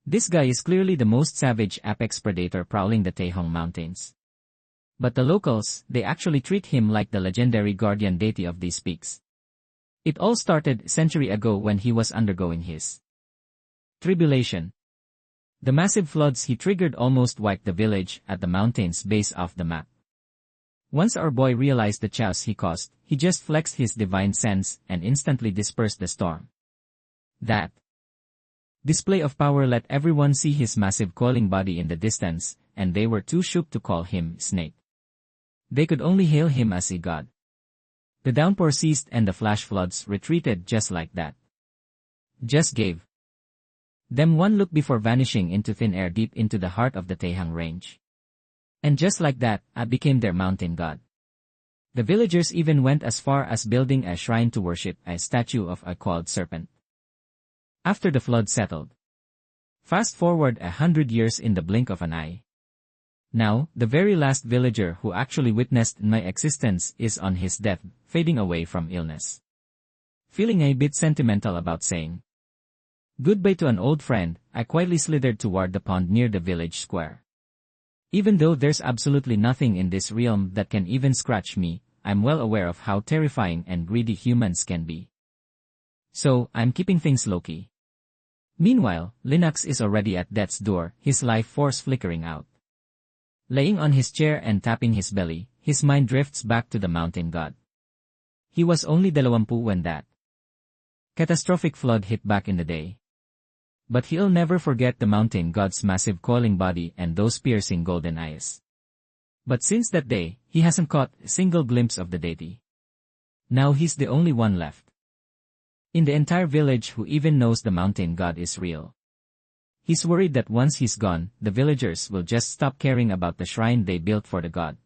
This guy is clearly the most savage apex predator prowling the Taihong Mountains. But the locals, they actually treat him like the legendary guardian deity of these peaks. It all started a century ago when he was undergoing his tribulation. The massive floods he triggered almost wiped the village at the mountain's base off the map. Once our boy realized the chaos he caused, he just flexed his divine sense and instantly dispersed the storm. That display of power let everyone see his massive coiling body in the distance, and they were too shook to call him Snake. They could only hail him as a god. The downpour ceased and the flash floods retreated just like that. Just gave them one look before vanishing into thin air deep into the heart of the Taihong range. And just like that, I became their mountain god. The villagers even went as far as building a shrine to worship a statue of a coiled serpent. After the flood settled. Fast forward 100 years in the blink of an eye. Now, the very last villager who actually witnessed my existence is on his death, fading away from illness. Feeling a bit sentimental about saying goodbye to an old friend, I quietly slithered toward the pond near the village square. Even though there's absolutely nothing in this realm that can even scratch me, I'm well aware of how terrifying and greedy humans can be. So, I'm keeping things low-key. Meanwhile, Linux is already at death's door, his life force flickering out. Laying on his chair and tapping his belly, his mind drifts back to the mountain god. He was only 20 when that catastrophic flood hit back in the day. But he'll never forget the mountain god's massive coiling body and those piercing golden eyes. But since that day, he hasn't caught a single glimpse of the deity. Now he's the only one left in the entire village who even knows the mountain god is real. He's worried that once he's gone, the villagers will just stop caring about the shrine they built for the god.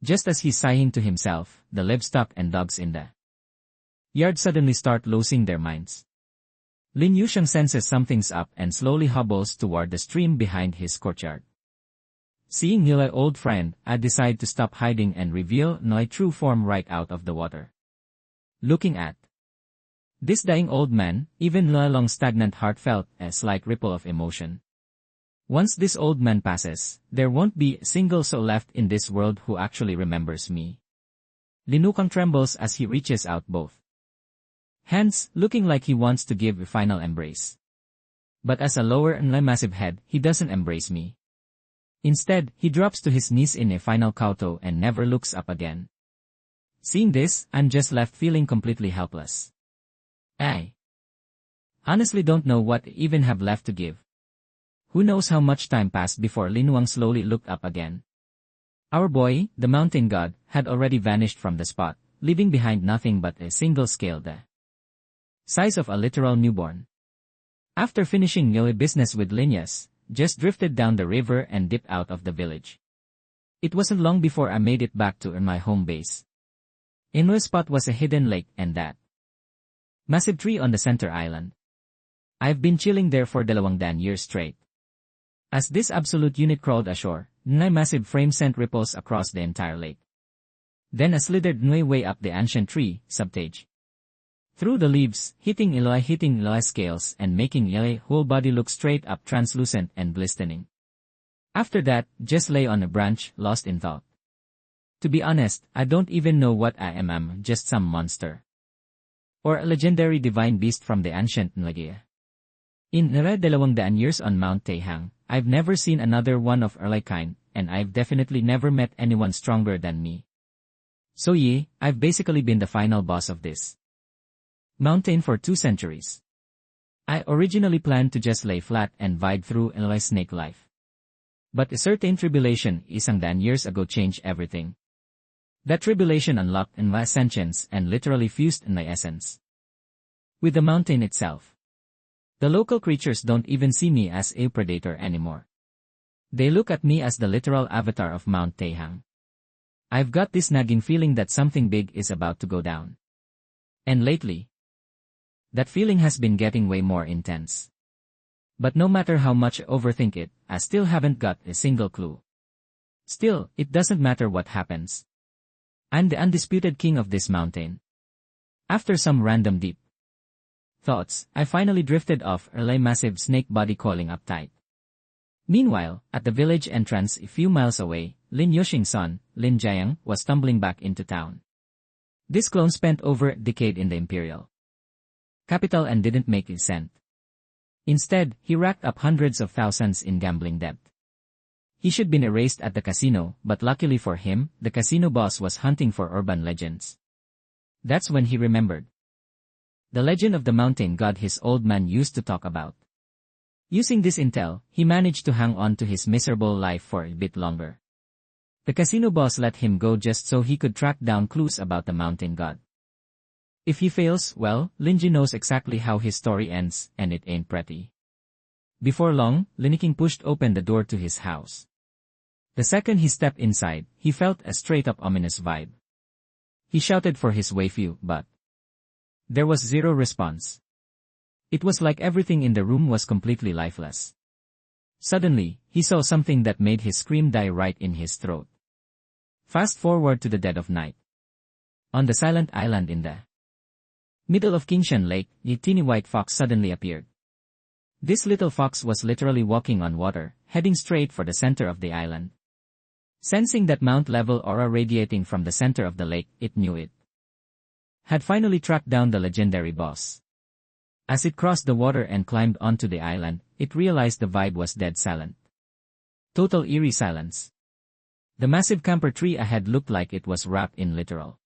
Just as he's sighing to himself, the livestock and dogs in the yard suddenly start losing their minds. Lin Yusheng senses something's up and slowly hobbles toward the stream behind his courtyard. Seeing Nilay's old friend, I decide to stop hiding and reveal Nilay's true form right out of the water. Looking at this dying old man, even Nilay's long stagnant heart felt a slight ripple of emotion. Once this old man passes, there won't be a single soul left in this world who actually remembers me. Lin Wukong trembles as he reaches out both hands, looking like he wants to give a final embrace. But as a lower and massive head, he doesn't embrace me. Instead, he drops to his knees in a final kowtow and never looks up again. Seeing this, I'm just left feeling completely helpless. I honestly don't know what I even have left to give. Who knows how much time passed before Lin Wang slowly looked up again. Our boy, the mountain god, had already vanished from the spot, leaving behind nothing but a single scale the size of a literal newborn. After finishing Nilay's business with Linyas, just drifted down the river and dipped out of the village. It wasn't long before I made it back to my home base. In the spot was a hidden lake and that massive tree on the center island. I've been chilling there for 200 years straight. As this absolute unit crawled ashore, Nilay's massive frame sent ripples across the entire lake. Then I slithered my way up the ancient tree, subtage. Through the leaves, hitting Nilay's scales and making Nilay's whole body look straight up translucent and glistening. After that, just lay on a branch, lost in thought. To be honest, I don't even know what I am. I'm just some monster. Or a legendary divine beast from the ancient Nilagaya. In Nilay's 200 years on Mount Taihong, I've never seen another one of her kind, and I've definitely never met anyone stronger than me. So yeah, I've basically been the final boss of this mountain for 2 centuries. I originally planned to just lay flat and vibe through Nilay's snake life. But a certain tribulation 100 years ago changed everything. That tribulation unlocked Nilay's sentience and literally fused Nilay's essence with the mountain itself. The local creatures don't even see me as a predator anymore. They look at me as the literal avatar of Mount Taihong. I've got this nagging feeling that something big is about to go down. And lately, that feeling has been getting way more intense. But no matter how much I overthink it, I still haven't got a single clue. Still, it doesn't matter what happens. I'm the undisputed king of this mountain. After some random deep thoughts, I finally drifted off a massive snake body coiling up tight. Meanwhile, at the village entrance a few miles away, Lin Yuxing's son, Lin Jiang, was stumbling back into town. This clone spent over a decade in the imperial capital and didn't make a cent. Instead, he racked up hundreds of thousands in gambling debt. He should been erased at the casino, but luckily for him, the casino boss was hunting for urban legends. That's when he remembered the legend of the mountain god his old man used to talk about. Using this intel, he managed to hang on to his miserable life for a bit longer. The casino boss let him go just so he could track down clues about the mountain god. If he fails, well, Linji knows exactly how his story ends, and it ain't pretty. Before long, Liniking pushed open the door to his house. The second he stepped inside, he felt a straight-up ominous vibe. He shouted for his waifu, but there was zero response. It was like everything in the room was completely lifeless. Suddenly, he saw something that made his scream die right in his throat. Fast forward to the dead of night. On the silent island in the middle of Kingshan Lake, a teeny white fox suddenly appeared. This little fox was literally walking on water, heading straight for the center of the island. Sensing that mount-level aura radiating from the center of the lake, it knew it had finally tracked down the legendary boss. As it crossed the water and climbed onto the island, it realized the vibe was dead silent. Total eerie silence. The massive camper tree ahead looked like it was wrapped in literal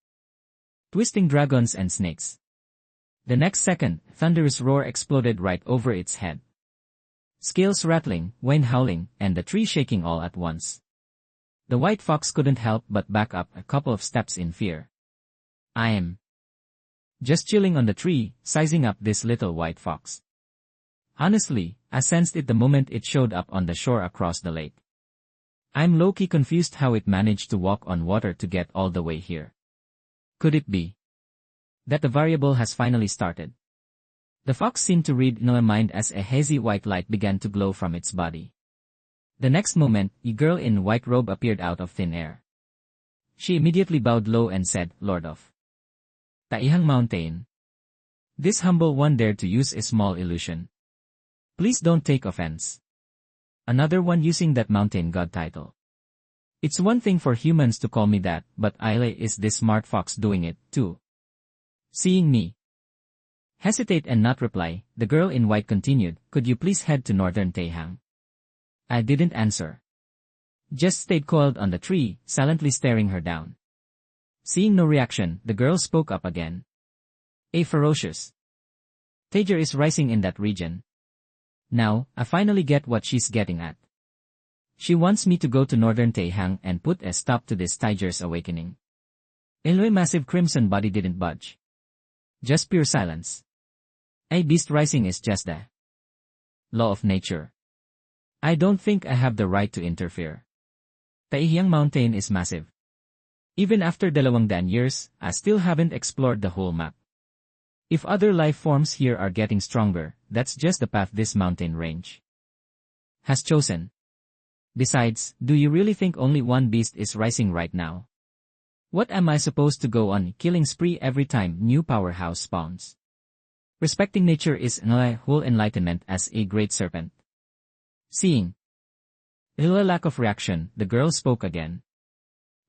twisting dragons and snakes. The next second, thunderous roar exploded right over its head. Scales rattling, wind howling, and the tree shaking all at once. The white fox couldn't help but back up a couple of steps in fear. I am just chilling on the tree, sizing up this little white fox. Honestly, I sensed it the moment it showed up on the shore across the lake. I'm low-key confused how it managed to walk on water to get all the way here. Could it be that the variable has finally started? The fox seemed to read my mind as a hazy white light began to glow from its body. The next moment, a girl in white robe appeared out of thin air. She immediately bowed low and said, "Lord of Taihong Mountain. This humble one dared to use a small illusion. Please don't take offense. Another one using that mountain god title. It's one thing for humans to call me that, but is this smart fox doing it, too?" Seeing me hesitate and not reply, the girl in white continued, "Could you please head to northern Taihong?" I didn't answer. Just stayed coiled on the tree, silently staring her down. Seeing no reaction, the girl spoke up again. "A ferocious tiger is rising in that region. Now, I finally get what she's getting at. She wants me to go to northern Taihong and put a stop to this tiger's awakening." Eloy's massive crimson body didn't budge. Just pure silence. A beast rising is just the law of nature. I don't think I have the right to interfere. Taihong Mountain is massive. Even after 2,000 years, I still haven't explored the whole map. If other life forms here are getting stronger, that's just the path this mountain range has chosen. Besides, do you really think only one beast is rising right now? What am I supposed to go on a killing spree every time new powerhouse spawns? Respecting nature is my whole enlightenment as a great serpent. Seeing a lack of reaction, the girl spoke again.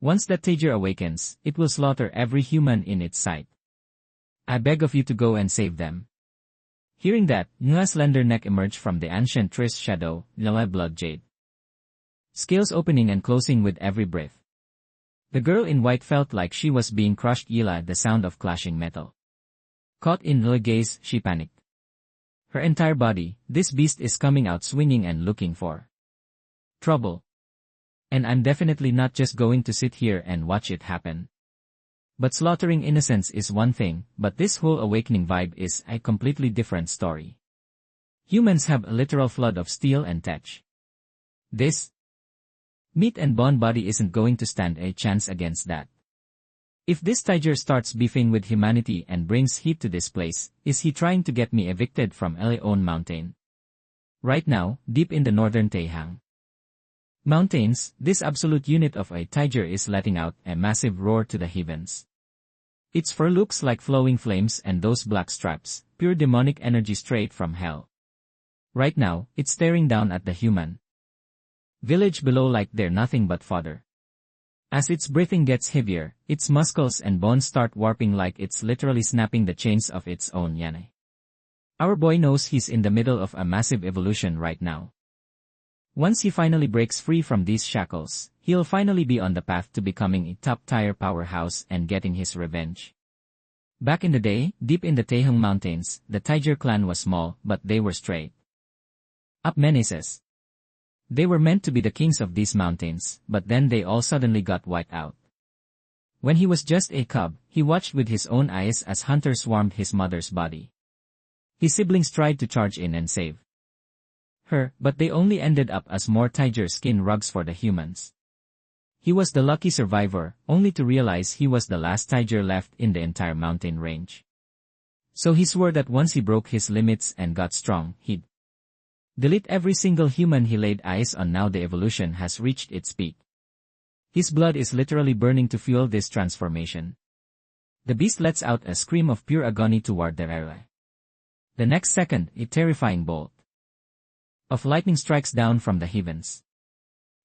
Once that tiger awakens, it will slaughter every human in its sight. I beg of you to go and save them. Hearing that, Nua's slender neck emerged from the ancient tree's shadow, Nua blood jade. Scales opening and closing with every breath. The girl in white felt like she was being crushed. Yila, the sound of clashing metal. Caught in Nua's gaze, she panicked. Her entire body, this beast is coming out swinging and looking for trouble. And I'm definitely not just going to sit here and watch it happen. But slaughtering innocents is one thing, but this whole awakening vibe is a completely different story. Humans have a literal flood of steel and tech. This meat and bone body isn't going to stand a chance against that. If this tiger starts beefing with humanity and brings heat to this place, is he trying to get me evicted from LA's own mountain? Right now, deep in the northern Taihong Mountains, this absolute unit of a tiger is letting out a massive roar to the heavens. Its fur looks like flowing flames, and those black stripes, pure demonic energy straight from hell. Right now, it's staring down at the human village below like they're nothing but fodder. As its breathing gets heavier, its muscles and bones start warping like it's literally snapping the chains of its own yane. Our boy knows he's in the middle of a massive evolution right now. Once he finally breaks free from these shackles, he'll finally be on the path to becoming a top-tier powerhouse and getting his revenge. Back in the day, deep in the Taihong Mountains, the Tiger clan was small, but they were straight up menaces. They were meant to be the kings of these mountains, but then they all suddenly got wiped out. When he was just a cub, he watched with his own eyes as hunters swarmed his mother's body. His siblings tried to charge in and save her, but they only ended up as more tiger skin rugs for the humans. He was the lucky survivor, only to realize he was the last tiger left in the entire mountain range. So he swore that once he broke his limits and got strong, he'd delete every single human he laid eyes on. Now the evolution has reached its peak. His blood is literally burning to fuel this transformation. The beast lets out a scream of pure agony toward the area. The next second, a terrifying bolt of lightning strikes down from the heavens.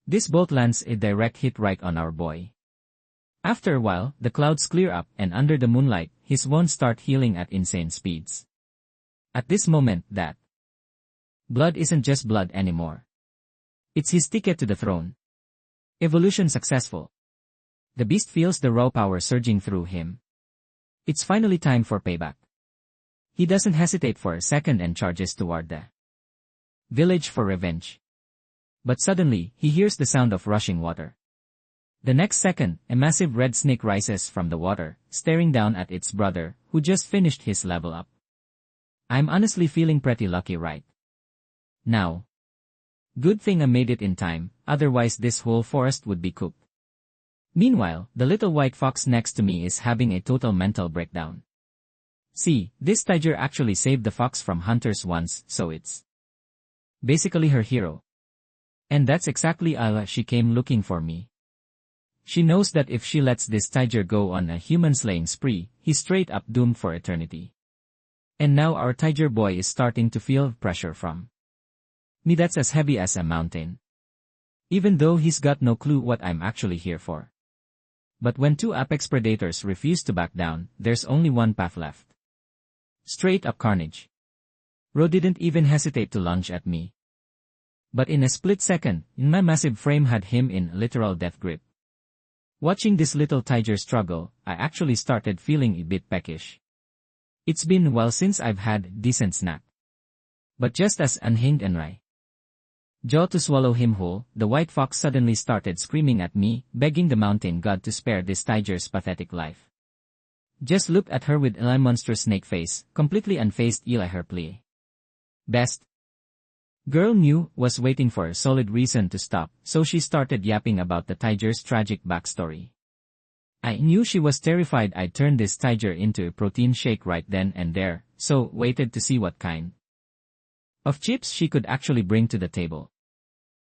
This bolt lands a direct hit right on our boy. After a while, the clouds clear up, and under the moonlight, his wounds start healing at insane speeds. At this moment, that blood isn't just blood anymore. It's his ticket to the throne. Evolution successful. The beast feels the raw power surging through him. It's finally time for payback. He doesn't hesitate for a second and charges toward the village for revenge. But suddenly, he hears the sound of rushing water. The next second, a massive red snake rises from the water, staring down at its brother, who just finished his level up. I'm honestly feeling pretty lucky right now. Good thing I made it in time, otherwise this whole forest would be cooked. Meanwhile, the little white fox next to me is having a total mental breakdown. See, this tiger actually saved the fox from hunters once, so it's basically her hero. And that's exactly why she came looking for me. She knows that if she lets this tiger go on a human-slaying spree, he's straight up doomed for eternity. And now our tiger boy is starting to feel pressure from me that's as heavy as a mountain. Even though he's got no clue what I'm actually here for. But when two apex predators refuse to back down, there's only one path left. Straight up carnage. Ro didn't even hesitate to lunge at me. But in a split second, my massive frame had him in literal death grip. Watching this little tiger struggle, I actually started feeling a bit peckish. It's been a while since I've had decent snack. But just as unhinged and I jaw to swallow him whole, the white fox suddenly started screaming at me, begging the mountain god to spare this tiger's pathetic life. Just looked at her with a monstrous snake face, completely unfazed. Eli her plea. Best girl knew was waiting for a solid reason to stop, so she started yapping about the tiger's tragic backstory. I knew she was terrified I'd turn this tiger into a protein shake right then and there, so waited to see what kind of chips she could actually bring to the table.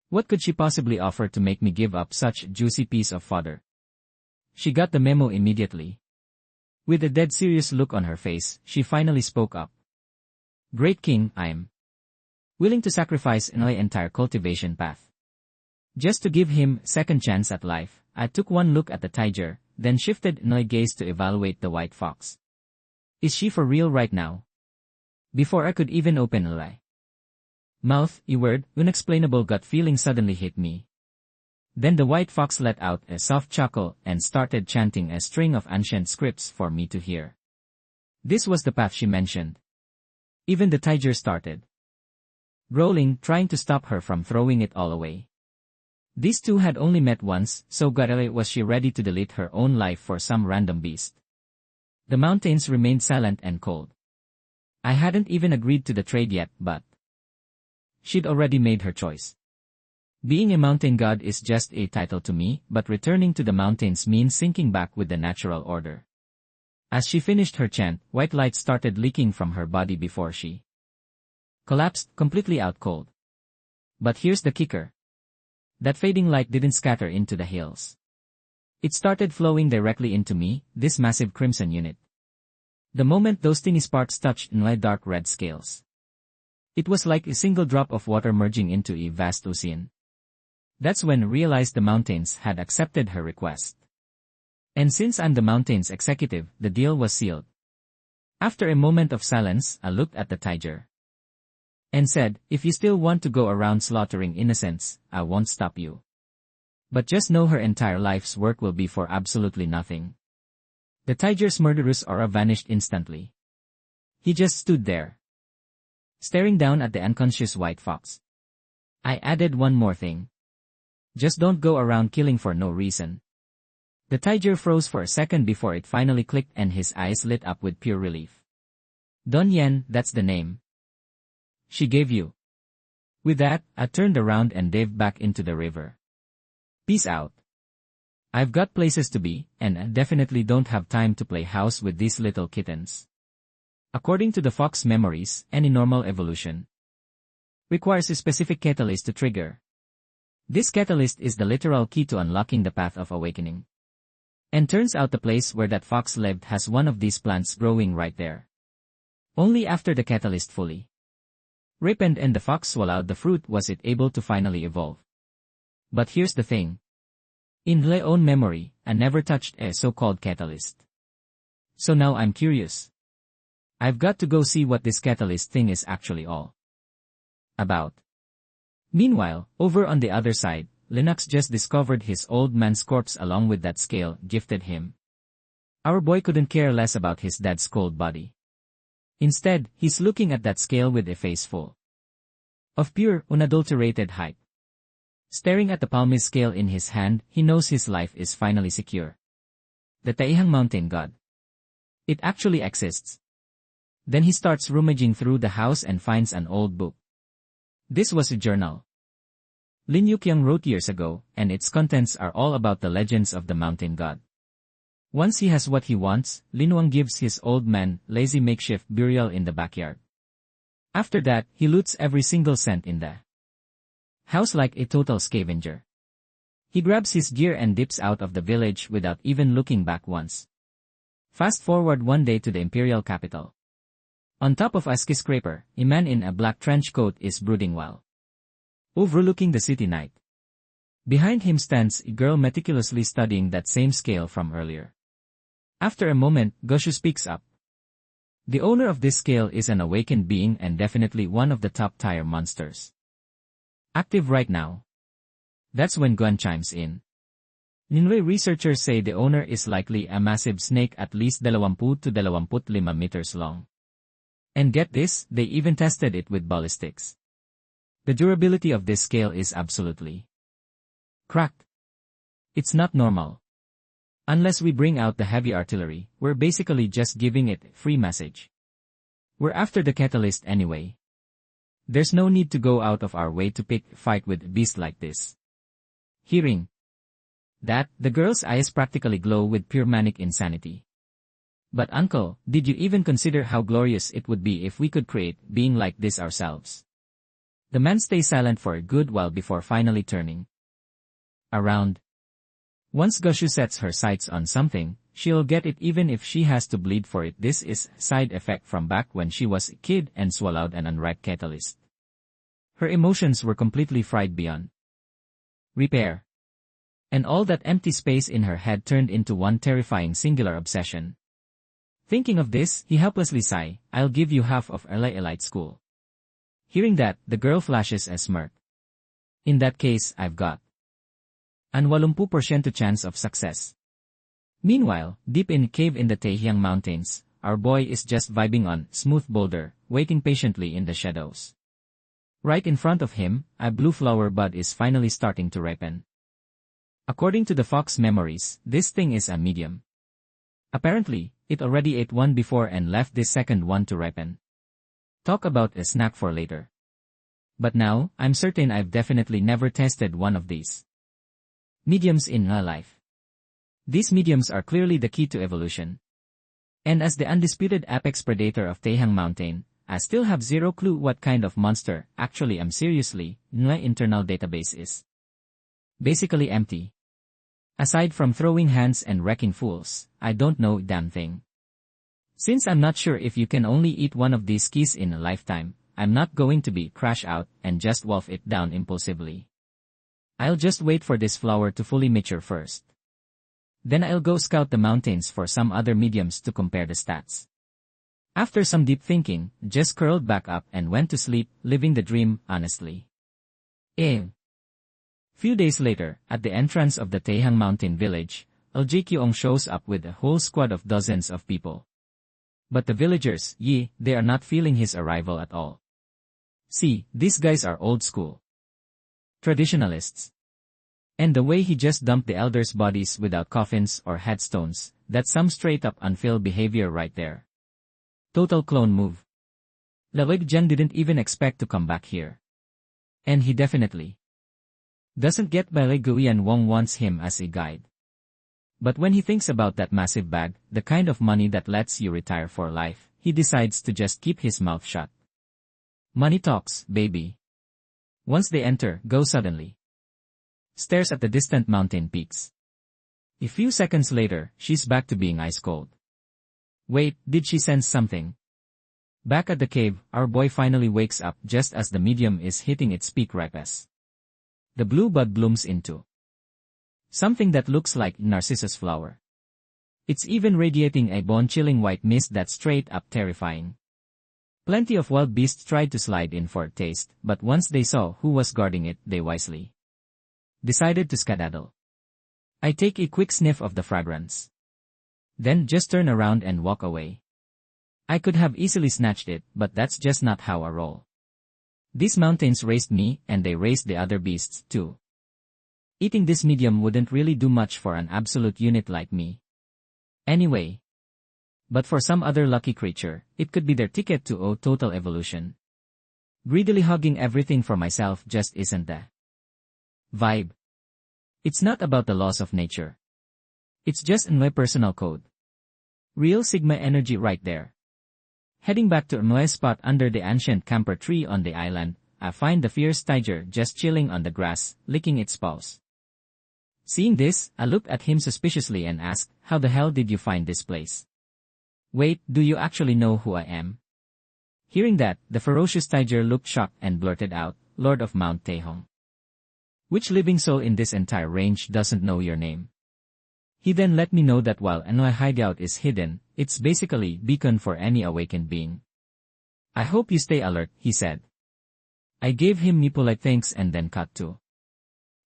What could she possibly offer to make me give up such a juicy piece of fodder? She got the memo immediately. With a dead serious look on her face, she finally spoke up. Great king, I'm willing to sacrifice my entire cultivation path. Just to give him a second chance at life, I took one look at the tiger, then shifted my gaze to evaluate the white fox. Is she for real right now? Before I could even open a mouth, a weird, unexplainable gut feeling suddenly hit me. Then the white fox let out a soft chuckle and started chanting a string of ancient scripts for me to hear. This was the path she mentioned. Even the tiger started growling, trying to stop her from throwing it all away. These two had only met once, so garale was she ready to delete her own life for some random beast. The mountains remained silent and cold. I hadn't even agreed to the trade yet, but she'd already made her choice. Being a mountain god is just a title to me, but returning to the mountains means sinking back with the natural order. As she finished her chant, white light started leaking from her body before she collapsed, completely out cold. But here's the kicker. That fading light didn't scatter into the hills. It started flowing directly into me, this massive crimson unit. The moment those tiny sparks touched my dark red scales, it was like a single drop of water merging into a vast ocean. That's when I realized the mountains had accepted her request. And since I'm the mountain's executive, the deal was sealed. After a moment of silence, I looked at the tiger and said, if you still want to go around slaughtering innocents, I won't stop you. But just know her entire life's work will be for absolutely nothing. The tiger's murderous aura vanished instantly. He just stood there, staring down at the unconscious white fox. I added one more thing. Just don't go around killing for no reason. The tiger froze for a second before it finally clicked and his eyes lit up with pure relief. Don Yen, that's the name she gave you. With that, I turned around and dived back into the river. Peace out. I've got places to be, and I definitely don't have time to play house with these little kittens. According to the fox memories, any normal evolution requires a specific catalyst to trigger. This catalyst is the literal key to unlocking the path of awakening. And turns out the place where that fox lived has one of these plants growing right there. Only after the catalyst fully ripened and the fox swallowed the fruit was it able to finally evolve. But here's the thing. In my own memory, I never touched a so-called catalyst. So now I'm curious. I've got to go see what this catalyst thing is actually all about. Meanwhile, over on the other side, Linux just discovered his old man's corpse along with that scale gifted him. Our boy couldn't care less about his dad's cold body. Instead, he's looking at that scale with a face full of pure, unadulterated hype. Staring at the palmist scale in his hand, he knows his life is finally secure. The Taihong mountain god. It actually exists. Then he starts rummaging through the house and finds an old book. This was a journal Lin Yuqiang wrote years ago, and its contents are all about the legends of the mountain god. Once he has what he wants, Lin Wang gives his old man lazy makeshift burial in the backyard. After that, he loots every single cent in the house like a total scavenger. He grabs his gear and dips out of the village without even looking back once. Fast forward one day to the imperial capital. On top of a skyscraper, a man in a black trench coat is brooding while overlooking the city night. Behind him stands a girl meticulously studying that same scale from earlier. After a moment, Goshu speaks up. The owner of this scale is an awakened being and definitely one of the top-tier monsters active right now. That's when Guan chimes in. Ninwei researchers say the owner is likely a massive snake at least 20 to 25 meters long. And get this, they even tested it with ballistics. The durability of this scale is absolutely cracked. It's not normal. Unless we bring out the heavy artillery, we're basically just giving it free message. We're after the catalyst anyway. There's no need to go out of our way to pick fight with a beast like this. Hearing that, the girl's eyes practically glow with pure manic insanity. But uncle, did you even consider how glorious it would be if we could create being like this ourselves? The man stays silent for a good while before finally turning around. Once Goshu sets her sights on something, she'll get it even if she has to bleed for it. This is side effect from back when she was a kid and swallowed an unripe catalyst. Her emotions were completely fried beyond repair. And all that empty space in her head turned into one terrifying singular obsession. Thinking of this, he helplessly sighed, I'll give you half of early elite school. Hearing that, the girl flashes a smirk. In that case, I've got an 80% chance of success. Meanwhile, deep in a cave in the Taihong mountains, our boy is just vibing on smooth boulder, waiting patiently in the shadows. Right in front of him, a blue flower bud is finally starting to ripen. According to the fox memories, this thing is a medium. Apparently, it already ate one before and left this second one to ripen. Talk about a snack for later. But now, I'm certain I've definitely never tested one of these mediums in my life. These mediums are clearly the key to evolution. And as the undisputed apex predator of Taihong Mountain, I still have zero clue what kind of monster actually am. Seriously, my internal database is basically empty. Aside from throwing hands and wrecking fools, I don't know a damn thing. Since I'm not sure if you can only eat one of these keys in a lifetime, I'm not going to be crash out and just wolf it down impulsively. I'll just wait for this flower to fully mature first. Then I'll go scout the mountains for some other mediums to compare the stats. After some deep thinking, just curled back up and went to sleep, living the dream, honestly. Few days later, at the entrance of the Taihong mountain village, Lj shows up with a whole squad of dozens of people. But the villagers, they are not feeling his arrival at all. See, these guys are old school traditionalists. And the way he just dumped the elders' bodies without coffins or headstones, that's some straight-up unfilled behavior right there. Total clone move. Lalagjan didn't even expect to come back here. And he definitely doesn't get why Guian Wong wants him as a guide. But when he thinks about that massive bag, the kind of money that lets you retire for life, he decides to just keep his mouth shut. Money talks, baby. Once they enter, Go suddenly stares at the distant mountain peaks. A few seconds later, she's back to being ice cold. Wait, did she sense something? Back at the cave, our boy finally wakes up just as the medium is hitting its peak ripeness. The blue bud blooms into something that looks like narcissus flower. It's even radiating a bone-chilling white mist that's straight up terrifying. Plenty of wild beasts tried to slide in for a taste, but once they saw who was guarding it, they wisely decided to skedaddle. I take a quick sniff of the fragrance. Then just turn around and walk away. I could have easily snatched it, but that's just not how I roll. These mountains raised me, and they raised the other beasts, too. Eating this medium wouldn't really do much for an absolute unit like me. Anyway. But for some other lucky creature, it could be their ticket to total evolution. Greedily hugging everything for myself just isn't the vibe. It's not about the laws of nature. It's just in my personal code. Real Sigma energy right there. Heading back to my spot under the ancient camper tree on the island, I find the fierce tiger just chilling on the grass, licking its paws. Seeing this, I looked at him suspiciously and asked, "How the hell did you find this place?" "Wait, do you actually know who I am?" Hearing that, the ferocious tiger looked shocked and blurted out, "Lord of Mount Taihong. Which living soul in this entire range doesn't know your name?" He then let me know that while Anoi hideout is hidden, it's basically beacon for any awakened being. "I hope you stay alert," he said. I gave him me polite thanks and then cut to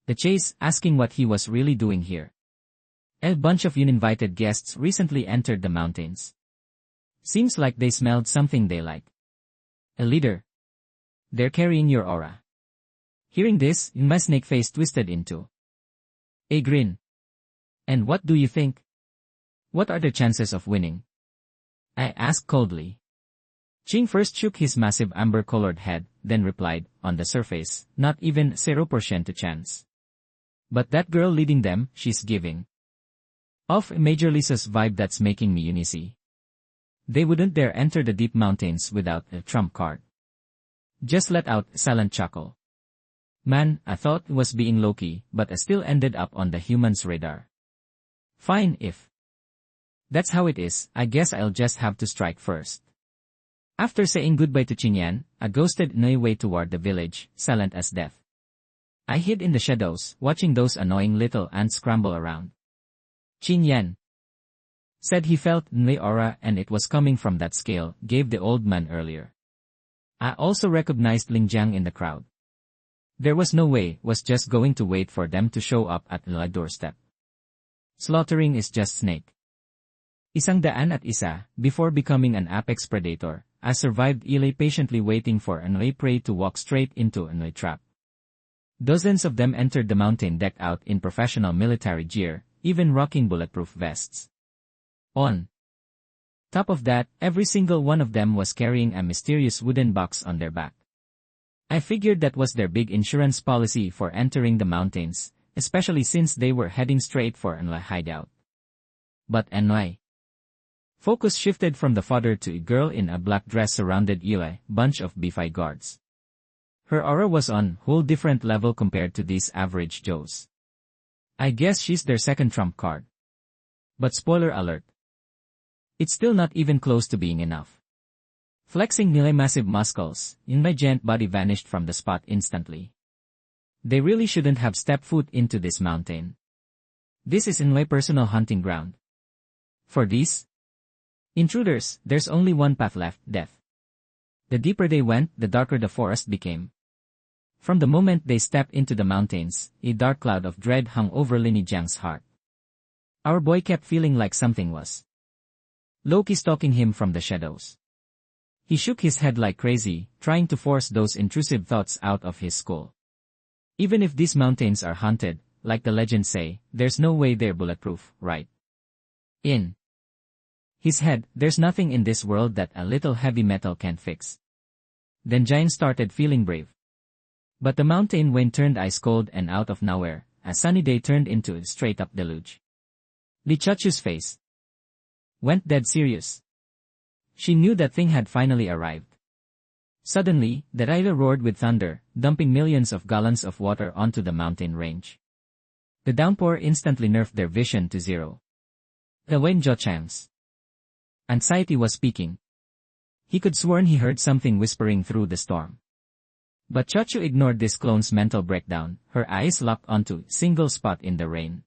the chase, asking what he was really doing here. A bunch of uninvited guests recently entered the mountains. Seems like they smelled something they like. A leader. They're carrying your aura. Hearing this, my snake face twisted into a grin. "And what do you think? What are the chances of winning?" I asked coldly. Ching first shook his massive amber-colored head, then replied, "On the surface, not even 0% chance. But that girl leading them, she's giving off a Major Lisa's vibe that's making me uneasy. They wouldn't dare enter the deep mountains without a trump card." Just let out a silent chuckle. Man, I thought it was being low-key, but I still ended up on the human's radar. Fine, if that's how it is, I guess I'll just have to strike first. After saying goodbye to Qingyan, I ghosted my way toward the village, silent as death. I hid in the shadows, watching those annoying little ants scramble around. Qingyan said he felt my aura and it was coming from that scale gave the old man earlier. I also recognized Lingjiang in the crowd. There was no way was just going to wait for them to show up at the doorstep. Slaughtering is just snake. Isang daan at isa, before becoming an apex predator, I survived Ilay patiently waiting for an prey to walk straight into a trap. Dozens of them entered the mountain decked out in professional military gear, even rocking bulletproof vests. On top of that, every single one of them was carrying a mysterious wooden box on their back. I figured that was their big insurance policy for entering the mountains, especially since they were heading straight for an hideout. But anyway. Focus shifted from the father to a girl in a black dress surrounded by a bunch of beefy guards. Her aura was on a whole different level compared to these average Joes. I guess she's their second trump card. But spoiler alert. It's still not even close to being enough. Flexing nilay massive muscles, my giant body vanished from the spot instantly. They really shouldn't have stepped foot into this mountain. This is my personal hunting ground. For these intruders, there's only one path left, death. The deeper they went, the darker the forest became. From the moment they stepped into the mountains, a dark cloud of dread hung over Lin Jiang's heart. Our boy kept feeling like something was low-key stalking him from the shadows. He shook his head like crazy, trying to force those intrusive thoughts out of his skull. Even if these mountains are haunted, like the legends say, there's no way they're bulletproof, right? In his head, there's nothing in this world that a little heavy metal can't fix. Then Giant started feeling brave. But the mountain wind turned ice cold, and out of nowhere, a sunny day turned into a straight-up deluge. Li Chachu's face went dead serious. She knew that thing had finally arrived. Suddenly, the river roared with thunder, dumping millions of gallons of water onto the mountain range. The downpour instantly nerfed their vision to zero. The Wen Zhouchang's anxiety was peaking. He could sworn he heard something whispering through the storm. But Chachu ignored this clone's mental breakdown, her eyes locked onto a single spot in the rain.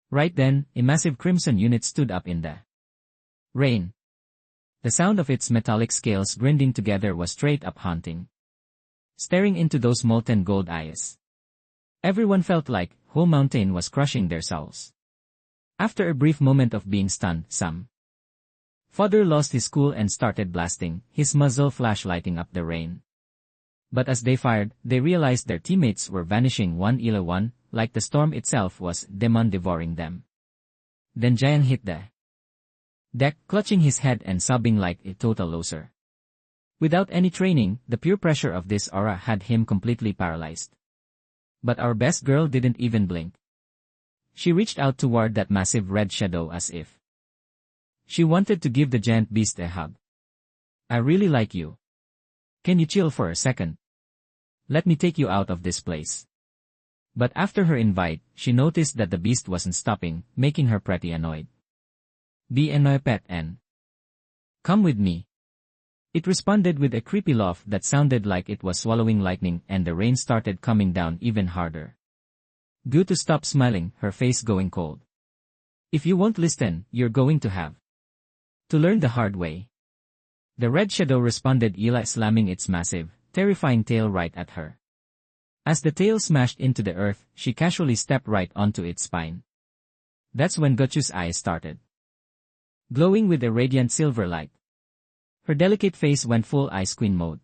Right then, a massive crimson unit stood up in the rain. The sound of its metallic scales grinding together was straight-up haunting. Staring into those molten gold eyes, everyone felt like whole mountain was crushing their souls. After a brief moment of being stunned, some father lost his cool and started blasting, his muzzle flash lighting up the rain. But as they fired, they realized their teammates were vanishing one, like the storm itself was demon devouring them. Then Giant hit the deck, clutching his head and sobbing like a total loser. Without any training, the pure pressure of this aura had him completely paralyzed. But our best girl didn't even blink. She reached out toward that massive red shadow as if she wanted to give the giant beast a hug. I really like you. Can you chill for a second? Let me take you out of this place. But after her invite, she noticed that the beast wasn't stopping, making her pretty annoyed. Be annoyed, pet, and come with me. It responded with a creepy laugh that sounded like it was swallowing lightning, and the rain started coming down even harder. Gu to stop smiling, her face going cold. If you won't listen, you're going to have to learn the hard way. The red shadow responded, slamming its massive, terrifying tail right at her. As the tail smashed into the earth, she casually stepped right onto its spine. That's when Gochu's eyes started glowing with a radiant silver light. Her delicate face went full Ice Queen mode.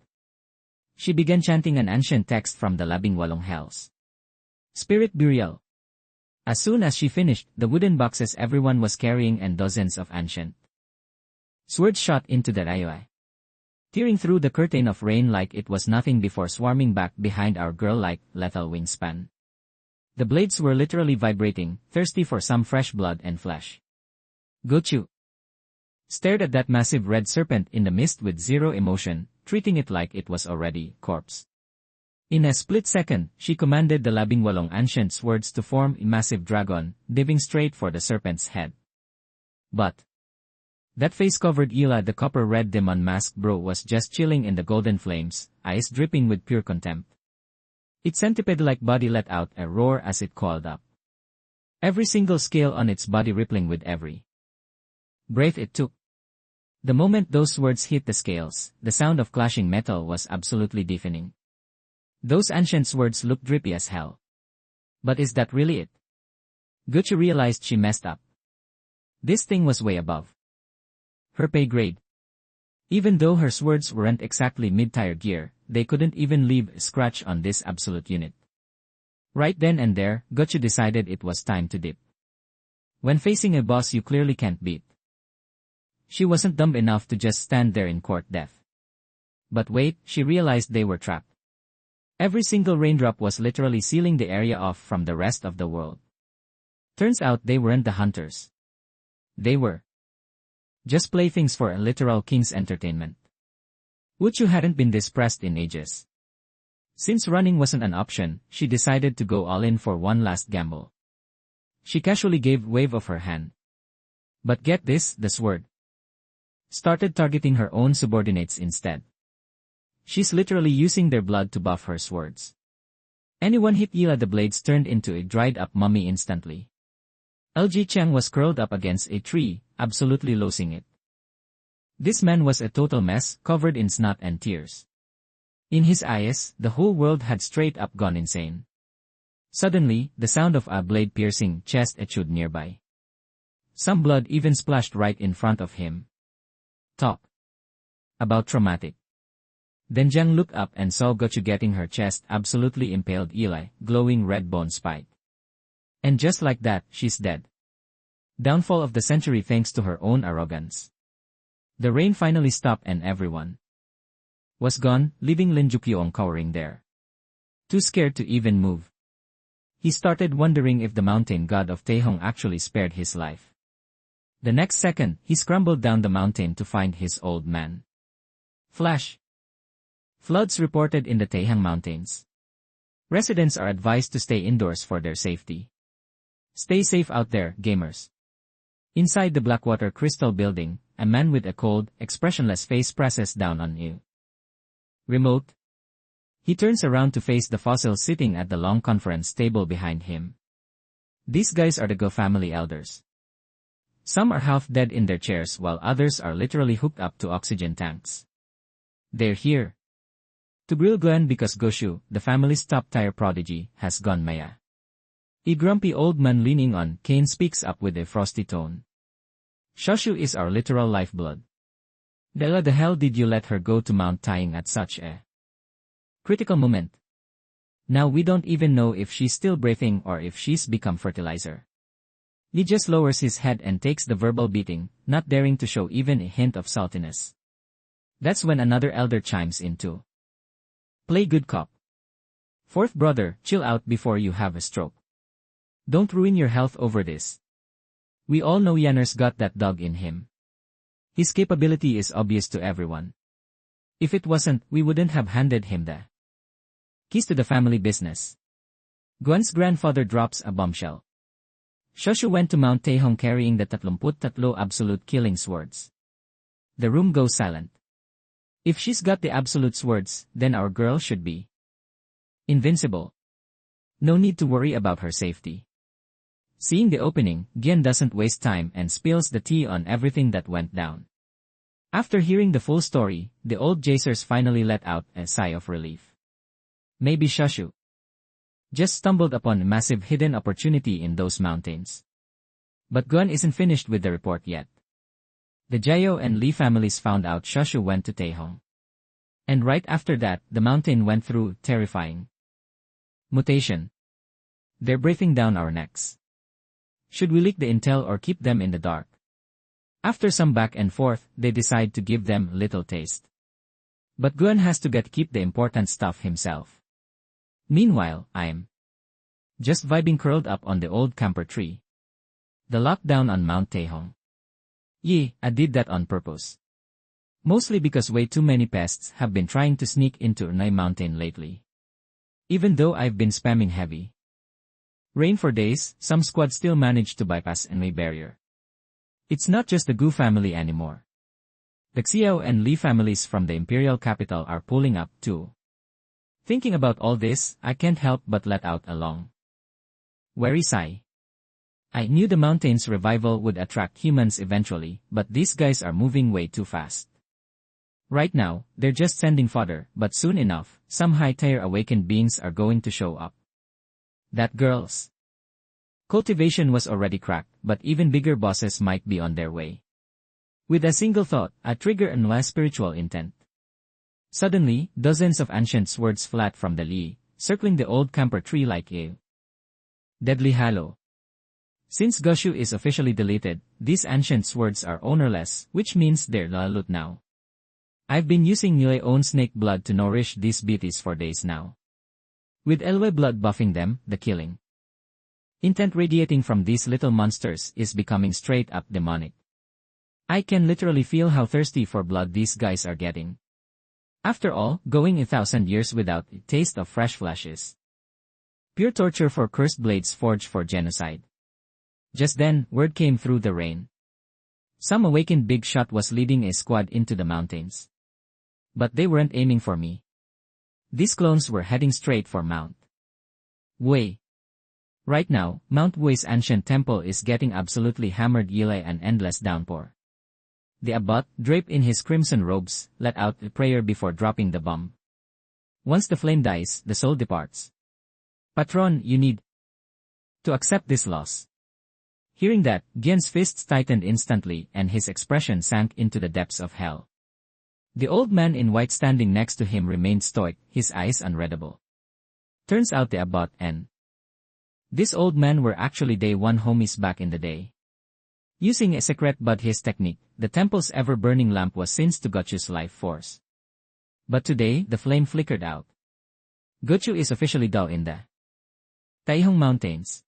She began chanting an ancient text from the Labing Walong Hells. Spirit Burial. As soon as she finished, the wooden boxes everyone was carrying and dozens of ancient swords shot into the railway, tearing through the curtain of rain like it was nothing before swarming back behind our girl like lethal wingspan. The blades were literally vibrating, thirsty for some fresh blood and flesh. Gochu stared at that massive red serpent in the mist with zero emotion, treating it like it was already corpse. In a split second, she commanded the Labing Walong ancient swords to form a massive dragon, diving straight for the serpent's head. But that face-covered the copper-red demon masked bro was just chilling in the golden flames, eyes dripping with pure contempt. Its centipede-like body let out a roar as it coiled up. Every single scale on its body rippling with every breath it took. The moment those words hit the scales, the sound of clashing metal was absolutely deafening. Those ancient swords looked drippy as hell. But is that really it? Gochu realized she messed up. This thing was way above her pay grade. Even though her swords weren't exactly mid-tier gear, they couldn't even leave a scratch on this absolute unit. Right then and there, Gochu decided it was time to dip. When facing a boss you clearly can't beat, she wasn't dumb enough to just stand there in court death. But wait, she realized they were trapped. Every single raindrop was literally sealing the area off from the rest of the world. Turns out they weren't the hunters. They were just playthings for a literal king's entertainment. Wuchu hadn't been this pressed in ages. Since running wasn't an option, she decided to go all in for one last gamble. She casually gave wave of her hand. But get this, the sword started targeting her own subordinates instead. She's literally using their blood to buff her swords. Anyone hit Yila, the blades turned into a dried-up mummy instantly. LG Chang was curled up against a tree, absolutely losing it. This man was a total mess, covered in snot and tears. In his eyes, the whole world had straight up gone insane. Suddenly, the sound of a blade piercing chest echoed nearby. Some blood even splashed right in front of him. Talk about traumatic. Then Jiang looked up and saw Gochu getting her chest absolutely impaled Eli, glowing red bone spike. And just like that, she's dead. Downfall of the century thanks to her own arrogance. The rain finally stopped and everyone was gone, leaving Lin Jukyong cowering there. Too scared to even move. He started wondering if the mountain god of Taihong actually spared his life. The next second, he scrambled down the mountain to find his old man. Flash. Floods reported in the Taihong Mountains. Residents are advised to stay indoors for their safety. Stay safe out there, gamers. Inside the Blackwater Crystal Building, a man with a cold, expressionless face presses down on you. Remote. He turns around to face the fossil sitting at the long conference table behind him. These guys are the Go family elders. Some are half dead in their chairs while others are literally hooked up to oxygen tanks. They're here to grill Glenn because Goshu, the family's top-tier prodigy, has gone maya. A grumpy old man leaning on cane speaks up with a frosty tone. Shoshu is our literal lifeblood. Della, the hell did you let her go to Mount Taihong at such a critical moment? Now we don't even know if she's still breathing or if she's become fertilizer. He just lowers his head and takes the verbal beating, not daring to show even a hint of saltiness. That's when another elder chimes in too. Play good cop. Fourth brother, chill out before you have a stroke. Don't ruin your health over this. We all know Yanner's got that dog in him. His capability is obvious to everyone. If it wasn't, we wouldn't have handed him the keys to the family business. Guan's grandfather drops a bombshell. Shoshu went to Mount Taihong carrying the 33 absolute killing swords. The room goes silent. If she's got the absolute swords, then our girl should be invincible. No need to worry about her safety. Seeing the opening, Gian doesn't waste time and spills the tea on everything that went down. After hearing the full story, the old Jacers finally let out a sigh of relief. Maybe Shoshu just stumbled upon a massive hidden opportunity in those mountains. But Guan isn't finished with the report yet. The Jiao and Li families found out Shoshu went to Taihong. And right after that, the mountain went through terrifying mutation. They're breathing down our necks. Should we leak the intel or keep them in the dark? After some back and forth, they decide to give them little taste. But Guan has to keep the important stuff himself. Meanwhile, I'm just vibing curled up on the old camper tree. The lockdown on Mount Taihong. I did that on purpose. Mostly because way too many pests have been trying to sneak into Urnai Mountain lately. Even though I've been spamming heavy rain for days, some squads still manage to bypass Urnai barrier. It's not just the Gu family anymore. The Xiao and Li families from the imperial capital are pulling up too. Thinking about all this, I can't help but let out a long, weary sigh. I knew the mountain's revival would attract humans eventually, but these guys are moving way too fast. Right now, they're just sending fodder, but soon enough, some high-tier awakened beings are going to show up. That girl's cultivation was already cracked, but even bigger bosses might be on their way. With a single thought, I trigger a less spiritual intent. Suddenly, dozens of ancient swords flat from the Li, circling the old camper tree like a deadly halo. Since Goshu is officially deleted, these ancient swords are ownerless, which means they're loot now. I've been using Niue's own snake blood to nourish these beauties for days now. With Elway blood buffing them, the killing intent radiating from these little monsters is becoming straight up demonic. I can literally feel how thirsty for blood these guys are getting. After all, going 1,000 years without a taste of fresh flesh is pure torture for cursed blades forged for genocide. Just then, word came through the rain. Some awakened big shot was leading a squad into the mountains. But they weren't aiming for me. These clones were heading straight for Mount Wei. Right now, Mount Wei's ancient temple is getting absolutely hammered by an endless downpour. The abbot, draped in his crimson robes, let out a prayer before dropping the bomb. Once the flame dies, the soul departs. Patron, you need to accept this loss. Hearing that, Gian's fists tightened instantly and his expression sank into the depths of hell. The old man in white standing next to him remained stoic, his eyes unreadable. Turns out the abbot and this old man were actually day one homies back in the day. Using a secret but his technique, the temple's ever-burning lamp was sensed to Gochu's life force. But today, the flame flickered out. Gochu is officially dull in the Taihong Mountains.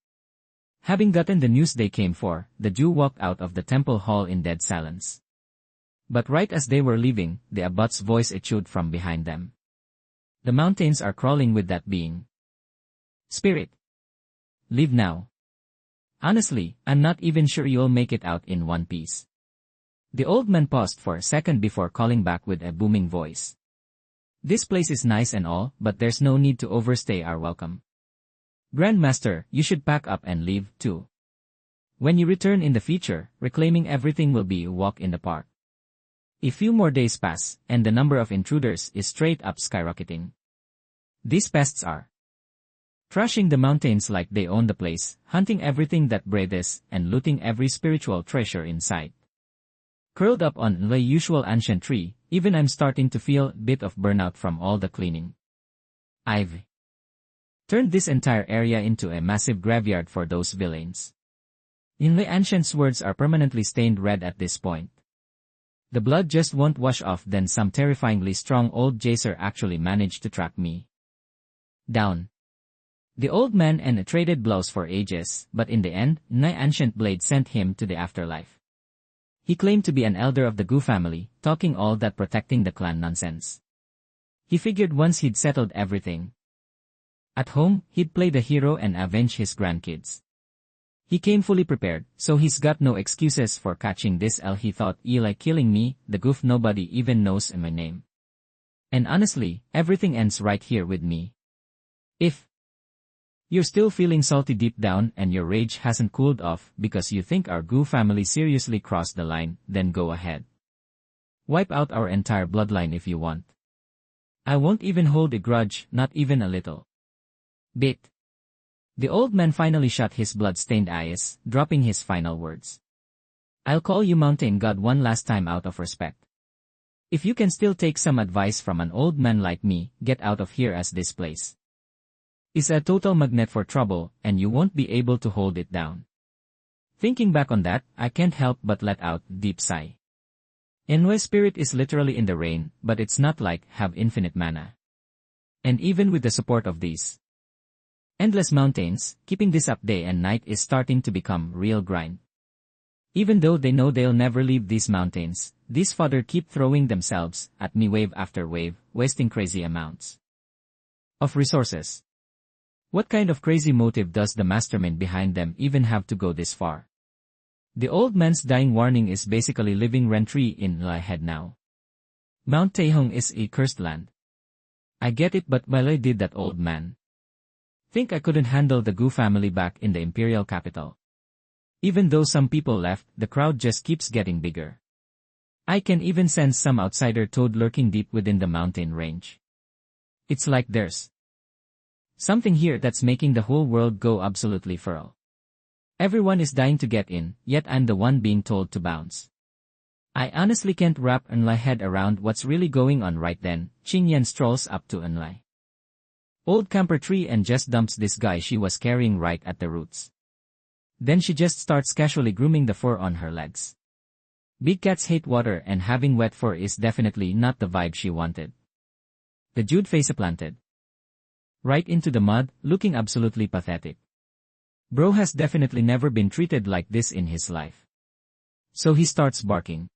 Having gotten the news they came for, the Jew walked out of the temple hall in dead silence. But right as they were leaving, the abbot's voice echoed from behind them. The mountains are crawling with that being. Spirit. Leave now. Honestly, I'm not even sure you'll make it out in one piece. The old man paused for a second before calling back with a booming voice. This place is nice and all, but there's no need to overstay our welcome. Grandmaster, you should pack up and leave, too. When you return in the future, reclaiming everything will be a walk in the park. A few more days pass, and the number of intruders is straight up skyrocketing. These pests are trashing the mountains like they own the place, hunting everything that breathes, and looting every spiritual treasure in sight. Curled up on the usual ancient tree, even I'm starting to feel a bit of burnout from all the cleaning. I've turned this entire area into a massive graveyard for those villains. The ancient swords are permanently stained red at this point. The blood just won't wash off. Then some terrifyingly strong old jacer actually managed to track me down. The old man and traded blows for ages, but in the end, my ancient blade sent him to the afterlife. He claimed to be an elder of the Gu family, talking all that protecting the clan nonsense. He figured once he'd settled everything at home, he'd play the hero and avenge his grandkids. He came fully prepared, so he's got no excuses for catching this L. He thought, like killing me, the goof nobody even knows my name. And honestly, everything ends right here with me. If you're still feeling salty deep down and your rage hasn't cooled off because you think our Gu family seriously crossed the line, then go ahead. Wipe out our entire bloodline if you want. I won't even hold a grudge, not even a little bit. The old man finally shut his blood-stained eyes, dropping his final words. I'll call you Mountain God one last time out of respect. If you can still take some advice from an old man like me, get out of here, as this place is a total magnet for trouble, and you won't be able to hold it down. Thinking back on that, I can't help but let out a deep sigh. Enway's spirit is literally in the rain, but it's not like have infinite mana. And even with the support of these endless mountains, keeping this up day and night is starting to become real grind. Even though they know they'll never leave these mountains, these fodder keep throwing themselves at me wave after wave, wasting crazy amounts of resources. What kind of crazy motive does the mastermind behind them even have to go this far? The old man's dying warning is basically living rent-free in my head now. Mount Taihong is a cursed land. I get it, but why did that old man think I couldn't handle the Gu family back in the imperial capital? Even though some people left, the crowd just keeps getting bigger. I can even sense some outsider toad lurking deep within the mountain range. It's like there's something here that's making the whole world go absolutely feral. Everyone is dying to get in, yet I'm the one being told to bounce. I honestly can't wrap my head around what's really going on. Right then, Qingyan strolls up to Enlai old camper tree and just dumps this guy she was carrying right at the roots. Then she just starts casually grooming the fur on her legs. Big cats hate water, and having wet fur is definitely not the vibe she wanted. The Jude face-planted right into the mud, looking absolutely pathetic. Bro has definitely never been treated like this in his life. So he starts barking.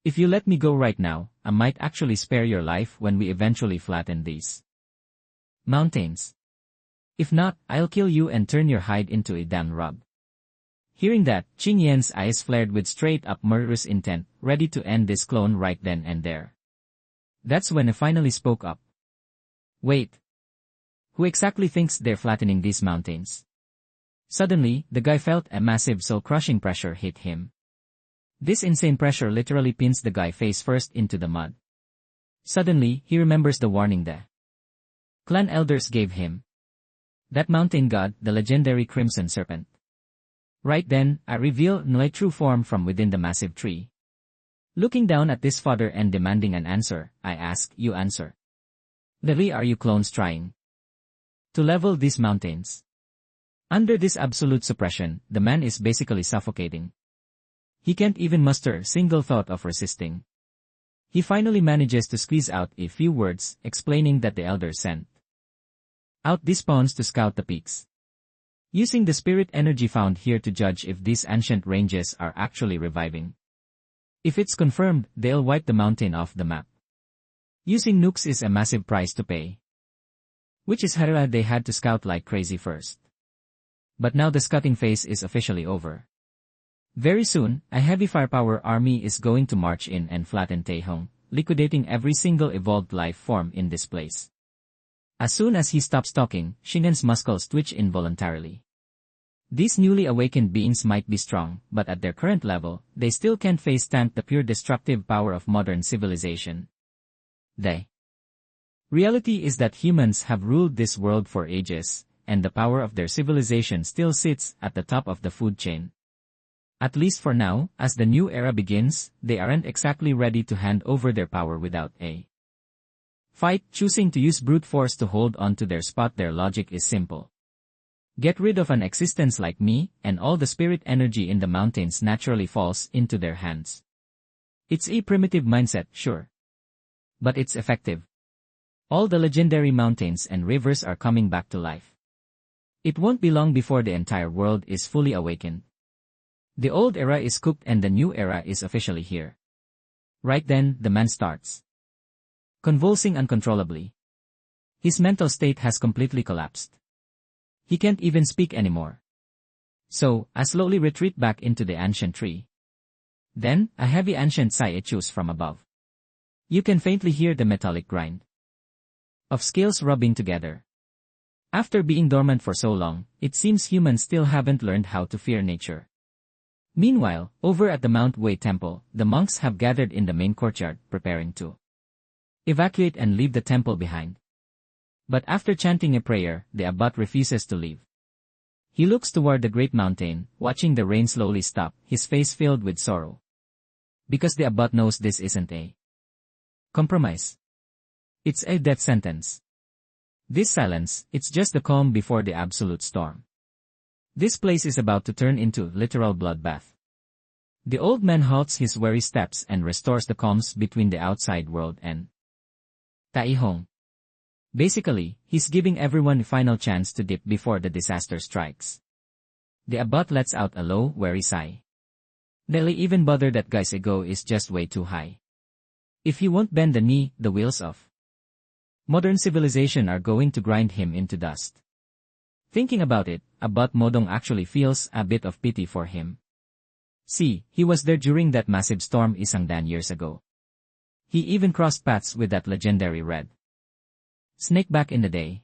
If you let me go right now, I might actually spare your life when we eventually flatten these mountains. If not, I'll kill you and turn your hide into a damn rug. Hearing that, Qing Yan's eyes flared with straight-up murderous intent, ready to end this clone right then and there. That's when I finally spoke up. Wait. Who exactly thinks they're flattening these mountains? Suddenly, the guy felt a massive soul-crushing pressure hit him. This insane pressure literally pins the guy face first into the mud. Suddenly, he remembers the warning the clan elders gave him. That mountain god, the legendary Crimson Serpent. Right then, I reveal my true form from within the massive tree. Looking down at this father and demanding an answer, I ask, you answer. Really, are you clones trying to level these mountains? Under this absolute suppression, the man is basically suffocating. He can't even muster a single thought of resisting. He finally manages to squeeze out a few words, explaining that the elders sent out these pawns to scout the peaks, using the spirit energy found here to judge if these ancient ranges are actually reviving. If it's confirmed, they'll wipe the mountain off the map. Using nukes is a massive price to pay, which is why they had to scout like crazy first. But now the scouting phase is officially over. Very soon, a heavy firepower army is going to march in and flatten Taihong, liquidating every single evolved life form in this place. As soon as he stops talking, Shingen's muscles twitch involuntarily. These newly awakened beings might be strong, but at their current level, they still can't face-tank the pure destructive power of modern civilization. The reality is that humans have ruled this world for ages, and the power of their civilization still sits at the top of the food chain. At least for now, as the new era begins, they aren't exactly ready to hand over their power without a fight, choosing to use brute force to hold on to their spot. Their logic is simple. Get rid of an existence like me, and all the spirit energy in the mountains naturally falls into their hands. It's a primitive mindset, sure. But it's effective. All the legendary mountains and rivers are coming back to life. It won't be long before the entire world is fully awakened. The old era is cooked and the new era is officially here. Right then, the man starts convulsing uncontrollably. His mental state has completely collapsed. He can't even speak anymore. So, I slowly retreat back into the ancient tree. Then, a heavy ancient sigh issues from above. You can faintly hear the metallic grind of scales rubbing together. After being dormant for so long, it seems humans still haven't learned how to fear nature. Meanwhile, over at the Mount Wei temple, the monks have gathered in the main courtyard, preparing to evacuate and leave the temple behind. But after chanting a prayer, the abbot refuses to leave. He looks toward the great mountain, watching the rain slowly stop, his face filled with sorrow. Because the abbot knows this isn't a compromise. It's a death sentence. This silence, it's just the calm before the absolute storm. This place is about to turn into literal bloodbath. The old man halts his weary steps and restores the calms between the outside world and Taihong. Basically, he's giving everyone a final chance to dip before the disaster strikes. The abbot lets out a low, weary sigh. They'll even bother that guy's ego is just way too high. If he won't bend the knee, the wheels of modern civilization are going to grind him into dust. Thinking about it, Abbot Modong actually feels a bit of pity for him. See, he was there during that massive storm Isangdan years ago. He even crossed paths with that legendary red snake back in the day.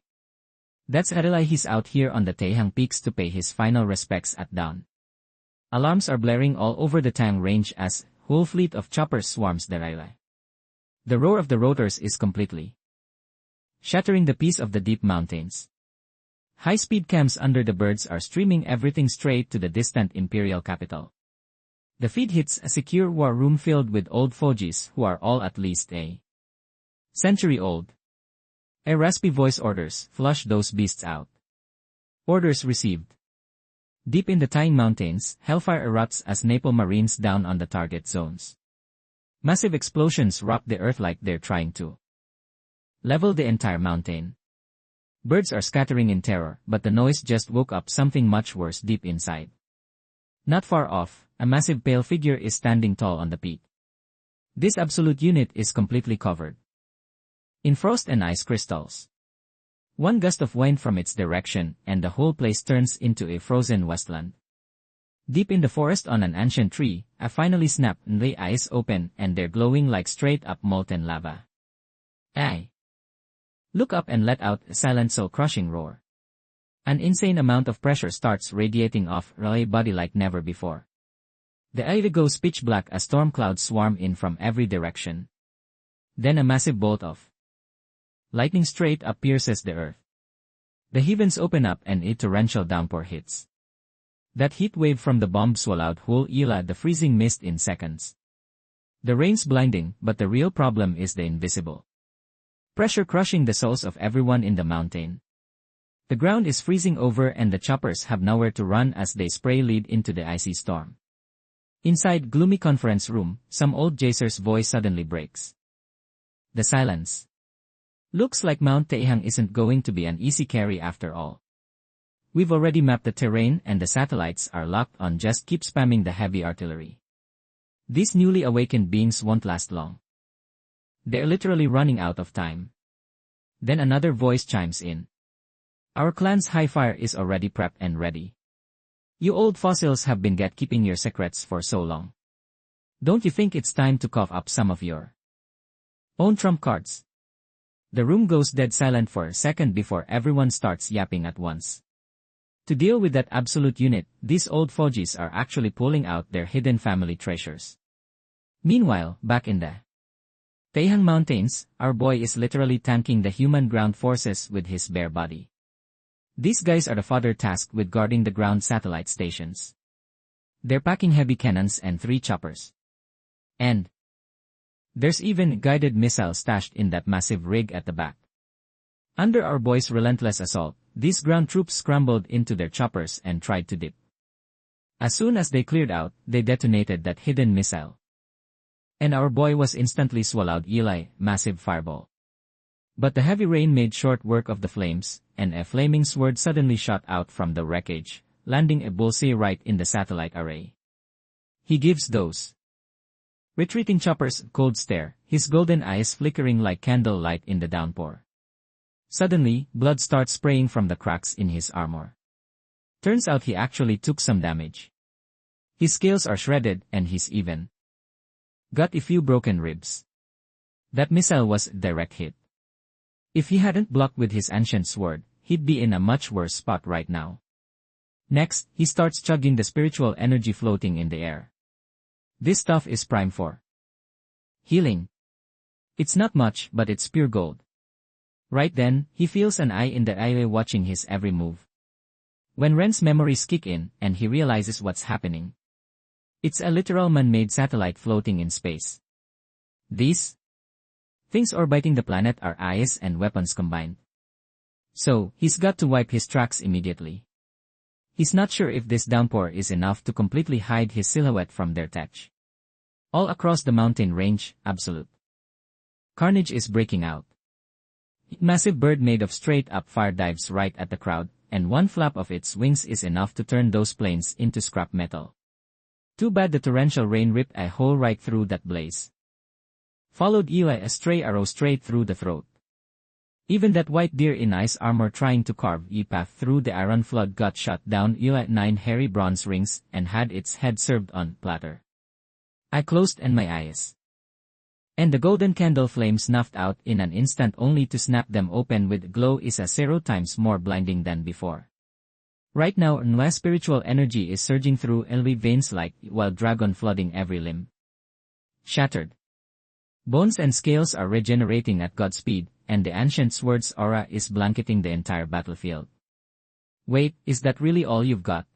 That's why he's out here on the Taihang peaks to pay his final respects at dawn. Alarms are blaring all over the Taihang range as whole fleet of choppers swarms the railway. The roar of the rotors is completely shattering the peace of the deep mountains. High-speed cams under the birds are streaming everything straight to the distant imperial capital. The feed hits a secure war room filled with old fogies who are all at least a century old. A raspy voice orders, flush those beasts out. Orders received. Deep in the Taihang mountains, hellfire erupts as napalm marines down on the target zones. Massive explosions rock the earth like they're trying to level the entire mountain. Birds are scattering in terror, but the noise just woke up something much worse deep inside. Not far off, a massive pale figure is standing tall on the peak. This absolute unit is completely covered in frost and ice crystals. One gust of wind from its direction, and the whole place turns into a frozen wasteland. Deep in the forest on an ancient tree, I finally snap the eyes open and they're glowing like straight-up molten lava. I look up and let out a silent soul-crushing roar. An insane amount of pressure starts radiating off my body like never before. The air goes pitch black as storm clouds swarm in from every direction. Then a massive bolt of lightning straight up pierces the earth. The heavens open up and a torrential downpour hits. That heat wave from the bomb swallowed whole the freezing mist in seconds. The rain's blinding, but the real problem is the invisible pressure crushing the souls of everyone in the mountain. The ground is freezing over and the choppers have nowhere to run as they spray lead into the icy storm. Inside gloomy conference room, some old Jacer's voice suddenly breaks the silence. Looks like Mount Taihong isn't going to be an easy carry after all. We've already mapped the terrain and the satellites are locked on, just keep spamming the heavy artillery. These newly awakened beings won't last long. They're literally running out of time. Then another voice chimes in. Our clan's high fire is already prepped and ready. You old fossils have been keeping your secrets for so long. Don't you think it's time to cough up some of your own trump cards? The room goes dead silent for a second before everyone starts yapping at once. To deal with that absolute unit, these old fogies are actually pulling out their hidden family treasures. Meanwhile, back in the Taihong Mountains, our boy is literally tanking the human ground forces with his bare body. These guys are the fodder tasked with guarding the ground satellite stations. They're packing heavy cannons and 3 choppers. And there's even a guided missile stashed in that massive rig at the back. Under our boys' relentless assault, these ground troops scrambled into their choppers and tried to dip. As soon as they cleared out, they detonated that hidden missile. And our boy was instantly swallowed massive fireball. But the heavy rain made short work of the flames, and a flaming sword suddenly shot out from the wreckage, landing a bullseye right in the satellite array. He gives those retreating choppers a cold stare, his golden eyes flickering like candle light in the downpour. Suddenly, blood starts spraying from the cracks in his armor. Turns out he actually took some damage. His scales are shredded and he's even got a few broken ribs. That missile was a direct hit. If he hadn't blocked with his ancient sword, he'd be in a much worse spot right now. Next, he starts chugging the spiritual energy floating in the air. This stuff is prime for healing. It's not much, but it's pure gold. Right then, he feels an eye in the eye watching his every move. When Ren's memories kick in, and he realizes what's happening. It's a literal man-made satellite floating in space. These things orbiting the planet are eyes and weapons combined. So, he's got to wipe his tracks immediately. He's not sure if this downpour is enough to completely hide his silhouette from their tech. All across the mountain range, absolute carnage is breaking out. A massive bird made of straight-up fire dives right at the crowd, and one flap of its wings is enough to turn those planes into scrap metal. Too bad the torrential rain ripped a hole right through that blaze. Followed a stray arrow straight through the throat. Even that white deer in ice armor trying to carve a path through the iron flood got shot down 9 hairy bronze rings and had its head served on platter. I closed my eyes. And the golden candle flame snuffed out in an instant only to snap them open with glow is a 0 times more blinding than before. Right now Nwa's spiritual energy is surging through LV veins like wild dragon flooding every limb. Shattered bones and scales are regenerating at Godspeed, and the ancient sword's aura is blanketing the entire battlefield. Wait, is that really all you've got?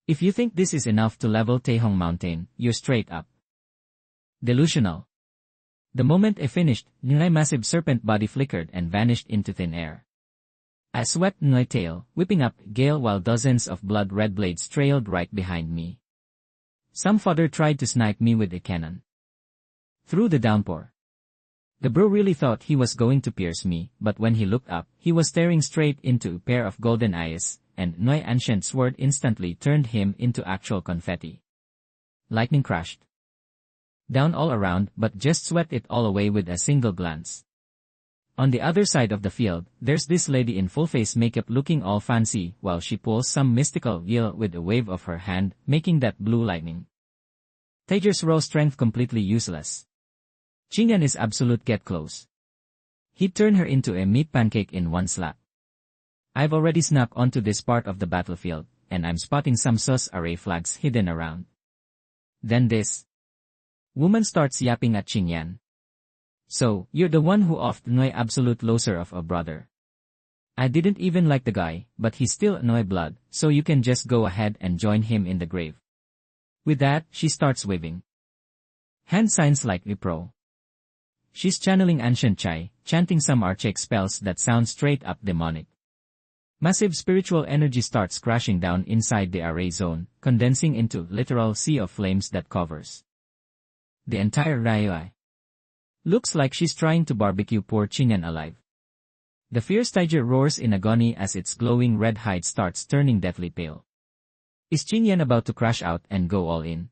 If you think this is enough to level Taihong Mountain, you're straight up delusional. The moment I finished, my massive serpent body flickered and vanished into thin air. I swept my tail, whipping up gale while dozens of blood-red blades trailed right behind me. Some fodder tried to snipe me with a cannon through the downpour. The bro really thought he was going to pierce me, but when he looked up, he was staring straight into a pair of golden eyes, and my ancient sword instantly turned him into actual confetti. Lightning crashed down all around, but just swept it all away with a single glance. On the other side of the field, there's this lady in full-face makeup looking all fancy while she pulls some mystical yell with a wave of her hand, making that blue lightning. Taeger's raw strength completely useless. Qingyan is absolute get close. He'd turn her into a meat pancake in one slap. I've already snuck onto this part of the battlefield, and I'm spotting some sus array flags hidden around. Then this woman starts yapping at Qingyan. So, you're the one who offed my absolute loser of a brother. I didn't even like the guy, but he's still my blood, so you can just go ahead and join him in the grave. With that, she starts waving hand signs like a pro. She's channeling ancient chai, chanting some archaic spells that sound straight up demonic. Massive spiritual energy starts crashing down inside the array zone, condensing into literal sea of flames that covers the entire Rayuai. Looks like she's trying to barbecue poor Qingyan alive. The fierce tiger roars in agony as its glowing red hide starts turning deathly pale. Is Qingyan about to crash out and go all in?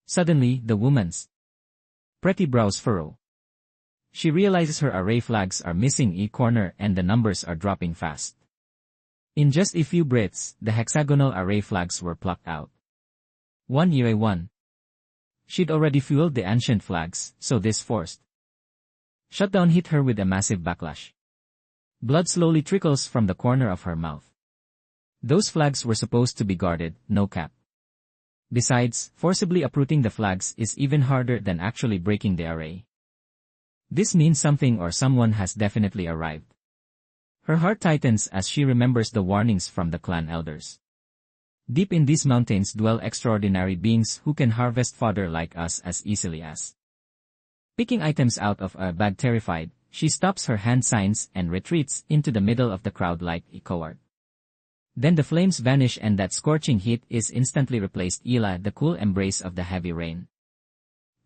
Suddenly, the woman's pretty brows furrow. She realizes her array flags are missing a corner and the numbers are dropping fast. In just a few breaths, the hexagonal array flags were plucked out. 1 She'd already fueled the ancient flags, so this forced shutdown hit her with a massive backlash. Blood slowly trickles from the corner of her mouth. Those flags were supposed to be guarded, no cap. Besides, forcibly uprooting the flags is even harder than actually breaking the array. This means something or someone has definitely arrived. Her heart tightens as she remembers the warnings from the clan elders. Deep in these mountains dwell extraordinary beings who can harvest fodder like us as easily as picking items out of a bag. Terrified, she stops her hand signs and retreats into the middle of the crowd like a coward. Then the flames vanish and that scorching heat is instantly replaced by the cool embrace of the heavy rain.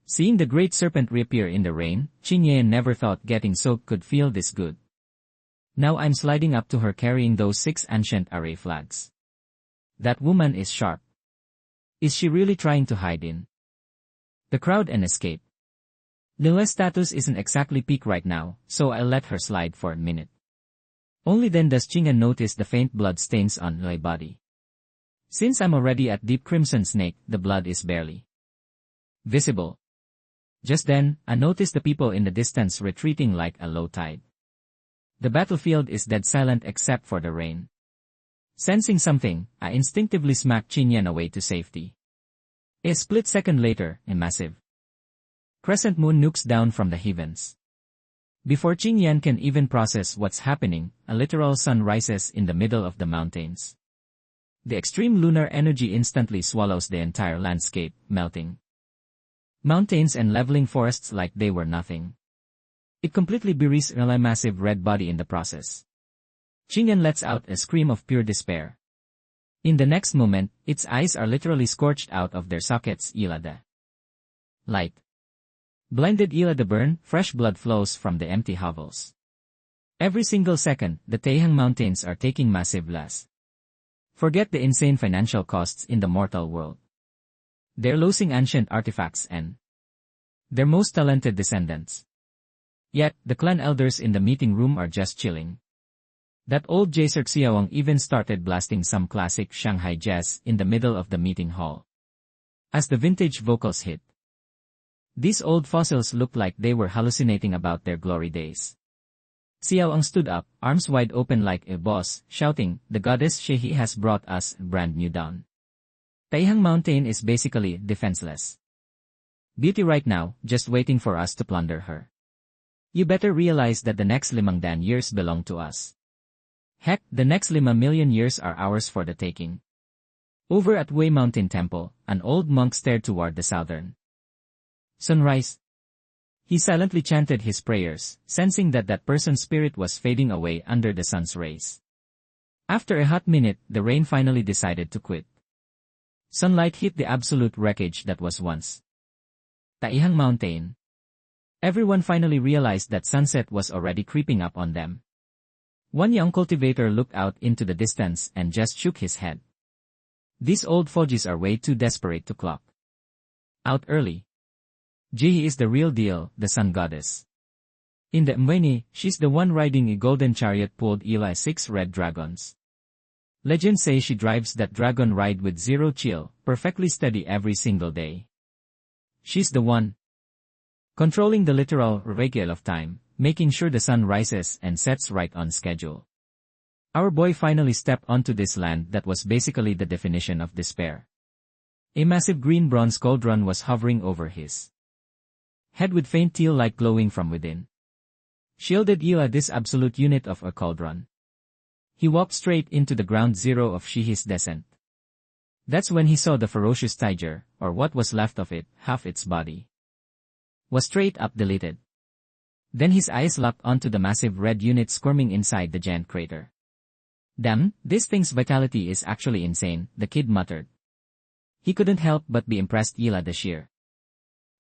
Seeing the great serpent reappear in the rain, Qingyan never thought getting soaked could feel this good. Now I'm sliding up to her carrying those 6 ancient array flags. That woman is sharp. Is she really trying to hide in the crowd and escape? Lile's status isn't exactly peak right now, so I'll let her slide for a minute. Only then does Qingyan notice the faint blood stains on Lile's body. Since I'm already at deep crimson snake, the blood is barely visible. Just then, I notice the people in the distance retreating like a low tide. The battlefield is dead silent except for the rain. Sensing something, I instinctively smack Qingyan away to safety. A split second later, a massive crescent moon nukes down from the heavens. Before Qingyan can even process what's happening, a literal sun rises in the middle of the mountains. The extreme lunar energy instantly swallows the entire landscape, melting mountains and leveling forests like they were nothing. It completely buries Lile's massive red body in the process. Qingyan lets out a scream of pure despair. In the next moment, its eyes are literally scorched out of their sockets. The light blinded the burn, fresh blood flows from the empty hovels. Every single second, the Taihong mountains are taking massive loss. Forget the insane financial costs in the mortal world. They're losing ancient artifacts and their most talented descendants. Yet, the clan elders in the meeting room are just chilling. That old Jaser Xiaowang even started blasting some classic Shanghai jazz in the middle of the meeting hall. As the vintage vocals hit, these old fossils looked like they were hallucinating about their glory days. Xiaowang stood up, arms wide open like a boss, shouting, "The goddess Shehi has brought us a brand new dawn. Taihong Mountain is basically defenseless beauty right now, just waiting for us to plunder her. You better realize that the next 5,000 years belong to us. Heck, the next 5,000,000 years are ours for the taking." Over at Wei Mountain Temple, an old monk stared toward the southern sunrise. He silently chanted his prayers, sensing that that person's spirit was fading away under the sun's rays. After a hot minute, the rain finally decided to quit. Sunlight hit the absolute wreckage that was once Taihong Mountain. Everyone finally realized that sunset was already creeping up on them. One young cultivator looked out into the distance and just shook his head. These old fogies are way too desperate to clock out early. Jihi is the real deal, the sun goddess. In the invading, she's the one riding a golden chariot pulled by 6 red dragons. Legends say she drives that dragon ride with zero chill, perfectly steady every single day. She's the one controlling the literal regal of time, making sure the sun rises and sets right on schedule. Our boy finally stepped onto this land that was basically the definition of despair. A massive green bronze cauldron was hovering over his head with faint teal light glowing from within. Shielded this absolute unit of a cauldron. He walked straight into the ground zero of his descent. That's when he saw the ferocious tiger, or what was left of it, half its body was straight up deleted. Then his eyes locked onto the massive red unit squirming inside the giant crater. Damn, this thing's vitality is actually insane, the kid muttered. He couldn't help but be impressed the sheer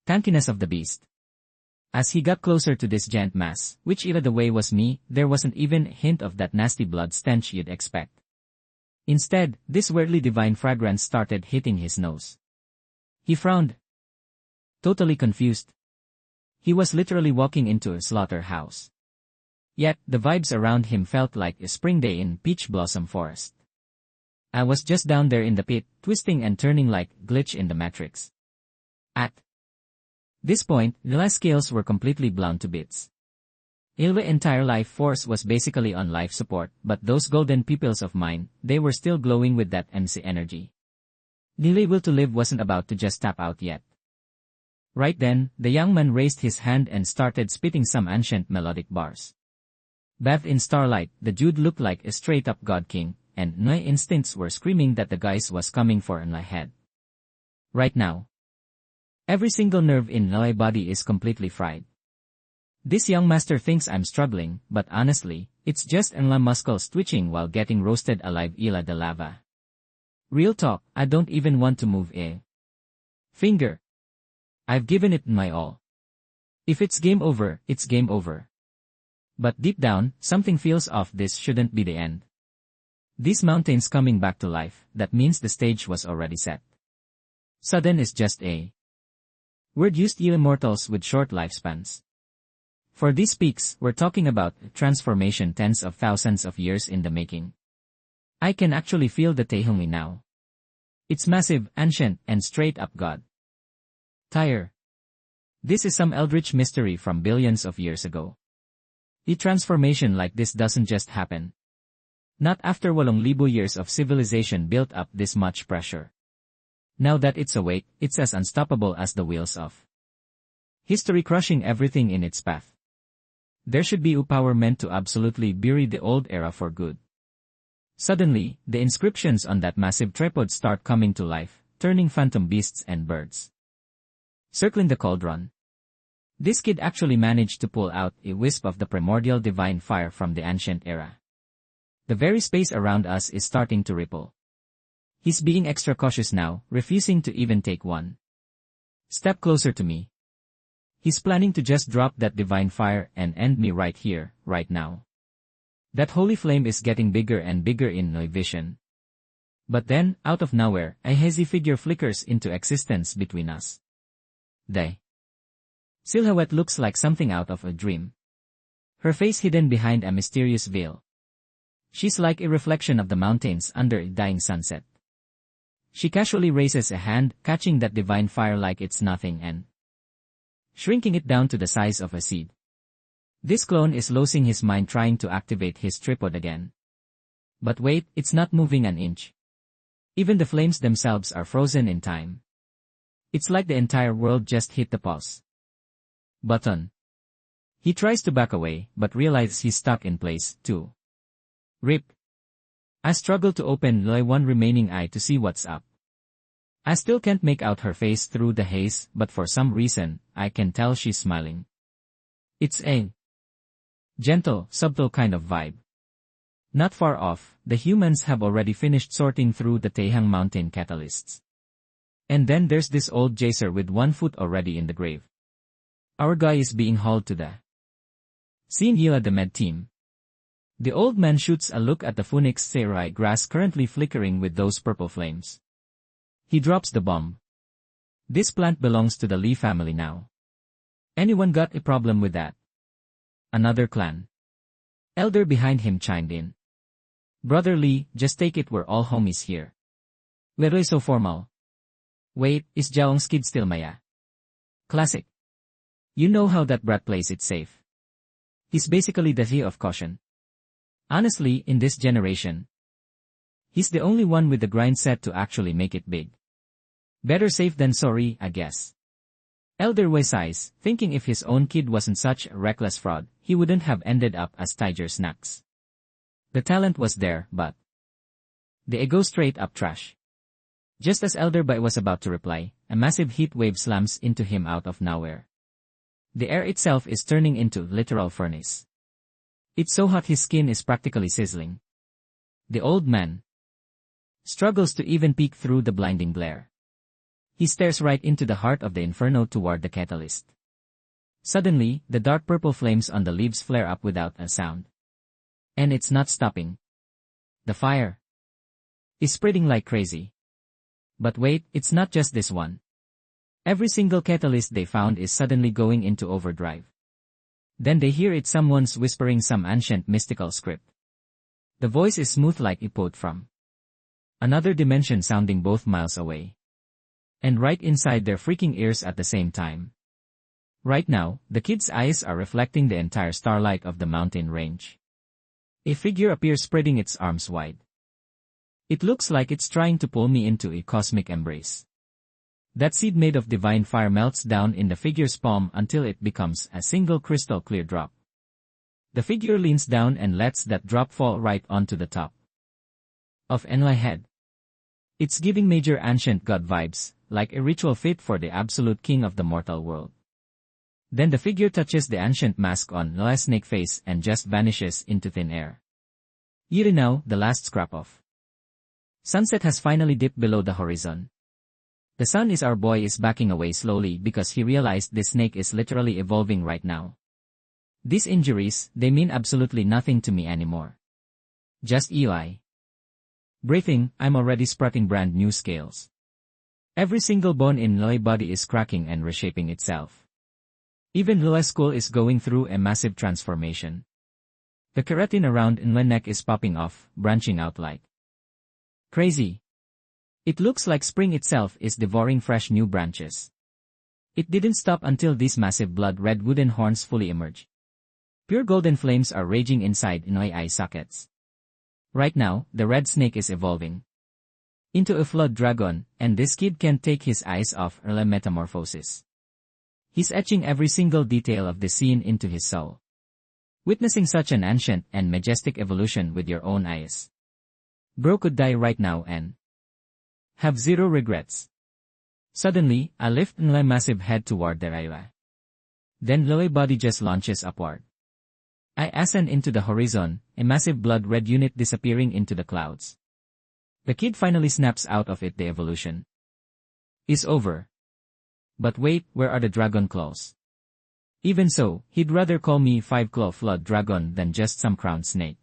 tankiness of the beast. As he got closer to this giant mass, which the way was me, there wasn't even a hint of that nasty blood stench you'd expect. Instead, this weirdly divine fragrance started hitting his nose. He frowned, totally confused. He was literally walking into a slaughterhouse. Yet, the vibes around him felt like a spring day in Peach Blossom Forest. I was just down there in the pit, twisting and turning like glitch in the Matrix. At this point, the scales were completely blown to bits. Ilve's entire life force was basically on life support, but those golden pupils of mine, they were still glowing with that MC energy. The will to live wasn't about to just tap out yet. Right then, the young man raised his hand and started spitting some ancient melodic bars. Bathed in starlight, the dude looked like a straight-up god king, and my instincts were screaming that the guys was coming for my head. Right now. Every single nerve in my body is completely fried. This young master thinks I'm struggling, but honestly, it's just my muscles twitching while getting roasted alive ila the lava. Real talk, I don't even want to move a finger. I've given it my all. If it's game over, it's game over. But deep down, something feels off. This shouldn't be the end. These mountains coming back to life, that means the stage was already set. Sudden is just a word used by mortals with short lifespans. For these peaks, we're talking about transformation tens of thousands of years in the making. I can actually feel the Taihong now. It's massive, ancient, and straight up god. Tire. This is some eldritch mystery from billions of years ago. A transformation like this doesn't just happen. Not after 8,000 years of civilization built up this much pressure. Now that it's awake, it's as unstoppable as the wheels of history crushing everything in its path. There should be a power meant to absolutely bury the old era for good. Suddenly, the inscriptions on that massive tripod start coming to life, turning phantom beasts and birds circling the cauldron. This kid actually managed to pull out a wisp of the primordial divine fire from the ancient era. The very space around us is starting to ripple. He's being extra cautious now, refusing to even take one step closer to me. He's planning to just drop that divine fire and end me right here, right now. That holy flame is getting bigger and bigger in my vision. But then, out of nowhere, a hazy figure flickers into existence between us. The silhouette looks like something out of a dream. Her face hidden behind a mysterious veil. She's like a reflection of the mountains under a dying sunset. She casually raises a hand, catching that divine fire like it's nothing and shrinking it down to the size of a seed. This clone is losing his mind trying to activate his tripod again. But wait, it's not moving an inch. Even the flames themselves are frozen in time. It's like the entire world just hit the pause button. He tries to back away, but realizes he's stuck in place, too. Rip. I struggle to open my one remaining eye to see what's up. I still can't make out her face through the haze, but for some reason, I can tell she's smiling. It's a gentle, subtle kind of vibe. Not far off, the humans have already finished sorting through the Taihong mountain catalysts. And then there's this old jacer with 1 foot already in the grave. Our guy is being hauled to the scene via the med team. The old man shoots a look at the phoenix serai grass currently flickering with those purple flames. He drops the bomb. This plant belongs to the Lee family now. Anyone got a problem with that? Another clan elder behind him chimed in. Brother Lee, just take it we're all homies here. We're so formal. Wait, is Jaong's kid still Maya? Classic. You know how that brat plays it safe. He's basically the thief of caution. Honestly, in this generation, he's the only one with the grind set to actually make it big. Better safe than sorry, I guess. Elder Wei sighs, thinking if his own kid wasn't such a reckless fraud, he wouldn't have ended up as Tiger Snacks. The talent was there, but the ego straight up trash. Just as Elder Bai was about to reply, a massive heat wave slams into him out of nowhere. The air itself is turning into literal furnace. It's so hot his skin is practically sizzling. The old man struggles to even peek through the blinding glare. He stares right into the heart of the inferno toward the catalyst. Suddenly, the dark purple flames on the leaves flare up without a sound. And it's not stopping. The fire is spreading like crazy. But wait, it's not just this one. Every single catalyst they found is suddenly going into overdrive. Then they hear it someone's whispering some ancient mystical script. The voice is smooth like a quote from another dimension sounding both miles away. And right inside their freaking ears at the same time. Right now, the kid's eyes are reflecting the entire starlight of the mountain range. A figure appears spreading its arms wide. It looks like it's trying to pull me into a cosmic embrace. That seed made of divine fire melts down in the figure's palm until it becomes a single crystal clear drop. The figure leans down and lets that drop fall right onto the top of Enlai's head. It's giving major ancient god vibes, like a ritual fit for the absolute king of the mortal world. Then the figure touches the ancient mask on Enlai's snake face and just vanishes into thin air. Yuri now, the last scrap off. Sunset has finally dipped below the horizon. The sun is our boy is backing away slowly because he realized this snake is literally evolving right now. These injuries, they mean absolutely nothing to me anymore. Just EI. Breathing, I'm already sprouting brand new scales. Every single bone in Loi's body is cracking and reshaping itself. Even Loi's skull is going through a massive transformation. The keratin around Loi's neck is popping off, branching out like crazy. It looks like spring itself is devouring fresh new branches. It didn't stop until these massive blood-red wooden horns fully emerge. Pure golden flames are raging inside Loi's eye sockets. Right now, the red snake is evolving into a flood dragon, and this kid can't take his eyes off Loi's metamorphosis. He's etching every single detail of the scene into his soul. Witnessing such an ancient and majestic evolution with your own eyes. Bro could die right now and have zero regrets. Suddenly, I lift Loi's massive head toward the eye. Then Loi's body just launches upward. I ascend into the horizon, a massive blood-red unit disappearing into the clouds. The kid finally snaps out of it. The evolution is over. But wait, where are the dragon claws? Even so, he'd rather call me five-claw flood dragon than just some crowned snake.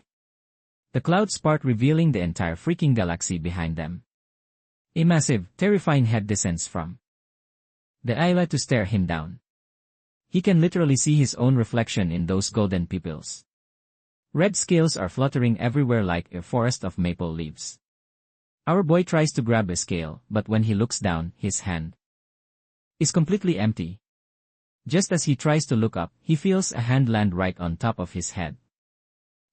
The clouds part revealing the entire freaking galaxy behind them. A massive, terrifying head descends from the islet to stare him down. He can literally see his own reflection in those golden pupils. Red scales are fluttering everywhere like a forest of maple leaves. Our boy tries to grab a scale, but when he looks down, his hand is completely empty. Just as he tries to look up, he feels a hand land right on top of his head.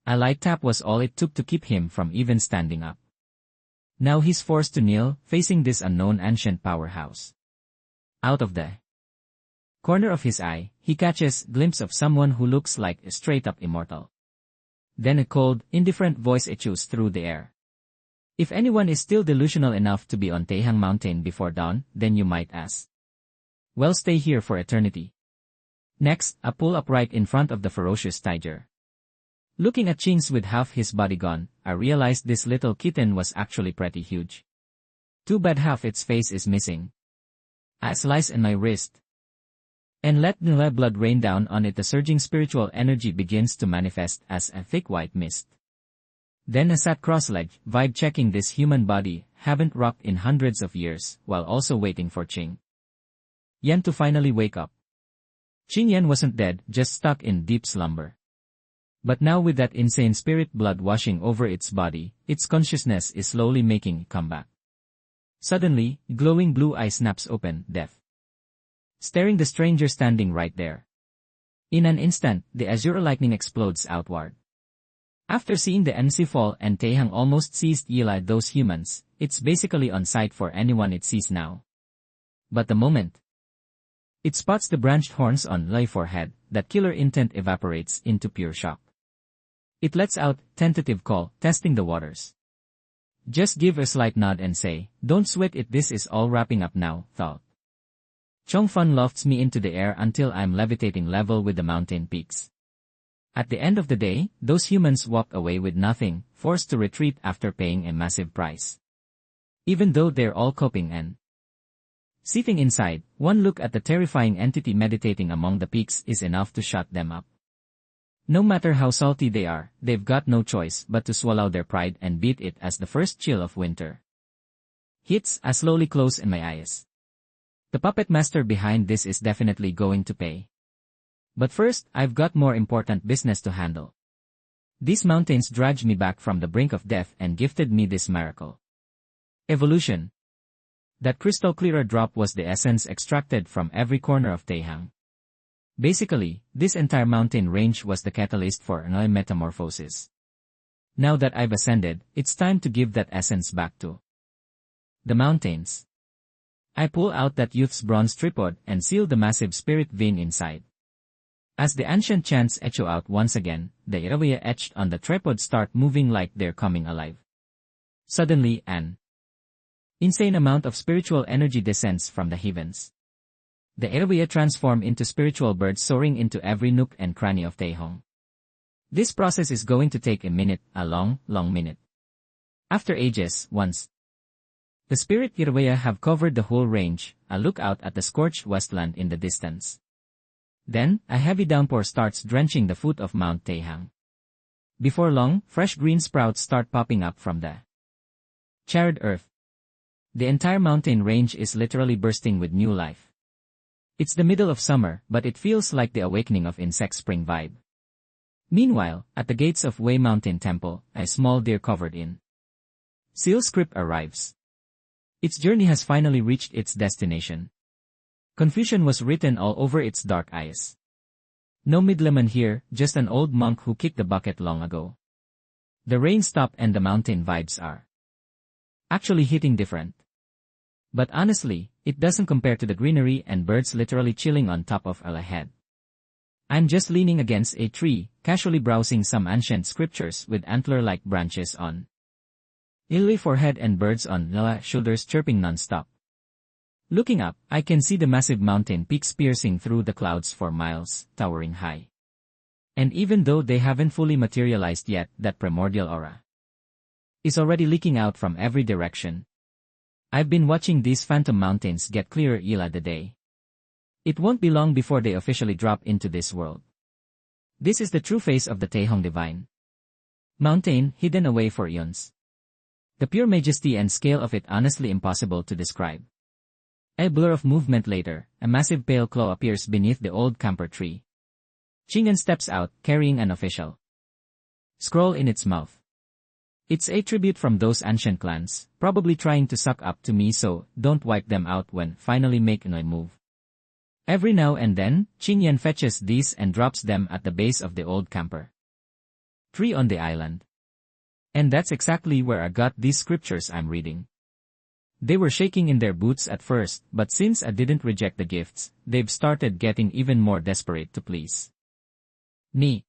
A light tap was all it took to keep him from even standing up. Now he's forced to kneel, facing this unknown ancient powerhouse. Out of the corner of his eye, he catches a glimpse of someone who looks like a straight-up immortal. Then a cold, indifferent voice echoes through the air. If anyone is still delusional enough to be on Taihong Mountain before dawn, then you might ask. Well, stay here for eternity. Next, I pull up right in front of the ferocious tiger. Looking at Chings with half his body gone, I realized this little kitten was actually pretty huge. Too bad half its face is missing. I slice in my wrist and let the blood rain down on it. The surging spiritual energy begins to manifest as a thick white mist. Then I sat cross-legged, vibe-checking this human body, haven't rocked in hundreds of years, while also waiting for Ching Yan to finally wake up. Ching Yan wasn't dead, just stuck in deep slumber. But now with that insane spirit blood washing over its body, its consciousness is slowly making a comeback. Suddenly, glowing blue eye snaps open, deaf, staring the stranger standing right there. In an instant, the azure lightning explodes outward. After seeing the MC fall and Taihong almost seized Eli those humans, it's basically on sight for anyone it sees now. But the moment it spots the branched horns on Lai's forehead, that killer intent evaporates into pure shock. It lets out tentative call, testing the waters. Just give a slight nod and say, "Don't sweat it, this is all wrapping up now," thought. Chongfan lofts me into the air until I'm levitating level with the mountain peaks. At the end of the day, those humans walked away with nothing, forced to retreat after paying a massive price. Even though they're all coping and seething inside, one look at the terrifying entity meditating among the peaks is enough to shut them up. No matter how salty they are, they've got no choice but to swallow their pride and beat it as the first chill of winter hits. I slowly close in my eyes. The puppet master behind this is definitely going to pay. But first, I've got more important business to handle. These mountains dragged me back from the brink of death and gifted me this miracle. Evolution. That crystal clear drop was the essence extracted from every corner of Taihong. Basically, this entire mountain range was the catalyst for an metamorphosis. Now that I've ascended, it's time to give that essence back to the mountains. I pull out that youth's bronze tripod and seal the massive spirit vein inside. As the ancient chants echo out once again, the Irawiya etched on the tripod start moving like they're coming alive. Suddenly, an insane amount of spiritual energy descends from the heavens. The Irawiya transform into spiritual birds soaring into every nook and cranny of Taihong. This process is going to take a minute, a long, long minute. After ages, once the spirit Irawiya have covered the whole range, I look out at the scorched westland in the distance. Then, a heavy downpour starts drenching the foot of Mount Taihong. Before long, fresh green sprouts start popping up from the charred earth. The entire mountain range is literally bursting with new life. It's the middle of summer, but it feels like the awakening of insect spring vibe. Meanwhile, at the gates of Wei Mountain Temple, a small deer covered in seal script arrives. Its journey has finally reached its destination. Confusion was written all over its dark eyes. No middleman here, just an old monk who kicked the bucket long ago. The rain stopped and the mountain vibes are actually hitting different. But honestly, it doesn't compare to the greenery and birds literally chilling on top of our head. I'm just leaning against a tree, casually browsing some ancient scriptures with antler-like branches on Illy forehead and birds on Lala shoulders chirping non-stop. Looking up, I can see the massive mountain peaks piercing through the clouds for miles, towering high. And even though they haven't fully materialized yet, that primordial aura is already leaking out from every direction. I've been watching these phantom mountains get clearer the day. It won't be long before they officially drop into this world. This is the true face of the Taihong divine mountain, hidden away for eons. The pure majesty and scale of it honestly impossible to describe. A blur of movement later, a massive pale claw appears beneath the old camper tree. Chingan steps out, carrying an official scroll in its mouth. It's a tribute from those ancient clans, probably trying to suck up to me so don't wipe them out when finally make a move. Every now and then, Qingyan fetches these and drops them at the base of the old camper tree on the island. And that's exactly where I got these scriptures I'm reading. They were shaking in their boots at first, but since I didn't reject the gifts, they've started getting even more desperate to please me.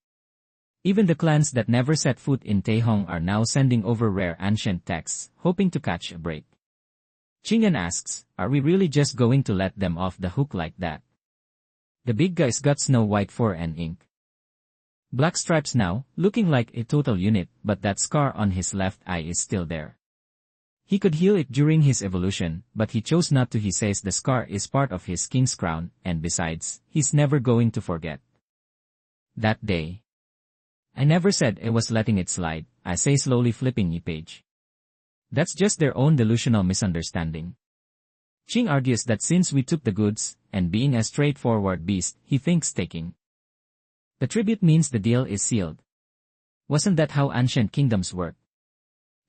Even the clans that never set foot in Taihong are now sending over rare ancient texts, hoping to catch a break. Qingyan asks, are we really just going to let them off the hook like that? The big guy's got snow white fur and ink black stripes now, looking like a total unit, but that scar on his left eye is still there. He could heal it during his evolution, but he chose not to. He says the scar is part of his king's crown, and besides, he's never going to forget that day. I never said I was letting it slide, I say slowly flipping a page. That's just their own delusional misunderstanding. Qing argues that since we took the goods, and being a straightforward beast, he thinks taking the tribute means the deal is sealed. Wasn't that how ancient kingdoms work?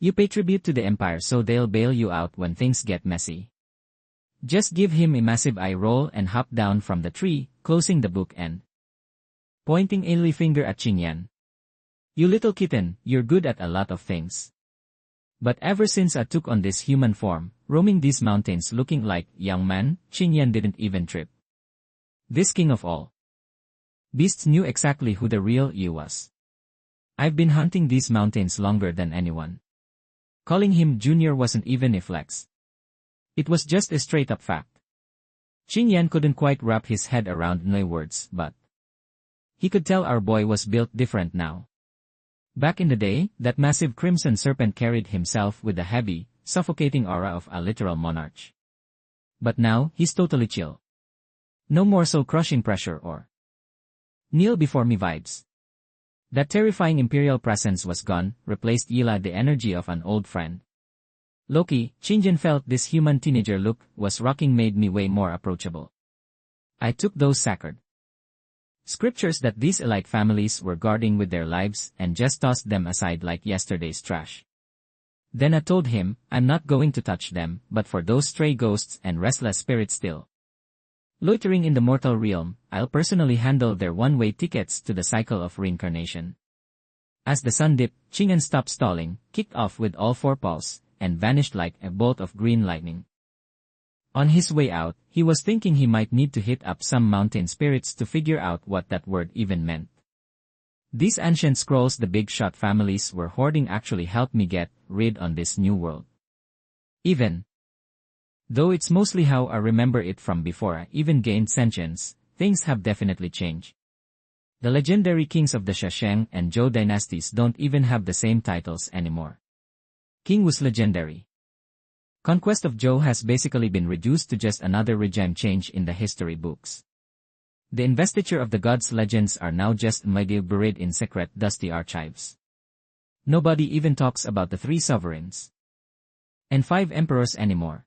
You pay tribute to the empire so they'll bail you out when things get messy. Just give him a massive eye roll and hop down from the tree, closing the book and pointing a finger at Qingyan. You little kitten, you're good at a lot of things. But ever since I took on this human form, roaming these mountains looking like young man, Qingyan didn't even trip. This king of all beasts knew exactly who the real you was. I've been hunting these mountains longer than anyone. Calling him Junior wasn't even a flex. It was just a straight-up fact. Qingyan couldn't quite wrap his head around my words, but he could tell our boy was built different now. Back in the day, that massive crimson serpent carried himself with the heavy, suffocating aura of a literal monarch. But now, he's totally chill. No more soul-crushing pressure or kneel before me vibes. That terrifying imperial presence was gone, replaced Yila the energy of an old friend. Loki, Qingyan felt this human teenager look was rocking made me way more approachable. I took those sacred scriptures that these elite families were guarding with their lives and just tossed them aside like yesterday's trash. Then I told him, I'm not going to touch them, but for those stray ghosts and restless spirits still loitering in the mortal realm, I'll personally handle their one-way tickets to the cycle of reincarnation. As the sun dipped, Qingyan stopped stalling, kicked off with all four paws, and vanished like a bolt of green lightning. On his way out, he was thinking he might need to hit up some mountain spirits to figure out what that word even meant. These ancient scrolls the big shot families were hoarding actually helped me get rid on this new world. Even though it's mostly how I remember it from before I even gained sentience, things have definitely changed. The legendary kings of the Shasheng and Zhou dynasties don't even have the same titles anymore. King was legendary. Conquest of Zhou has basically been reduced to just another regime change in the history books. The investiture of the gods' legends are now just maybe buried in secret dusty archives. Nobody even talks about the 3 sovereigns and 5 emperors anymore.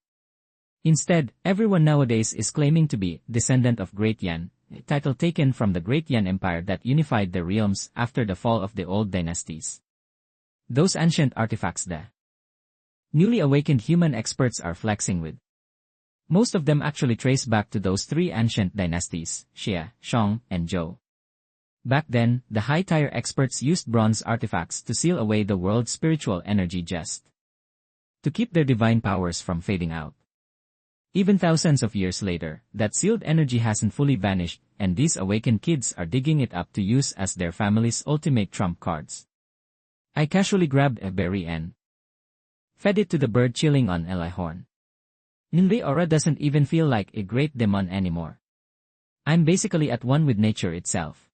Instead, everyone nowadays is claiming to be descendant of Great Yan, a title taken from the Great Yan Empire that unified the realms after the fall of the old dynasties. Those ancient artifacts the newly awakened human experts are flexing with. Most of them actually trace back to those 3 ancient dynasties, Xia, Shang, and Zhou. Back then, the high-tier experts used bronze artifacts to seal away the world's spiritual energy just to keep their divine powers from fading out. Even thousands of years later, that sealed energy hasn't fully vanished, and these awakened kids are digging it up to use as their family's ultimate trump cards. I casually grabbed a berry and fed it to the bird chilling on a horn. The aura doesn't even feel like a great demon anymore. I'm basically at one with nature itself.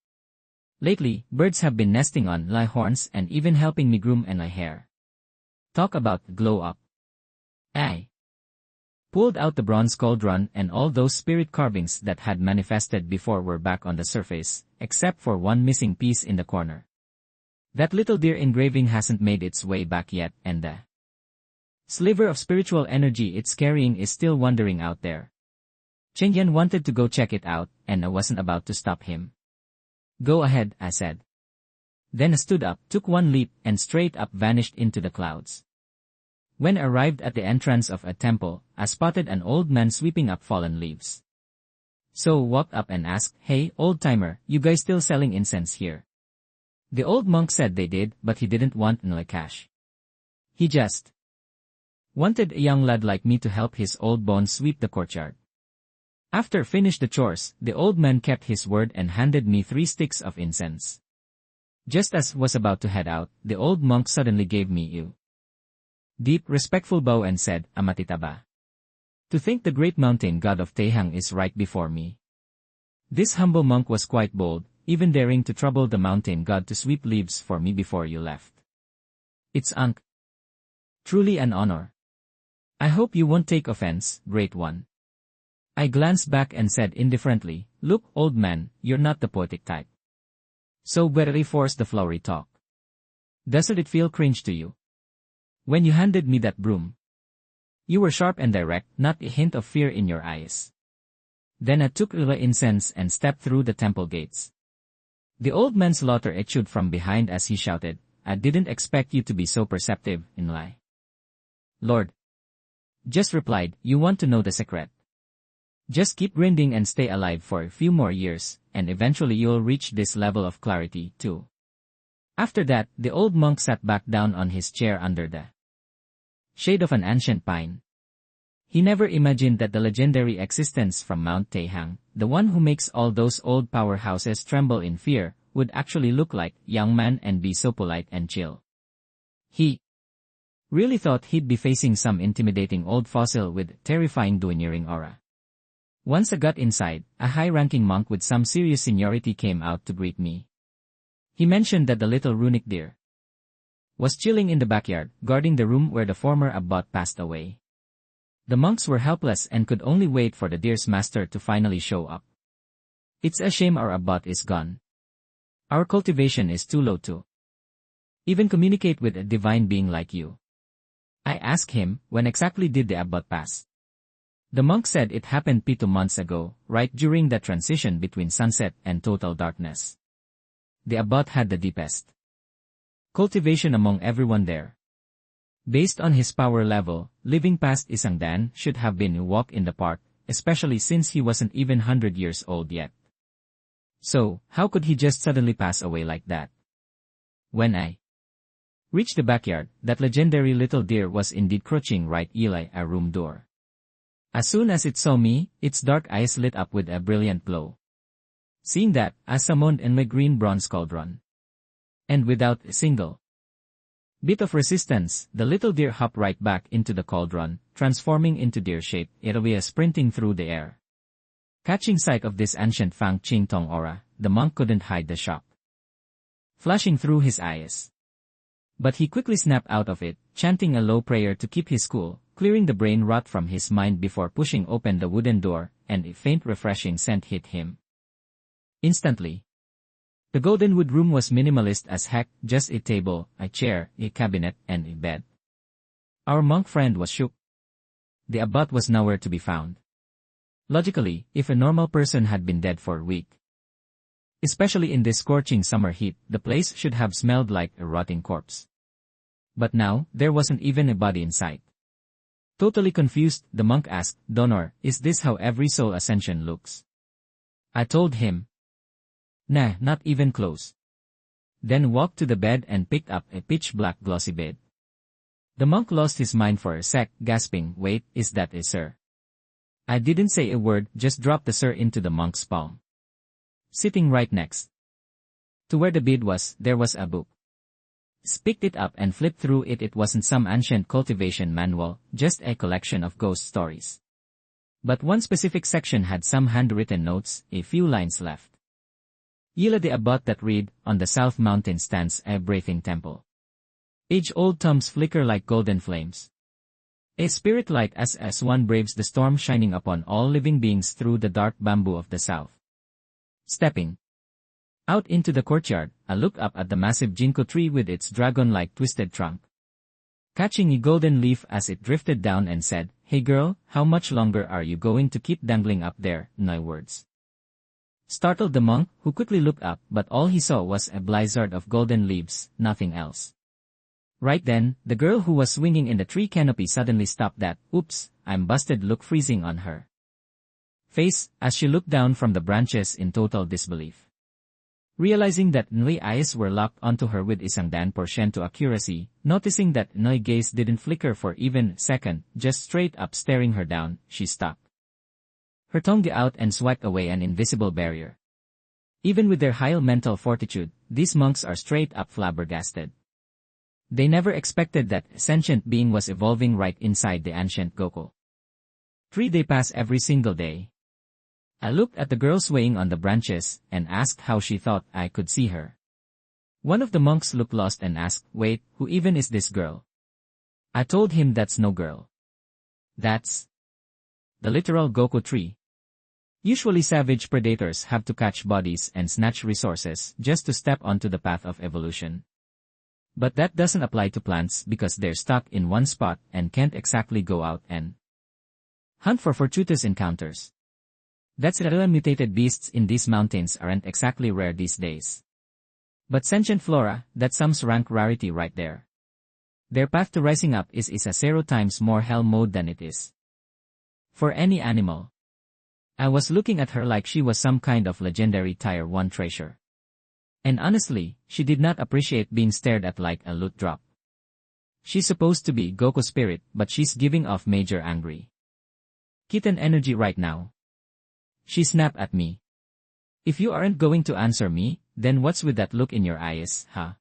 Lately, birds have been nesting on horns and even helping me groom my hair. Talk about glow up. I pulled out the bronze cauldron and all those spirit carvings that had manifested before were back on the surface, except for one missing piece in the corner. That little deer engraving hasn't made its way back yet, and the sliver of spiritual energy it's carrying is still wandering out there. Qingyan wanted to go check it out, and I wasn't about to stop him. Go ahead, I said. Then I stood up, took one leap, and straight up vanished into the clouds. When I arrived at the entrance of a temple, I spotted an old man sweeping up fallen leaves. So walked up and asked, "Hey, old-timer, you guys still selling incense here?" The old monk said they did, but he didn't want no cash. He just wanted a young lad like me to help his old bones sweep the courtyard. After finished the chores, the old man kept his word and handed me 3 sticks of incense. Just as was about to head out, the old monk suddenly gave me a deep, respectful bow and said, "Amatitaba. To think the great mountain god of Taihong is right before me." This humble monk was quite bold, even daring to trouble the mountain god to sweep leaves for me before you left. It's truly an honor. I hope you won't take offense, great one. I glanced back and said indifferently, "Look, old man, you're not the poetic type. So better force the flowery talk. Doesn't it feel cringe to you? When you handed me that broom, you were sharp and direct, not a hint of fear in your eyes." Then I took the incense and stepped through the temple gates. The old man's laughter echoed from behind as he shouted, I didn't expect you to be so perceptive, Inlay. Lord. Just replied, you want to know the secret. Just keep grinding and stay alive for a few more years, and eventually you'll reach this level of clarity, too. After that, the old monk sat back down on his chair under the shade of an ancient pine. He never imagined that the legendary existence from Mount Taihong, the one who makes all those old powerhouses tremble in fear, would actually look like young man and be so polite and chill. He really thought he'd be facing some intimidating old fossil with terrifying domineering aura. Once I got inside, a high-ranking monk with some serious seniority came out to greet me. He mentioned that the little runic deer was chilling in the backyard, guarding the room where the former abbot passed away. The monks were helpless and could only wait for the deer's master to finally show up. It's a shame our abbot is gone. Our cultivation is too low to even communicate with a divine being like you. I asked him, when exactly did the abbot pass? The monk said it happened 2 months ago, right during the transition between sunset and total darkness. The abbot had the deepest cultivation among everyone there. Based on his power level, living past Isang Dan should have been a walk in the park, especially since he wasn't even 100 years old yet. So, how could he just suddenly pass away like that? When I reached the backyard, that legendary little deer was indeed crouching right Eli a room door. As soon as it saw me, its dark eyes lit up with a brilliant glow. Seeing that, I summoned in my green bronze cauldron. And without a single bit of resistance, the little deer hopped right back into the cauldron, transforming into deer shape, Irawia sprinting through the air. Catching sight of this ancient Fang Ching Tong aura, the monk couldn't hide the shock flashing through his eyes. But he quickly snapped out of it, chanting a low prayer to keep his cool, clearing the brain rot from his mind before pushing open the wooden door, and a faint refreshing scent hit him. Instantly, the golden wood room was minimalist as heck, just a table, a chair, a cabinet, and a bed. Our monk friend was shook. The abbot was nowhere to be found. Logically, if a normal person had been dead for a week, especially in this scorching summer heat, the place should have smelled like a rotting corpse. But now, there wasn't even a body in sight. Totally confused, the monk asked, Donor, is this how every soul ascension looks? I told him, nah, not even close. Then walked to the bed and picked up a pitch-black glossy bed. The monk lost his mind for a sec, gasping, wait, is that a sir? I didn't say a word, just dropped the sir into the monk's palm. Sitting right next to where the bed was, there was a book. Picked it up and flipped through it. It wasn't some ancient cultivation manual, just a collection of ghost stories. But one specific section had some handwritten notes, a few lines left. Yila the abbot that read, on the south mountain stands a breathing temple. Age-old tombs flicker like golden flames. A spirit light as one braves the storm, shining upon all living beings through the dark bamboo of the south. Stepping out into the courtyard, I looked up at the massive ginkgo tree with its dragon-like twisted trunk, catching a golden leaf as it drifted down, and said, hey girl, how much longer are you going to keep dangling up there? No words startled the monk, who quickly looked up, but all he saw was a blizzard of golden leaves, nothing else. Right then, the girl who was swinging in the tree canopy suddenly stopped. That, oops, I'm busted look freezing on her face as she looked down from the branches in total disbelief. Realizing that Nui eyes were locked onto her with isang dan porsyento accuracy, noticing that Nui gaze didn't flicker for even a second, just straight up staring her down, she stopped her tongue out and swiped away an invisible barrier. Even with their high mental fortitude, these monks are straight up flabbergasted. They never expected that sentient being was evolving right inside the ancient Gokul tree they pass every single day. I looked at the girl swaying on the branches and asked how she thought I could see her. One of the monks looked lost and asked, wait, who even is this girl? I told him that's no girl. That's the literal Goku tree. Usually savage predators have to catch bodies and snatch resources just to step onto the path of evolution. But that doesn't apply to plants because they're stuck in one spot and can't exactly go out and hunt for fortuitous encounters. That's it. Mutated beasts in these mountains aren't exactly rare these days. But sentient flora, that's some rank rarity right there. Their path to rising up is a 0 times more hell mode than it is for any animal. I was looking at her like she was some kind of legendary tier 1 treasure. And honestly, she did not appreciate being stared at like a loot drop. She's supposed to be Goku spirit, but she's giving off major angry kitten energy right now. She snapped at me. If you aren't going to answer me, then what's with that look in your eyes, huh?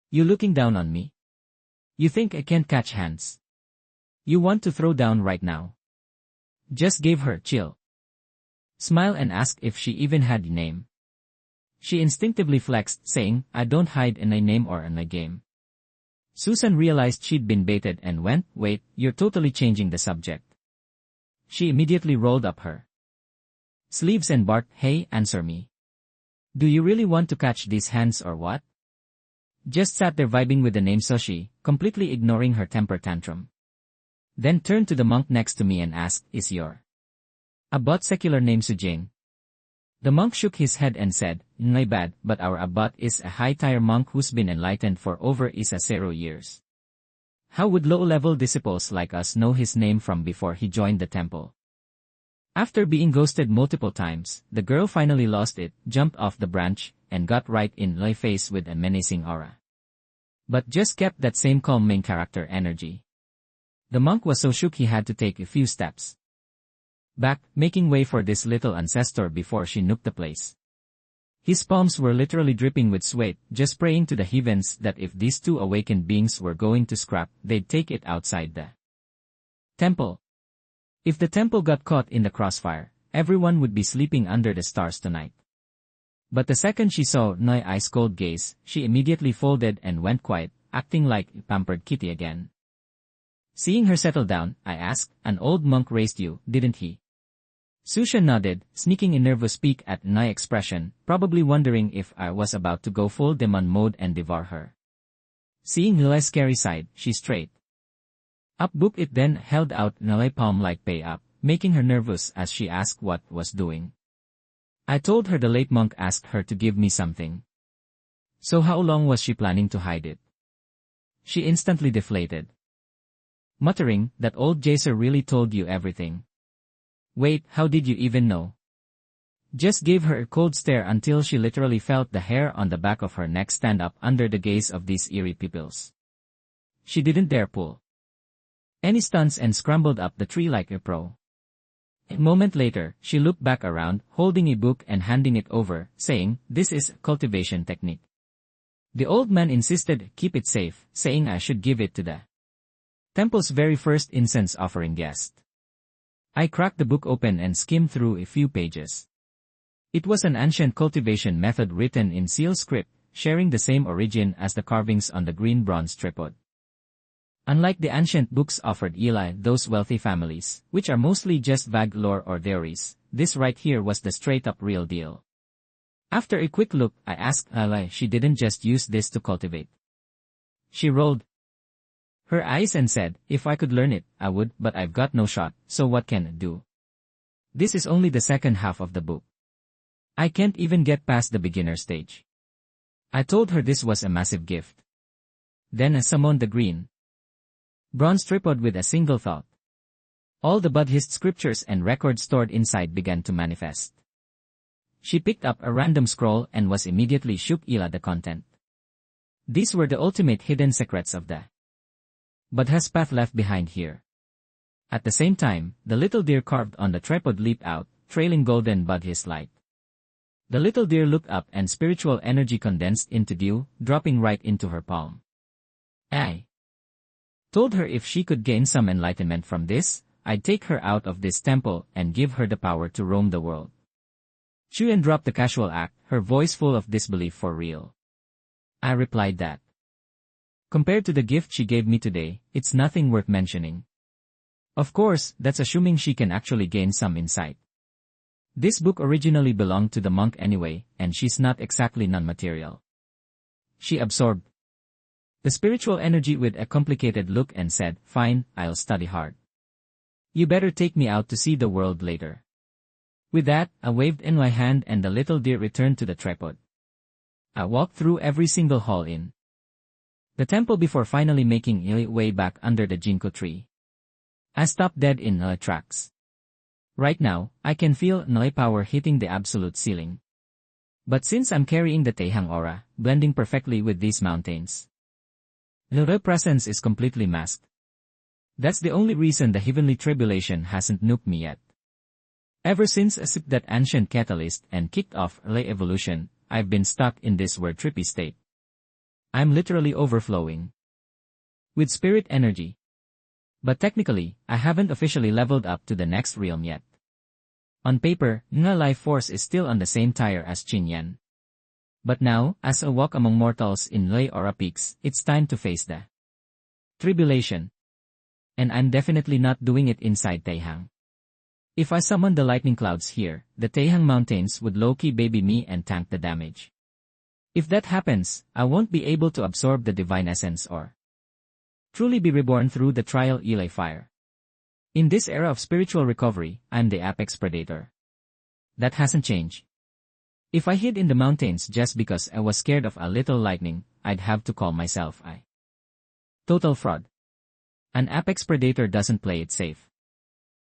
You looking down on me? You think I can't catch hands? You want to throw down right now? Just gave her chill smile and asked if she even had a name. She instinctively flexed, saying, I don't hide in a name or in a game. Susan realized she'd been baited and went, wait, you're totally changing the subject. She immediately rolled up her sleeves and barked, hey, answer me. Do you really want to catch these hands or what? Just sat there vibing with the name Soshi, completely ignoring her temper tantrum. Then turned to the monk next to me and asked, is your abbot secular name Sujane? The monk shook his head and said, my bad, but our abbot is a high-tier monk who's been enlightened for over 0 years. How would low-level disciples like us know his name from before he joined the temple? After being ghosted multiple times, the girl finally lost it, jumped off the branch, and got right in my face with a menacing aura. But just kept that same calm main character energy. The monk was so shook he had to take a few steps back, making way for this little ancestor before she nuked the place. His palms were literally dripping with sweat, just praying to the heavens that if these two awakened beings were going to scrap, they'd take it outside the temple. If the temple got caught in the crossfire, everyone would be sleeping under the stars tonight. But the second she saw my ice-cold gaze, she immediately folded and went quiet, acting like a pampered kitty again. Seeing her settle down, I asked, an old monk raised you, didn't he? Susha nodded, sneaking a nervous peek at my expression, probably wondering if I was about to go full demon mode and devour her. Seeing Lila's scary side, she straight up booked it, then held out Nalai palm like pay up, making her nervous as she asked what was doing. I told her the late monk asked her to give me something. So how long was she planning to hide it? She instantly deflated, muttering, that old Jacer really told you everything. Wait, how did you even know? Just gave her a cold stare until she literally felt the hair on the back of her neck stand up under the gaze of these eerie pupils. She didn't dare pull any stunts and scrambled up the tree like a pro. A moment later, she looked back around, holding a book and handing it over, saying, this is cultivation technique. The old man insisted, keep it safe, saying I should give it to the temple's very first incense offering guest. I cracked the book open and skimmed through a few pages. It was an ancient cultivation method written in seal script, sharing the same origin as the carvings on the green bronze tripod. Unlike the ancient books offered Eli those wealthy families, which are mostly just vague lore or theories, this right here was the straight-up real deal. After a quick look, I asked Eli she didn't just use this to cultivate. She rolled her eyes and said, if I could learn it, I would, but I've got no shot, so what can I do? This is only the second half of the book. I can't even get past the beginner stage. I told her this was a massive gift. Then I summoned the green bronze tripod with a single thought. All the Buddhist scriptures and records stored inside began to manifest. She picked up a random scroll and was immediately shook Ila the content. These were the ultimate hidden secrets of the Buddha's path left behind here. At the same time, the little deer carved on the tripod leaped out, trailing golden Buddhist light. The little deer looked up and spiritual energy condensed into dew, dropping right into her palm. I told her if she could gain some enlightenment from this, I'd take her out of this temple and give her the power to roam the world. Chuyen dropped the casual act, her voice full of disbelief for real. I replied that, compared to the gift she gave me today, it's nothing worth mentioning. Of course, that's assuming she can actually gain some insight. This book originally belonged to the monk anyway, and she's not exactly non-material. She absorbed the spiritual energy with a complicated look and said, fine, I'll study hard. You better take me out to see the world later. With that, I waved in my hand and the little deer returned to the tripod. I walked through every single hall in the temple before finally making my way back under the ginkgo tree. I stopped dead in my tracks. Right now, I can feel my power hitting the absolute ceiling. But since I'm carrying the Taihong aura, blending perfectly with these mountains, the presence is completely masked. That's the only reason the heavenly tribulation hasn't nuked me yet. Ever since I sipped that ancient catalyst and kicked off early evolution, I've been stuck in this weird trippy state. I'm literally overflowing with spirit energy. But technically, I haven't officially leveled up to the next realm yet. On paper, Nga life force is still on the same tier as Qin Yan. But now, as I walk among mortals in Lei Aura Peaks, it's time to face the tribulation. And I'm definitely not doing it inside Taihong. If I summon the lightning clouds here, the Taihong mountains would low-key baby me and tank the damage. If that happens, I won't be able to absorb the divine essence or truly be reborn through the trial Eli fire. In this era of spiritual recovery, I'm the apex predator. That hasn't changed. If I hid in the mountains just because I was scared of a little lightning, I'd have to call myself a total fraud. An apex predator doesn't play it safe.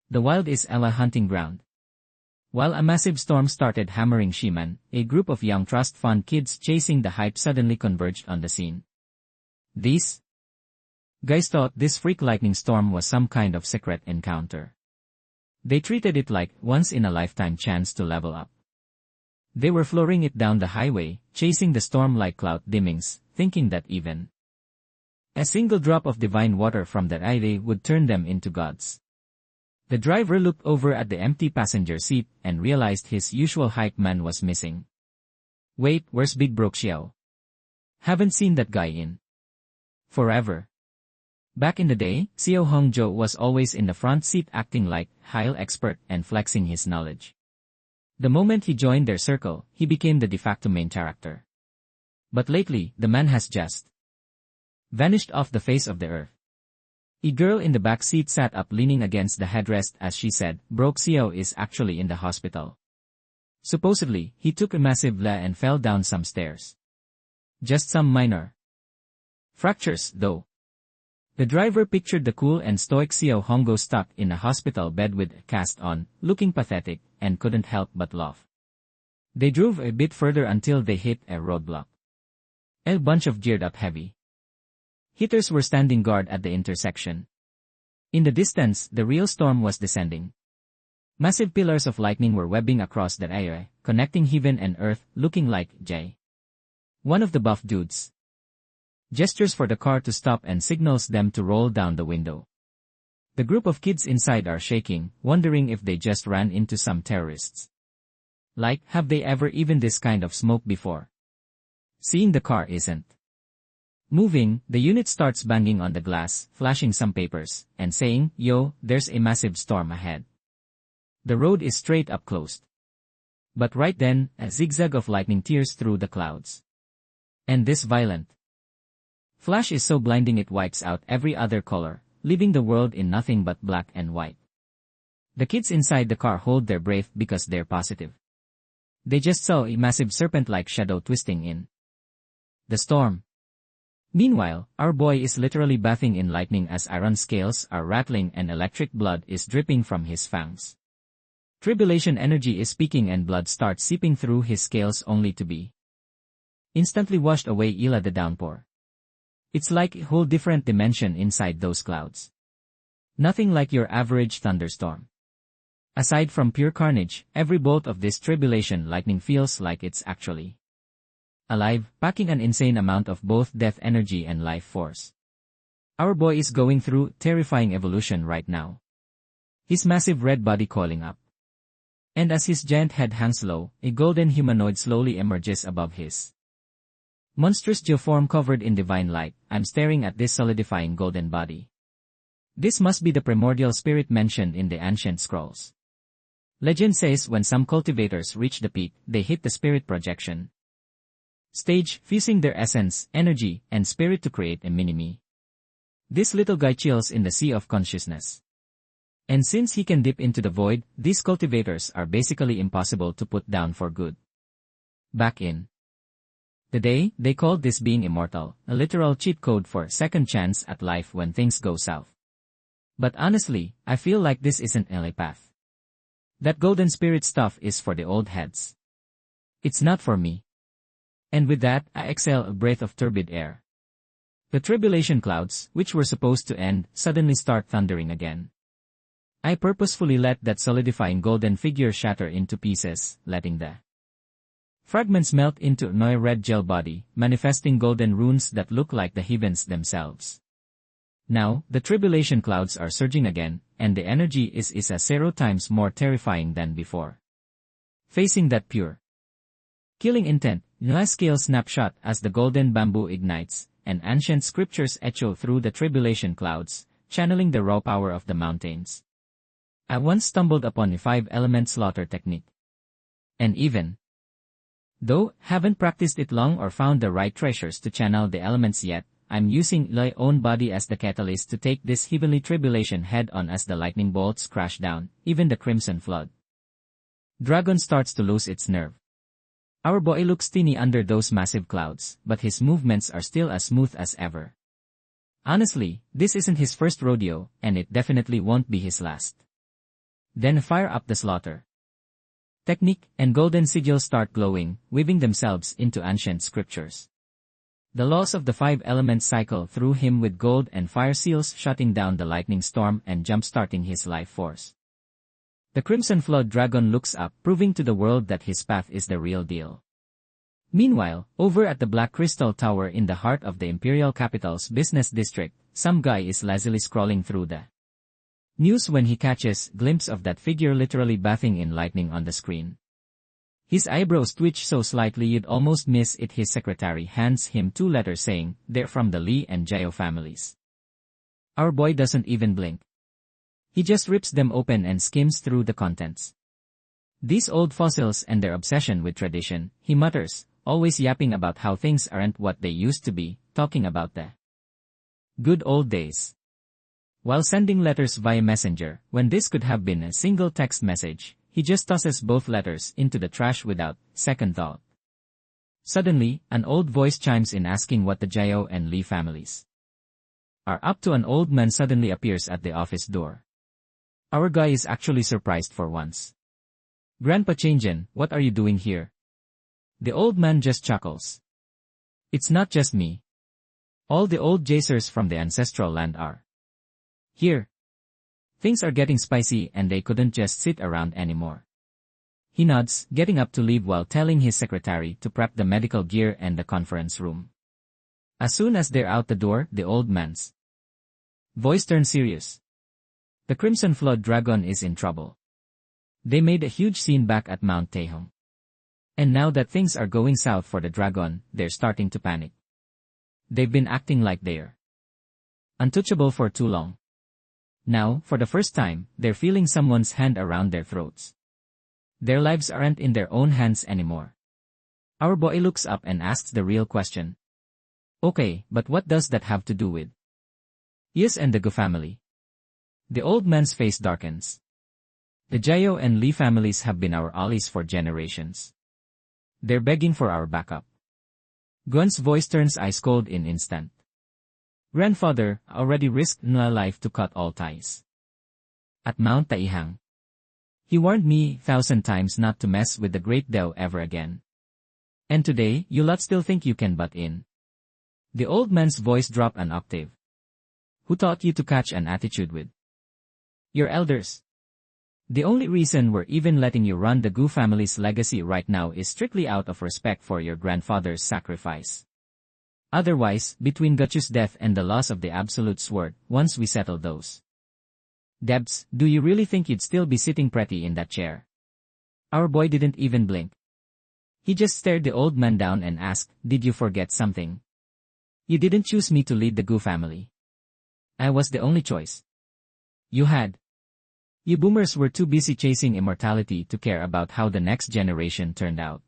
The wild is a hunting ground. While a massive storm started hammering Shiman, a group of young trust fund kids chasing the hype suddenly converged on the scene. These guys thought this freak lightning storm was some kind of secret encounter. They treated it like once-in-a-lifetime chance to level up. They were flooring it down the highway, chasing the storm like cloud dimmings, thinking that even a single drop of divine water from that eye would turn them into gods. The driver looked over at the empty passenger seat and realized his usual hype man was missing. Wait, where's Big Broke Xiao? Haven't seen that guy in forever. Back in the day, Xiao Hongzhou was always in the front seat acting like Heil expert and flexing his knowledge. The moment he joined their circle, he became the de facto main character. But lately, the man has just vanished off the face of the earth. A girl in the back seat sat up leaning against the headrest as she said, Broke Xiao is actually in the hospital. Supposedly, he took a massive la and fell down some stairs. Just some minor fractures, though. The driver pictured the cool and stoic Xiao Hongzhou stuck in a hospital bed with a cast on, looking pathetic, and couldn't help but laugh. They drove a bit further until they hit a roadblock. A bunch of geared-up heavy hitters were standing guard at the intersection. In the distance, the real storm was descending. Massive pillars of lightning were webbing across the area, connecting heaven and earth, looking like J. One of the buff dudes gestures for the car to stop and signals them to roll down the window. The group of kids inside are shaking, wondering if they just ran into some terrorists. Like, have they ever even this kind of smoke before? Seeing the car isn't moving, the unit starts banging on the glass, flashing some papers, and saying, Yo, there's a massive storm ahead. The road is straight up closed. But right then, a zigzag of lightning tears through the clouds. And this violent flash is so blinding it wipes out every other color, leaving the world in nothing but black and white. The kids inside the car hold their breath because they're positive. They just saw a massive serpent-like shadow twisting in the storm. Meanwhile, our boy is literally bathing in lightning as iron scales are rattling and electric blood is dripping from his fangs. Tribulation energy is peaking and blood starts seeping through his scales only to be instantly washed away ila the downpour. It's like a whole different dimension inside those clouds. Nothing like your average thunderstorm. Aside from pure carnage, every bolt of this tribulation lightning feels like it's actually alive, packing an insane amount of both death energy and life force. Our boy is going through terrifying evolution right now. His massive red body coiling up. And as his giant head hangs low, a golden humanoid slowly emerges above his monstrous geoform covered in divine light. I'm staring at this solidifying golden body. This must be the primordial spirit mentioned in the ancient scrolls. Legend says when some cultivators reach the peak, they hit the spirit projection stage, fusing their essence, energy, and spirit to create a mini-me. This little guy chills in the sea of consciousness. And since he can dip into the void, these cultivators are basically impossible to put down for good. Back in the day, they called this being immortal, a literal cheat code for second chance at life when things go south. But honestly, I feel like this isn't a path. That golden spirit stuff is for the old heads. It's not for me. And with that, I exhale a breath of turbid air. The tribulation clouds, which were supposed to end, suddenly start thundering again. I purposefully let that solidifying golden figure shatter into pieces, letting the fragments melt into a red gel body, manifesting golden runes that look like the heavens themselves. Now, the tribulation clouds are surging again, and the energy is a 0 times more terrifying than before. Facing that pure killing intent, a scale snapshot as the golden bamboo ignites, and ancient scriptures echo through the tribulation clouds, channeling the raw power of the mountains. I once stumbled upon a 5-element slaughter technique. And even though haven't practiced it long or found the right treasures to channel the elements yet, I'm using my own body as the catalyst to take this heavenly tribulation head-on as the lightning bolts crash down, even the crimson flood dragon starts to lose its nerve. Our boy looks teeny under those massive clouds, but his movements are still as smooth as ever. Honestly, this isn't his first rodeo, and it definitely won't be his last. Then fire up the slaughter technique, and golden sigils start glowing, weaving themselves into ancient scriptures. The laws of the 5 elements cycle through him with gold and fire seals shutting down the lightning storm and jump-starting his life force. The crimson flood dragon looks up, proving to the world that his path is the real deal. Meanwhile, over at the Black Crystal Tower in the heart of the imperial capital's business district, some guy is lazily scrolling through the news when he catches a glimpse of that figure literally bathing in lightning on the screen. His eyebrows twitch so slightly you'd almost miss it. His secretary hands him 2 letters saying, "They're from the Lee and Jiao families." Our boy doesn't even blink. He just rips them open and skims through the contents. These old fossils and their obsession with tradition, he mutters, always yapping about how things aren't what they used to be, talking about the good old days. While sending letters via messenger, when this could have been a single text message, he just tosses both letters into the trash without second thought. Suddenly, an old voice chimes in asking what the Jiao and Lee families are up to. An old man suddenly appears at the office door. Our guy is actually surprised for once. "Grandpa Chang'an, what are you doing here?" The old man just chuckles. "It's not just me. All the old Jacers from the ancestral land are here. Things are getting spicy and they couldn't just sit around anymore." He nods, getting up to leave while telling his secretary to prep the medical gear and the conference room. As soon as they're out the door, the old man's voice turns serious. The Crimson Flood Dragon is in trouble. They made a huge scene back at Mount Taihong. And now that things are going south for the dragon, they're starting to panic. They've been acting like they're untouchable for too long. Now, for the first time, they're feeling someone's hand around their throats. Their lives aren't in their own hands anymore. Our boy looks up and asks the real question. "Okay, but what does that have to do with Yes and the Gu family?" The old man's face darkens. "The Jiao and Lee families have been our allies for generations. They're begging for our backup." Guan's voice turns ice cold in instant. "Grandfather, already risked my life to cut all ties at Mount Taihong. He warned me 1,000 times not to mess with the Great Dao ever again. And today, you lot still think you can butt in?" The old man's voice dropped an octave. "Who taught you to catch an attitude with your elders? The only reason we're even letting you run the Gu family's legacy right now is strictly out of respect for your grandfather's sacrifice. Otherwise, between Gachu's death and the loss of the Absolute Sword, once we settle those debts, do you really think you'd still be sitting pretty in that chair?" Our boy didn't even blink. He just stared the old man down and asked, "Did you forget something? You didn't choose me to lead the Gu family. I was the only choice you had. You boomers were too busy chasing immortality to care about how the next generation turned out.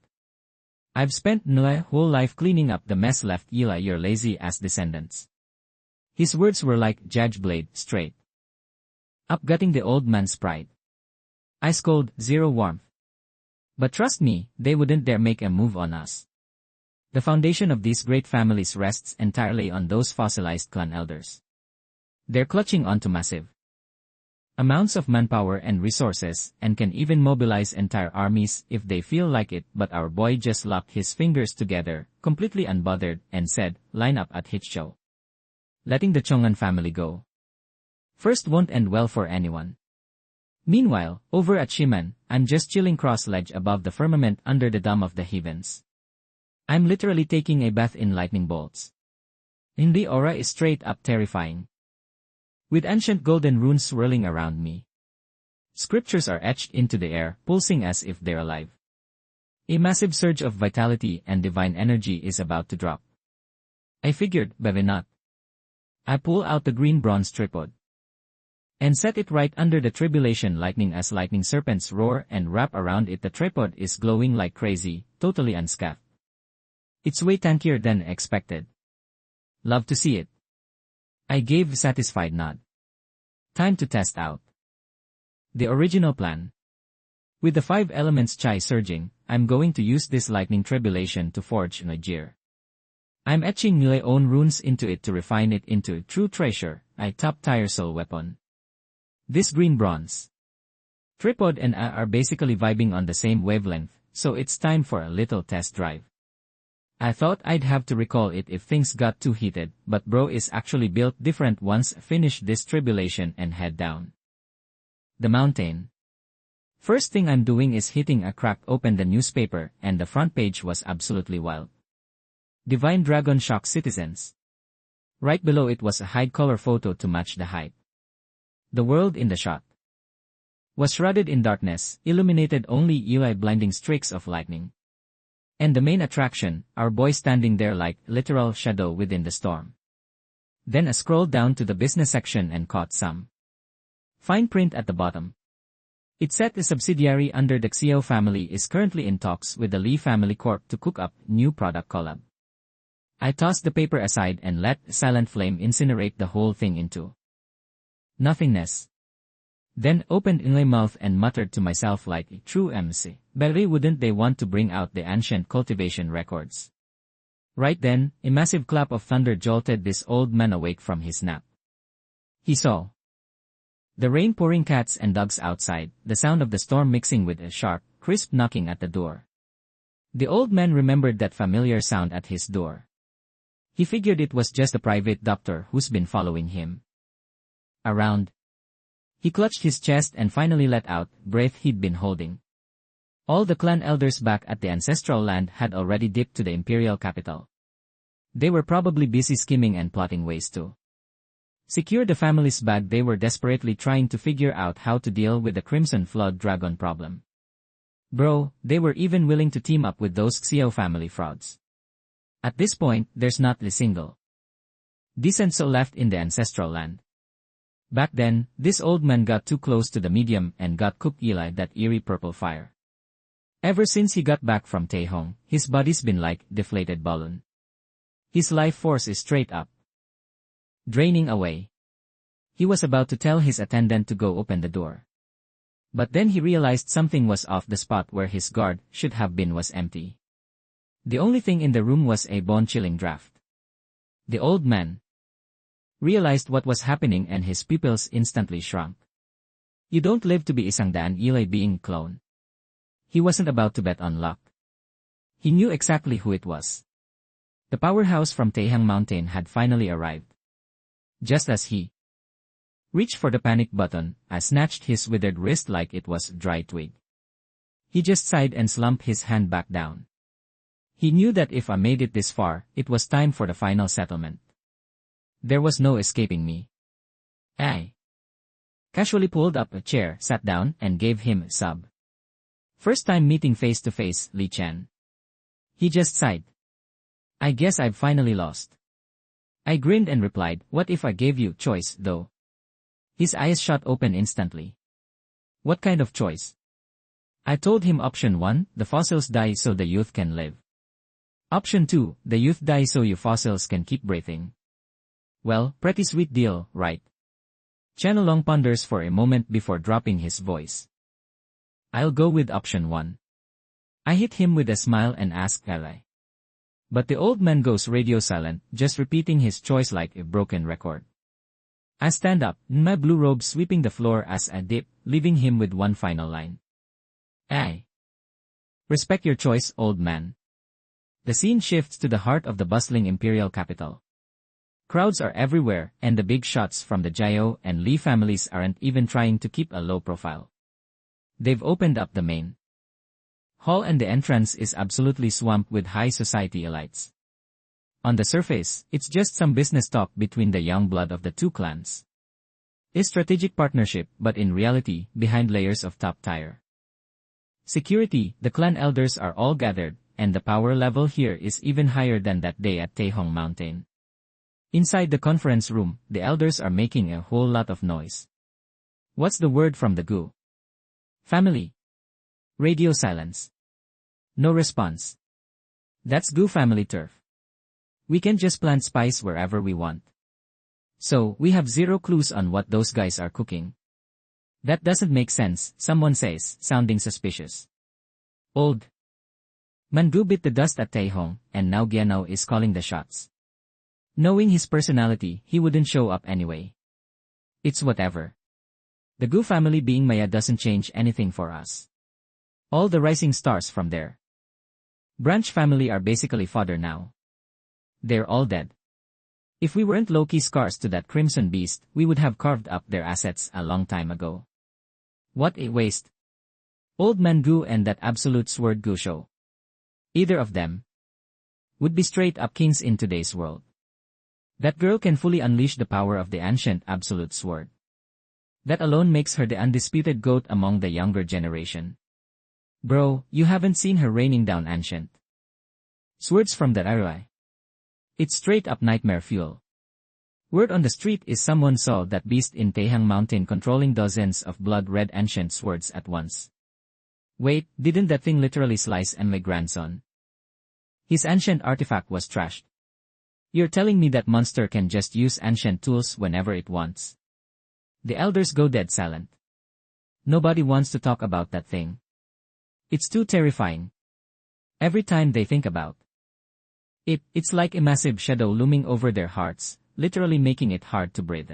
I've spent my whole life cleaning up the mess left by your lazy-ass descendants." His words were like Judge Blade, straight upgutting the old man's pride. Ice cold, zero warmth. But trust me, they wouldn't dare make a move on us. The foundation of these great families rests entirely on those fossilized clan elders. They're clutching onto massive amounts of manpower and resources, and can even mobilize entire armies if they feel like it, but our boy just locked his fingers together, completely unbothered, and said, "Line up at Hichcho." Letting the Chongan family go first won't end well for anyone. Meanwhile, over at Shiman, I'm just chilling cross-legged above the firmament under the dome of the heavens. I'm literally taking a bath in lightning bolts. And the aura is straight up terrifying. With ancient golden runes swirling around me. Scriptures are etched into the air, pulsing as if they're alive. A massive surge of vitality and divine energy is about to drop. I figured, but not. I pull out the green bronze tripod and set it right under the tribulation lightning as lightning serpents roar and wrap around it. The tripod is glowing like crazy, totally unscathed. It's way tankier than expected. Love to see it. I gave a satisfied nod. Time to test out the original plan. With the 5 elements chai surging, I'm going to use this lightning tribulation to forge Najir. I'm etching my own runes into it to refine it into true treasure, a top-tier soul weapon. This green bronze tripod and I are basically vibing on the same wavelength, so it's time for a little test drive. I thought I'd have to recall it if things got too heated, but bro is actually built different. Once finish this tribulation and head down the mountain. First thing I'm doing is hitting a crack open the newspaper, and the front page was absolutely wild. Divine Dragon shocks citizens. Right below it was a high-color photo to match the hype. The world in the shot was shrouded in darkness, illuminated only by blinding streaks of lightning. And the main attraction, our boy standing there like literal shadow within the storm. Then I scrolled down to the business section and caught some fine print at the bottom. It said the subsidiary under the Xiao family is currently in talks with the Li Family Corp to cook up new product collab. I tossed the paper aside and let Silent Flame incinerate the whole thing into nothingness. Then opened my mouth and muttered to myself like a true MC, "Berry, wouldn't they want to bring out the ancient cultivation records?" Right then, a massive clap of thunder jolted this old man awake from his nap. He saw the rain pouring, cats and dogs outside, the sound of the storm mixing with a sharp, crisp knocking at the door. The old man remembered that familiar sound at his door. He figured it was just a private doctor who's been following him around. He clutched his chest and finally let out the breath he'd been holding. All the clan elders back at the ancestral land had already dipped to the imperial capital. They were probably busy scheming and plotting ways to secure the family's bag. They were desperately trying to figure out how to deal with the Crimson Flood dragon problem. Bro, they were even willing to team up with those Xiao family frauds. At this point, there's not a single decent soul left in the ancestral land. Back then, this old man got too close to the medium and got cooked by that eerie purple fire. Ever since he got back from Taihong, his body's been like deflated balloon. His life force is straight up draining away. He was about to tell his attendant to go open the door. But then he realized something was off. The spot where his guard should have been was empty. The only thing in the room was a bone-chilling draft. The old man realized what was happening and his pupils instantly shrunk. You don't live to be isang daan ilay being clone. He wasn't about to bet on luck. He knew exactly who it was. The powerhouse from Taihong Mountain had finally arrived. Just as he reached for the panic button, I snatched his withered wrist like it was dry twig. He just sighed and slumped his hand back down. He knew that if I made it this far, it was time for the final settlement. There was no escaping me. I casually pulled up a chair, sat down, and gave him a sub. First time meeting face to face, Li Chen. He just sighed. I guess I've finally lost. I grinned and replied, "What if I gave you choice, though?" His eyes shot open instantly. What kind of choice? I told him option 1, the fossils die so the youth can live. Option 2, the youth die so you fossils can keep breathing. Well, pretty sweet deal, right? Chanelong ponders for a moment before dropping his voice. I'll go with option 1. I hit him with a smile and ask ally. But the old man goes radio silent, just repeating his choice like a broken record. I stand up, my blue robe sweeping the floor as I dip, leaving him with one final line. I respect your choice, old man. The scene shifts to the heart of the bustling imperial capital. Crowds are everywhere, and the big shots from the Jiao and Li families aren't even trying to keep a low profile. They've opened up the main hall and the entrance is absolutely swamped with high society elites. On the surface, it's just some business talk between the young blood of the two clans. A strategic partnership, but in reality, behind layers of top-tier security, the clan elders are all gathered, and the power level here is even higher than that day at Taihong Mountain. Inside the conference room, the elders are making a whole lot of noise. What's the word from the Gu family? Radio silence. No response. That's Gu family turf. We can just plant spice wherever we want. So, we have zero clues on what those guys are cooking. That doesn't make sense, someone says, sounding suspicious. Old man Gu bit the dust at Taihong, and now Gianao is calling the shots. Knowing his personality, he wouldn't show up anyway. It's whatever. The Gu family being Maya doesn't change anything for us. All the rising stars from their branch family are basically fodder now. They're all dead. If we weren't low-key scars to that crimson beast, we would have carved up their assets a long time ago. What a waste. Old Man Gu and that absolute sword Gu show. Either of them would be straight-up kings in today's world. That girl can fully unleash the power of the ancient absolute sword. That alone makes her the undisputed GOAT among the younger generation. Bro, you haven't seen her raining down ancient swords from that era. It's straight-up nightmare fuel. Word on the street is someone saw that beast in Taihong Mountain controlling dozens of blood-red ancient swords at once. Wait, didn't that thing literally slice my grandson? His ancient artifact was trashed. You're telling me that monster can just use ancient tools whenever it wants? The elders go dead silent. Nobody wants to talk about that thing. It's too terrifying. Every time they think about it's like a massive shadow looming over their hearts, literally making it hard to breathe.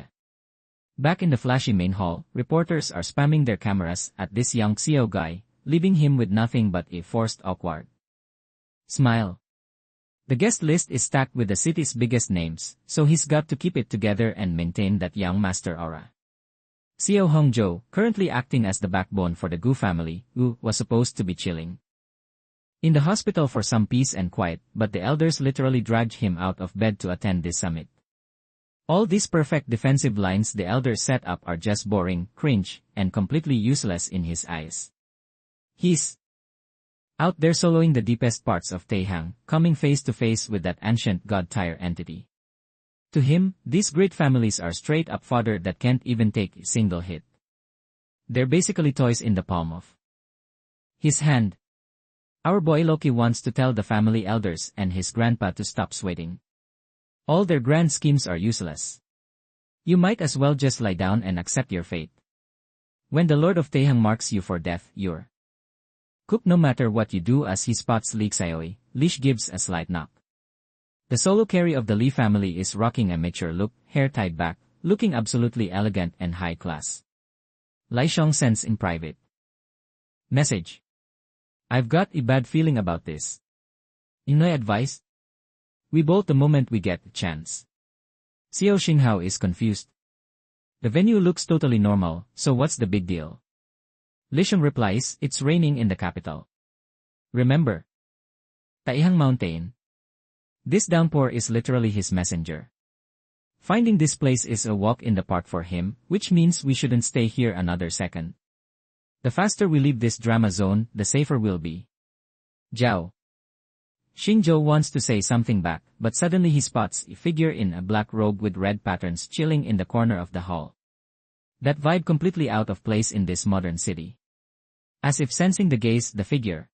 Back in the flashy main hall, reporters are spamming their cameras at this young Xiao guy, leaving him with nothing but a forced awkward smile. The guest list is stacked with the city's biggest names, so he's got to keep it together and maintain that young master aura. Xiao Hongzhou, currently acting as the backbone for the Gu family, who was supposed to be chilling in the hospital for some peace and quiet, but the elders literally dragged him out of bed to attend this summit. All these perfect defensive lines the elders set up are just boring, cringe, and completely useless in his eyes. He's out there soloing the deepest parts of Taihang, coming face to face with that ancient god-tier entity. To him, these great families are straight-up fodder that can't even take a single hit. They're basically toys in the palm of his hand. Our boy Loki wants to tell the family elders and his grandpa to stop sweating. All their grand schemes are useless. You might as well just lie down and accept your fate. When the Lord of Taihang marks you for death, you're cooked no matter what you do. As he spots Li Xiaoi, Lish gives a slight knock. The solo carry of the Li family is rocking a mature look, hair tied back, looking absolutely elegant and high class. Lai Xiong sends in private message. I've got a bad feeling about this. In my advice? We bolt the moment we get the chance. Xiao Xinghao is confused. The venue looks totally normal, so what's the big deal? Li Xiong replies, it's raining in the capital. Remember? Taihang Mountain. This downpour is literally his messenger. Finding this place is a walk in the park for him, which means we shouldn't stay here another second. The faster we leave this drama zone, the safer we'll be. Zhao Xingzhou wants to say something back, but suddenly he spots a figure in a black robe with red patterns chilling in the corner of the hall. That vibe completely out of place in this modern city. As if sensing the gaze, the figure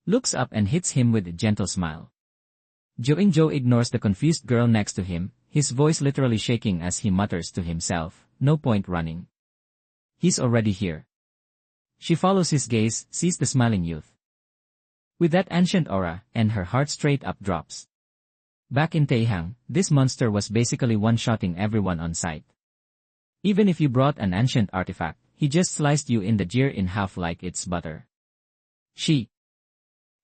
looks up and hits him with a gentle smile. Zhou ignores the confused girl next to him, his voice literally shaking as he mutters to himself, no point running. He's already here. She follows his gaze, sees the smiling youth. With that ancient aura, and her heart straight up drops. Back in Taihong, this monster was basically one-shotting everyone on sight. Even if you brought an ancient artifact, he just sliced you in the jeer in half like it's butter. She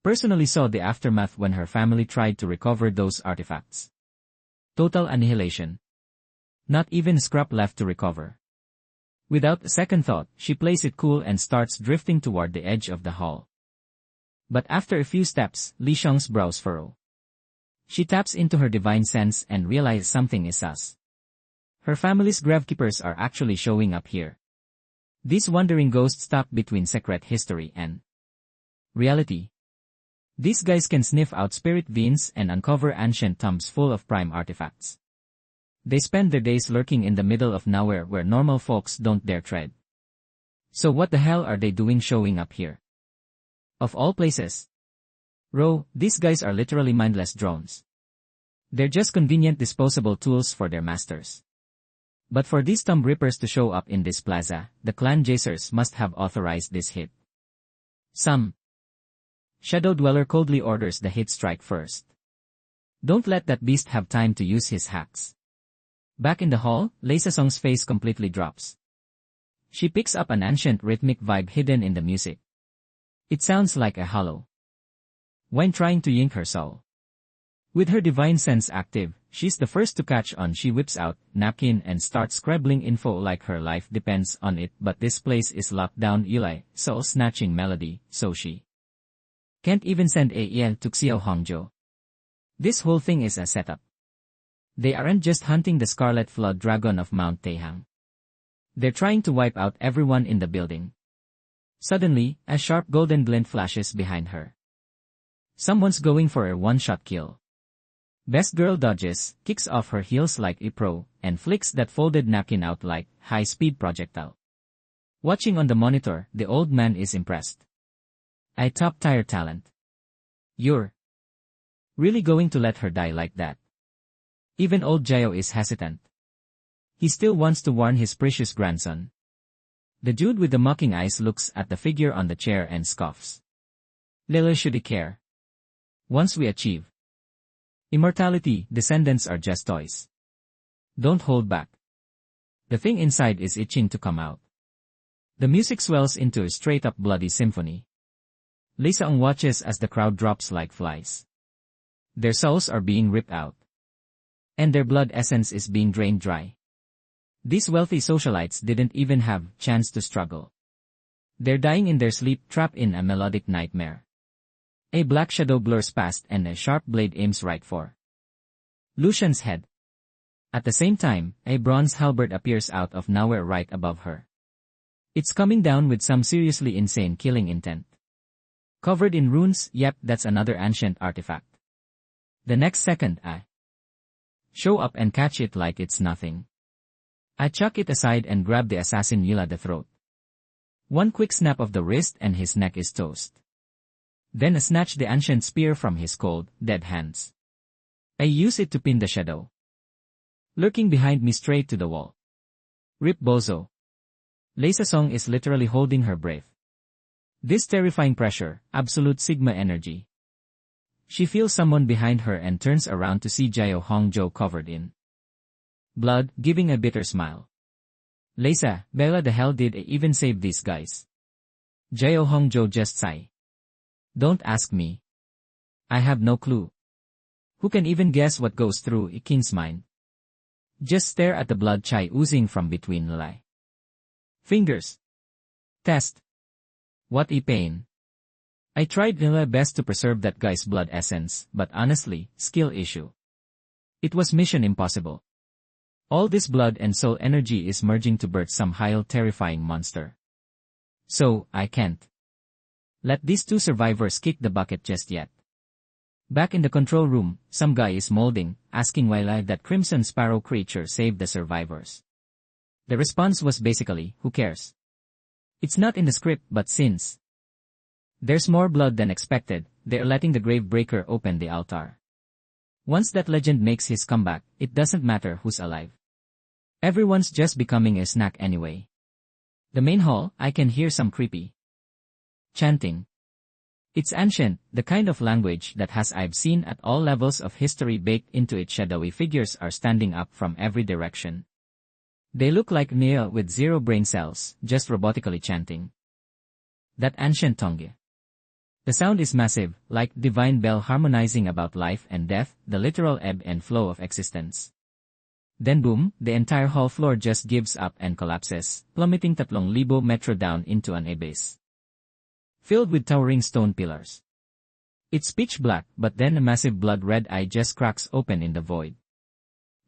personally saw the aftermath when her family tried to recover those artifacts. Total annihilation. Not even scrap left to recover. Without a second thought, she plays it cool and starts drifting toward the edge of the hall. But after a few steps, Li Xiong's brows furrow. She taps into her divine sense and realizes something is sus. Her family's gravekeepers are actually showing up here. These wandering ghosts stop between secret history and reality. These guys can sniff out spirit veins and uncover ancient tombs full of prime artifacts. They spend their days lurking in the middle of nowhere where normal folks don't dare tread. So what the hell are they doing showing up here? Of all places. These guys are literally mindless drones. They're just convenient disposable tools for their masters. But for these tomb rippers to show up in this plaza, the clan Jacers must have authorized this hit. Some Shadow Dweller coldly orders the hit strike first. Don't let that beast have time to use his hacks. Back in the hall, Lei Song's face completely drops. She picks up an ancient rhythmic vibe hidden in the music. It sounds like a hollow whine trying to yank her soul. With her divine sense active, she's the first to catch on. She whips out napkin and starts scribbling info like her life depends on it, but this place is locked down. Eli, soul-snatching melody, so she can't even send a email to Xiao Hongzhou. This whole thing is a setup. They aren't just hunting the Scarlet Flood Dragon of Mount Taihong. They're trying to wipe out everyone in the building. Suddenly, a sharp golden glint flashes behind her. Someone's going for a one-shot kill. Best girl dodges, kicks off her heels like a pro, and flicks that folded napkin out like high-speed projectile. Watching on the monitor, the old man is impressed. A top-tier talent. You're really going to let her die like that? Even old Jiao is hesitant. He still wants to warn his precious grandson. The dude with the mocking eyes looks at the figure on the chair and scoffs. Little should he care. Once we achieve immortality, descendants are just toys. Don't hold back. The thing inside is itching to come out. The music swells into a straight-up bloody symphony. Lei Xiong watches as the crowd drops like flies. Their souls are being ripped out. And their blood essence is being drained dry. These wealthy socialites didn't even have chance to struggle. They're dying in their sleep, trapped in a melodic nightmare. A black shadow blurs past and a sharp blade aims right for Lucian's head. At the same time, a bronze halberd appears out of nowhere right above her. It's coming down with some seriously insane killing intent. Covered in runes, yep, that's another ancient artifact. The next second, I show up and catch it like it's nothing. I chuck it aside and grab the assassin Yula the throat. One quick snap of the wrist and his neck is toast. Then I snatch the ancient spear from his cold, dead hands. I use it to pin the shadow lurking behind me straight to the wall. Rip bozo. Lei Song is literally holding her breath. This terrifying pressure, absolute Sigma energy. She feels someone behind her and turns around to see Jiao Hongzhou covered in blood, giving a bitter smile. Leisa, Bella, the hell did I even save these guys? Jiao Hongzhou just sigh. Don't ask me. I have no clue. Who can even guess what goes through a king's mind? Just stare at the blood chai oozing from between Lai fingers. Test. What a pain. I tried my best to preserve that guy's blood essence, but honestly, skill issue. It was mission impossible. All this blood and soul energy is merging to birth some highly terrifying monster. So, I can't let these two survivors kick the bucket just yet. Back in the control room, some guy is molding, asking why that Crimson Sparrow creature saved the survivors. The response was basically, who cares? It's not in the script, but since there's more blood than expected, they're letting the Gravebreaker open the altar. Once that legend makes his comeback, it doesn't matter who's alive. Everyone's just becoming a snack anyway. The main hall, I can hear some creepy chanting. It's ancient, the kind of language that I've seen at all levels of history baked into it. Shadowy figures are standing up from every direction. They look like Neo with zero brain cells, just robotically chanting that ancient tongue. The sound is massive, like divine bell harmonizing about life and death, the literal ebb and flow of existence. Then boom, the entire hall floor just gives up and collapses, plummeting 3,000 metro down into an abyss filled with towering stone pillars. It's pitch black, but then a massive blood-red eye just cracks open in the void.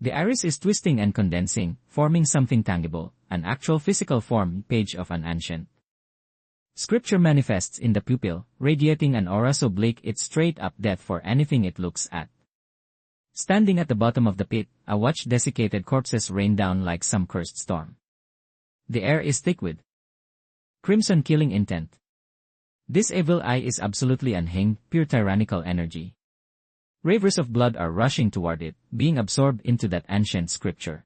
The iris is twisting and condensing, forming something tangible, an actual physical form page of an ancient scripture manifests in the pupil, radiating an aura so bleak it's straight up death for anything it looks at. Standing at the bottom of the pit, I watch desiccated corpses rain down like some cursed storm. The air is thick with crimson killing intent. This evil eye is absolutely unhinged, pure tyrannical energy. Rivers of blood are rushing toward it, being absorbed into that ancient scripture.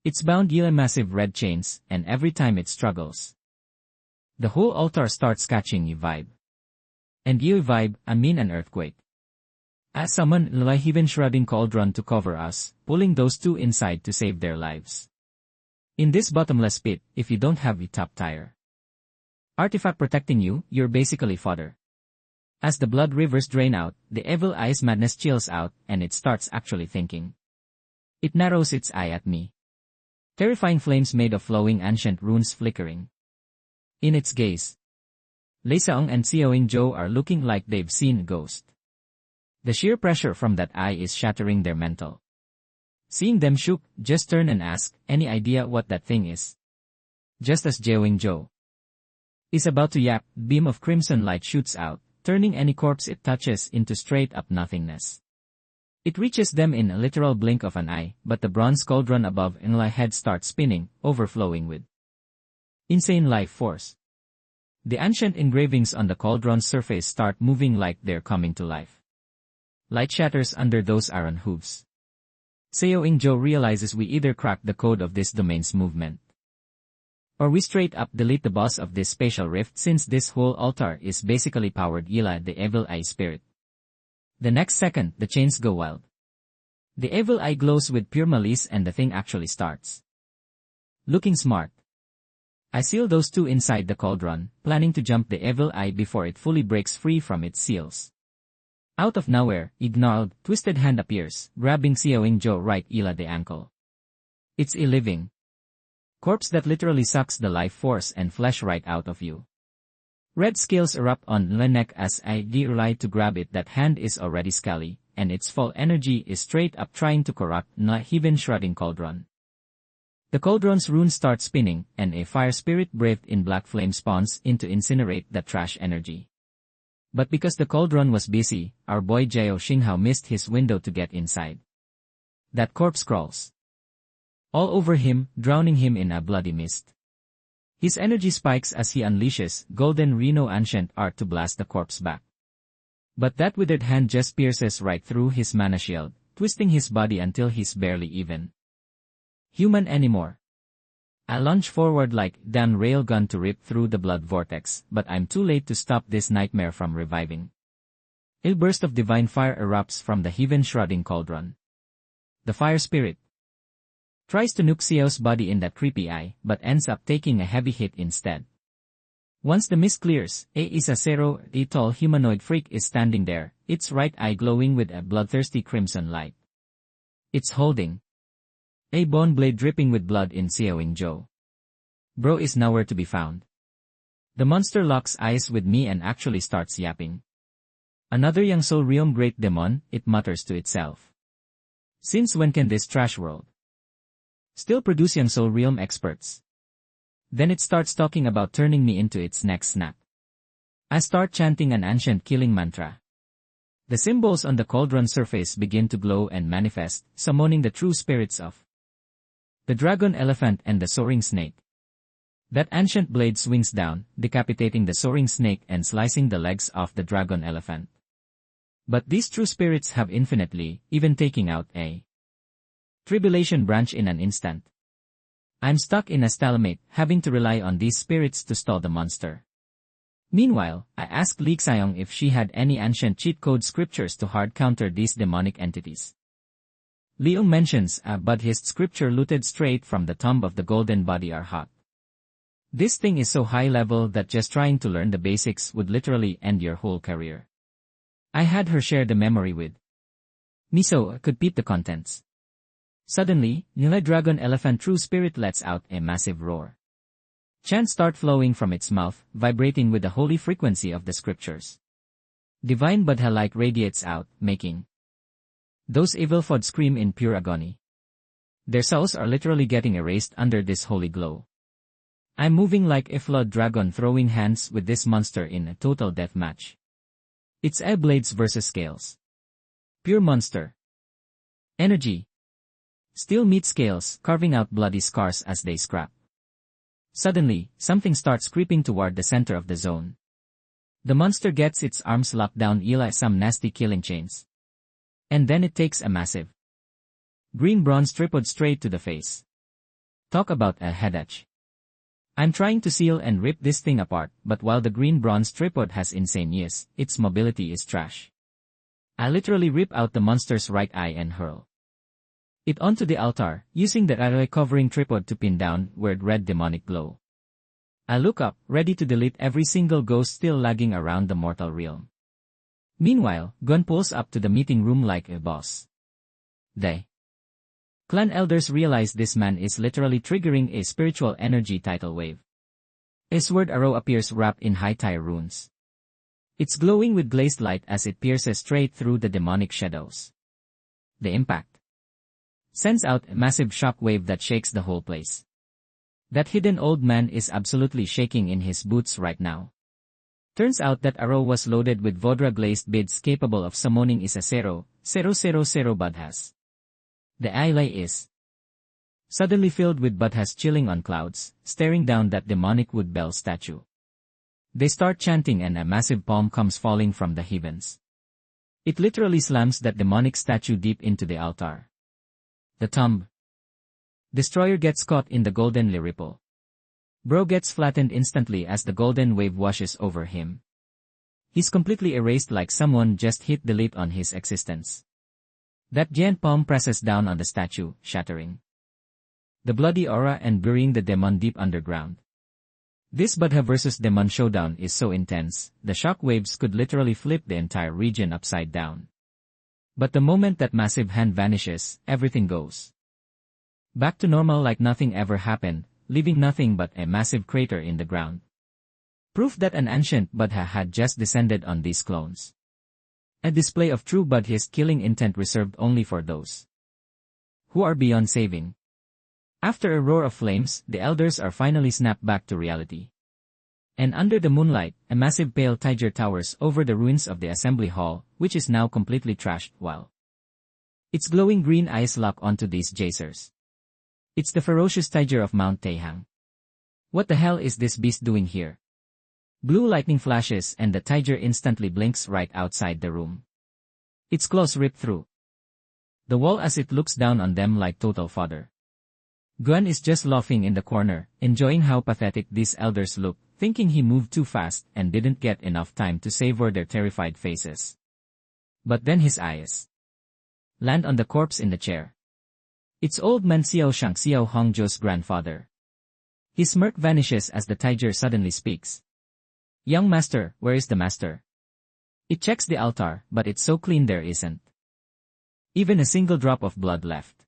It's bound in massive red chains, and every time it struggles, the whole altar starts catching a vibe. And you vibe, I mean an earthquake. I summon the heaven shrouding cauldron to cover us, pulling those two inside to save their lives. In this bottomless pit, if you don't have a top tier artifact protecting you, you're basically fodder. As the blood rivers drain out, the evil eye's madness chills out, and it starts actually thinking. It narrows its eye at me. Terrifying flames made of flowing ancient runes flickering in its gaze. Lei Saong and Xiaoying Zhou are looking like they've seen a ghost. The sheer pressure from that eye is shattering their mental. Seeing them shook, just turn and ask, any idea what that thing is? Just as Xiaoying Zhou is about to yap, beam of crimson light shoots out, turning any corpse it touches into straight-up nothingness. It reaches them in a literal blink of an eye, but the bronze cauldron above Enlai's head starts spinning, overflowing with insane life force. The ancient engravings on the cauldron's surface start moving like they're coming to life. Light shatters under those iron hooves. Xiaoying Zhou realizes we either crack the code of this domain's movement, or we straight up delete the boss of this spatial rift, since this whole altar is basically powered by the evil eye spirit. The next second, the chains go wild. The evil eye glows with pure malice and the thing actually starts looking smart. I seal those two inside the cauldron, planning to jump the evil eye before it fully breaks free from its seals. Out of nowhere, a gnarled, twisted hand appears, grabbing Xiaoying Zhou right ila the ankle. It's a living corpse that literally sucks the life force and flesh right out of you. Red scales erupt on the neck as I try to grab it. That hand is already scaly, and its full energy is straight up trying to corrupt the heaven shrouding cauldron. The cauldron's runes start spinning, and a fire spirit breathed in black flame spawns in to incinerate the trash energy. But because the cauldron was busy, our boy Jiao Xinghao missed his window to get inside. That corpse crawls all over him, drowning him in a bloody mist. His energy spikes as he unleashes golden Reno ancient art to blast the corpse back. But that withered hand just pierces right through his mana shield, twisting his body until he's barely even human anymore. I lunge forward like damn railgun to rip through the blood vortex, but I'm too late to stop this nightmare from reviving. A burst of divine fire erupts from the heaven shrouding cauldron. The fire spirit tries to nuke Xiao's body in that creepy eye, but ends up taking a heavy hit instead. Once the mist clears, a tall humanoid freak is standing there, its right eye glowing with a bloodthirsty crimson light. It's holding a bone blade dripping with blood in Xiaoying Zhou. Bro is nowhere to be found. The monster locks eyes with me and actually starts yapping. Another young soul realm great demon, it mutters to itself. Since when can this trash world still produce young soul realm experts? Then it starts talking about turning me into its next snack. I start chanting an ancient killing mantra. The symbols on the cauldron surface begin to glow and manifest, summoning the true spirits of the dragon elephant and the soaring snake. That ancient blade swings down, decapitating the soaring snake and slicing the legs off the dragon elephant. But these true spirits have infinitely, even taking out a tribulation branch in an instant. I'm stuck in a stalemate, having to rely on these spirits to stall the monster. Meanwhile, I asked Lee Xiong if she had any ancient cheat code scriptures to hard counter these demonic entities. Leung mentions a Buddhist scripture looted straight from the tomb of the golden body are hot. This thing is so high level that just trying to learn the basics would literally end your whole career. I had her share the memory with me so I could peep the contents. Suddenly, Nile Dragon Elephant True Spirit lets out a massive roar. Chants start flowing from its mouth, vibrating with the holy frequency of the scriptures. Divine Buddha-like radiates out, making those evil fods scream in pure agony. Their souls are literally getting erased under this holy glow. I'm moving like a flood dragon throwing hands with this monster in a total death match. It's air blades versus scales. Pure monster. Energy. Steel meets scales, carving out bloody scars as they scrap. Suddenly, something starts creeping toward the center of the zone. The monster gets its arms locked down like some nasty killing chains. And then it takes a massive green bronze tripod straight to the face. Talk about a headache. I'm trying to seal and rip this thing apart, but while the green bronze tripod has insane ease, its mobility is trash. I literally rip out the monster's right eye and hurl it onto the altar, using the eye covering tripod to pin down weird red demonic glow. I look up, ready to delete every single ghost still lagging around the mortal realm. Meanwhile, Gun pulls up to the meeting room like a boss. The clan elders realize this man is literally triggering a spiritual energy tidal wave. A sword arrow appears wrapped in high tire runes. It's glowing with glazed light as it pierces straight through the demonic shadows. The impact sends out a massive shock wave that shakes the whole place. That hidden old man is absolutely shaking in his boots right now. Turns out that arrow was loaded with Vodra glazed beads capable of summoning Isa 000 Buddhas. The eye is suddenly filled with Buddhas chilling on clouds, staring down that demonic wood bell statue. They start chanting and a massive palm comes falling from the heavens. It literally slams that demonic statue deep into the altar. The tomb destroyer gets caught in the golden ripple. Bro gets flattened instantly as the golden wave washes over him. He's completely erased like someone just hit delete on his existence. That giant palm presses down on the statue, shattering the bloody aura and burying the demon deep underground. This Buddha versus demon showdown is so intense, the shock waves could literally flip the entire region upside down. But the moment that massive hand vanishes, everything goes back to normal like nothing ever happened, leaving nothing but a massive crater in the ground. Proof that an ancient Buddha had just descended on these clones. A display of true Buddhist killing intent reserved only for those who are beyond saving. After a roar of flames, the elders are finally snapped back to reality. And under the moonlight, a massive pale tiger towers over the ruins of the assembly hall, which is now completely trashed, while its glowing green eyes lock onto these jasers. It's the ferocious tiger of Mount Taihong. What the hell is this beast doing here? Blue lightning flashes and the tiger instantly blinks right outside the room. Its claws rip through the wall as it looks down on them like total fodder. Guan is just laughing in the corner, enjoying how pathetic these elders look, thinking he moved too fast and didn't get enough time to savor their terrified faces. But then his eyes land on the corpse in the chair. It's old man Xiao Shang Xiao Hongzhou's grandfather. His smirk vanishes as the tiger suddenly speaks. Young master, where is the master? It checks the altar, but it's so clean there isn't even a single drop of blood left.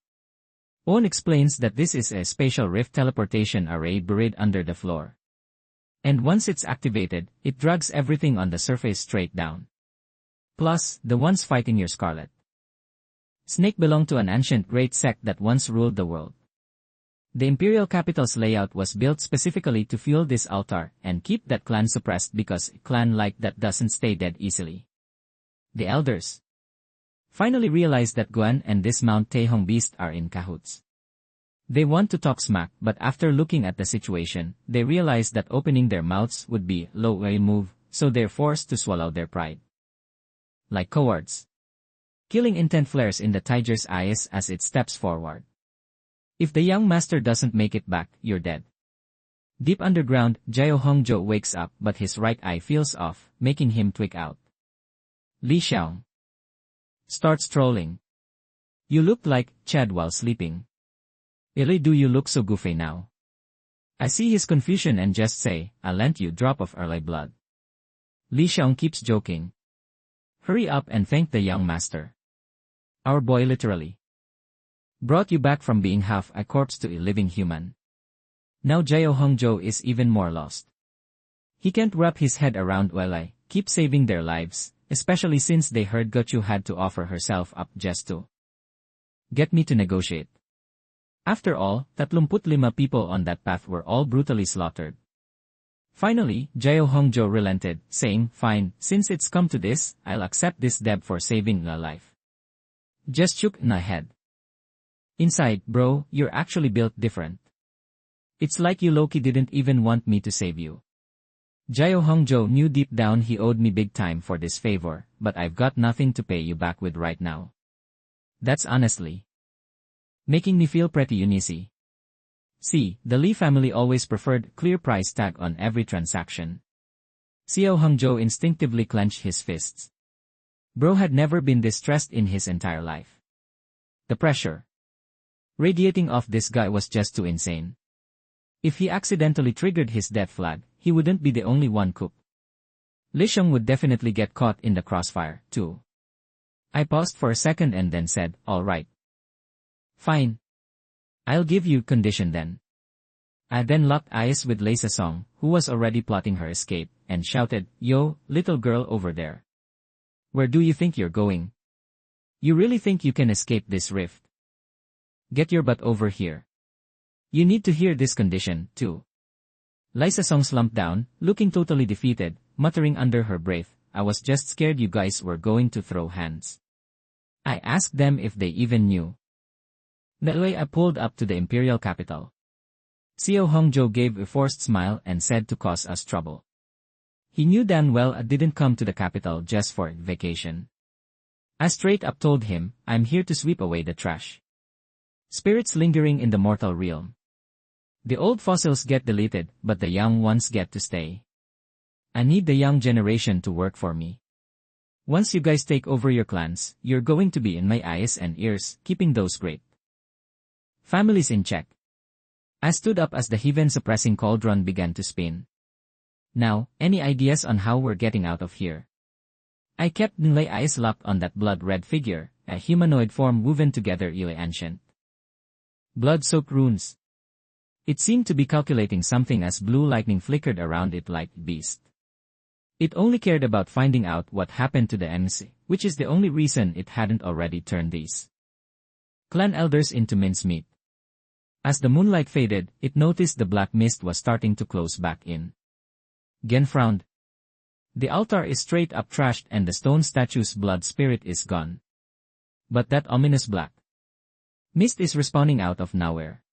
Owen explains that this is a spatial rift teleportation array buried under the floor. And once it's activated, it drags everything on the surface straight down. Plus, the ones fighting your Scarlet Snake belong to an ancient great sect that once ruled the world. The imperial capital's layout was built specifically to fuel this altar and keep that clan suppressed because a clan like that doesn't stay dead easily. The elders finally realize that Guan and this Mount Taihong beast are in cahoots. They want to talk smack, but after looking at the situation, they realize that opening their mouths would be a low-way move, so they're forced to swallow their pride. Like cowards. Killing intent flares in the tiger's eyes as it steps forward. If the young master doesn't make it back, you're dead. Deep underground, Jiao Hongzhou wakes up but his right eye feels off, making him twig out. Li Xiao starts trolling. You looked like Chad while sleeping. Really, do you look so goofy now? I see his confusion and just say, I lent you drop of early blood. Li Xiao keeps joking. Hurry up and thank the young master. Our boy literally brought you back from being half a corpse to a living human. Now Jiao Hongzhou is even more lost. He can't wrap his head around while I keep saving their lives, especially since they heard Gochu had to offer herself up just to get me to negotiate. After all, 35 people on that path were all brutally slaughtered. Finally, Jiao Hongzhou relented, saying, fine, since it's come to this, I'll accept this debt for saving a life. Just shook my head. Inside, bro, you're actually built different. It's like you Loki didn't even want me to save you. Jiao Hongzhou knew deep down he owed me big time for this favor, but I've got nothing to pay you back with right now. That's honestly making me feel pretty uneasy. See, the Li family always preferred clear price tag on every transaction. Xiao Hongzhou instinctively clenched his fists. Bro had never been this stressed in his entire life. The pressure radiating off this guy was just too insane. If he accidentally triggered his death flag, he wouldn't be the only one cooked. Li Xiong would definitely get caught in the crossfire, too. I paused for a second and then said, all right. Fine. I'll give you condition then. I then locked eyes with Lei Song, who was already plotting her escape, and shouted, yo, little girl over there. Where do you think you're going? You really think you can escape this rift? Get your butt over here. You need to hear this condition, too. Lei Song slumped down, looking totally defeated, muttering under her breath, I was just scared you guys were going to throw hands. I asked them if they even knew. That way I pulled up to the imperial capital. Xiao Hongzhou gave a forced smile and said to cause us trouble. He knew damn well I didn't come to the capital just for vacation. I straight up told him, I'm here to sweep away the trash. Spirits lingering in the mortal realm. The old fossils get deleted, but the young ones get to stay. I need the young generation to work for me. Once you guys take over your clans, you're going to be in my eyes and ears, keeping those great families in check. I stood up as the heaven-suppressing cauldron began to spin. Now, any ideas on how we're getting out of here? I kept my eyes locked on that blood-red figure, a humanoid form woven together really ancient. Blood-soaked runes. It seemed to be calculating something as blue lightning flickered around it like a beast. It only cared about finding out what happened to the MC, which is the only reason it hadn't already turned these clan elders into mincemeat. As the moonlight faded, it noticed the black mist was starting to close back in. Gen frowned. The altar is straight up trashed and the stone statue's blood spirit is gone. But that ominous black mist is respawning out of nowhere.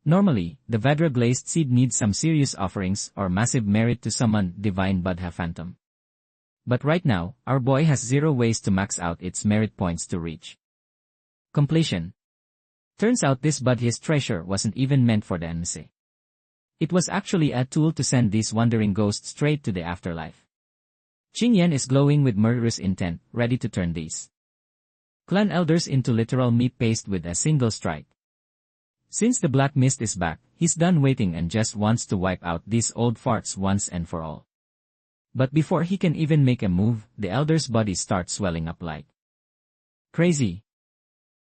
Normally, the Vadra glazed seed needs some serious offerings or massive merit to summon divine Buddha Phantom. But right now, our boy has 0 ways to max out its merit points to reach completion. Turns out this Buddha's treasure wasn't even meant for the MC. It was actually a tool to send these wandering ghosts straight to the afterlife. Qing Yan is glowing with murderous intent, ready to turn these clan elders into literal meat paste with a single strike. Since the black mist is back, he's done waiting and just wants to wipe out these old farts once and for all. But before he can even make a move, the elders' bodies start swelling up like crazy.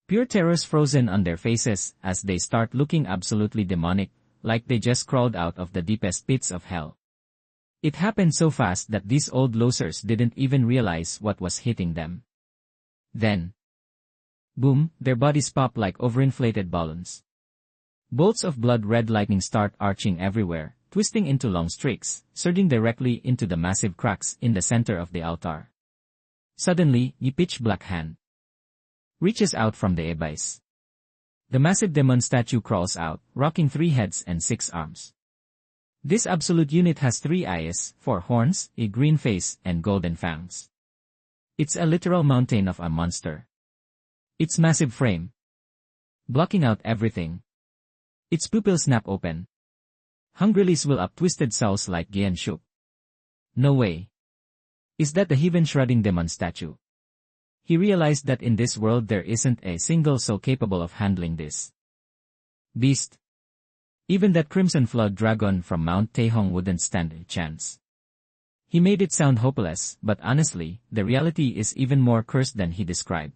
Pure terrors frozen on their faces as they start looking absolutely demonic, like they just crawled out of the deepest pits of hell. It happened so fast that these old losers didn't even realize what was hitting them. Then, boom, their bodies pop like overinflated balloons. Bolts of blood-red lightning start arching everywhere, twisting into long streaks, surging directly into the massive cracks in the center of the altar. Suddenly, a pitch-black hand reaches out from the abyss. The massive demon statue crawls out, rocking 3 heads and 6 arms. This absolute unit has 3 eyes, 4 horns, a green face, and golden fangs. It's a literal mountain of a monster. Its massive frame blocking out everything. Its pupils snap open. Hungrily swill up twisted souls like Gian shook. No way. Is that the heaven-shrouding demon statue? He realized that in this world there isn't a single soul capable of handling this beast. Even that crimson flood dragon from Mount Taihong wouldn't stand a chance. He made it sound hopeless, but honestly, the reality is even more cursed than he described.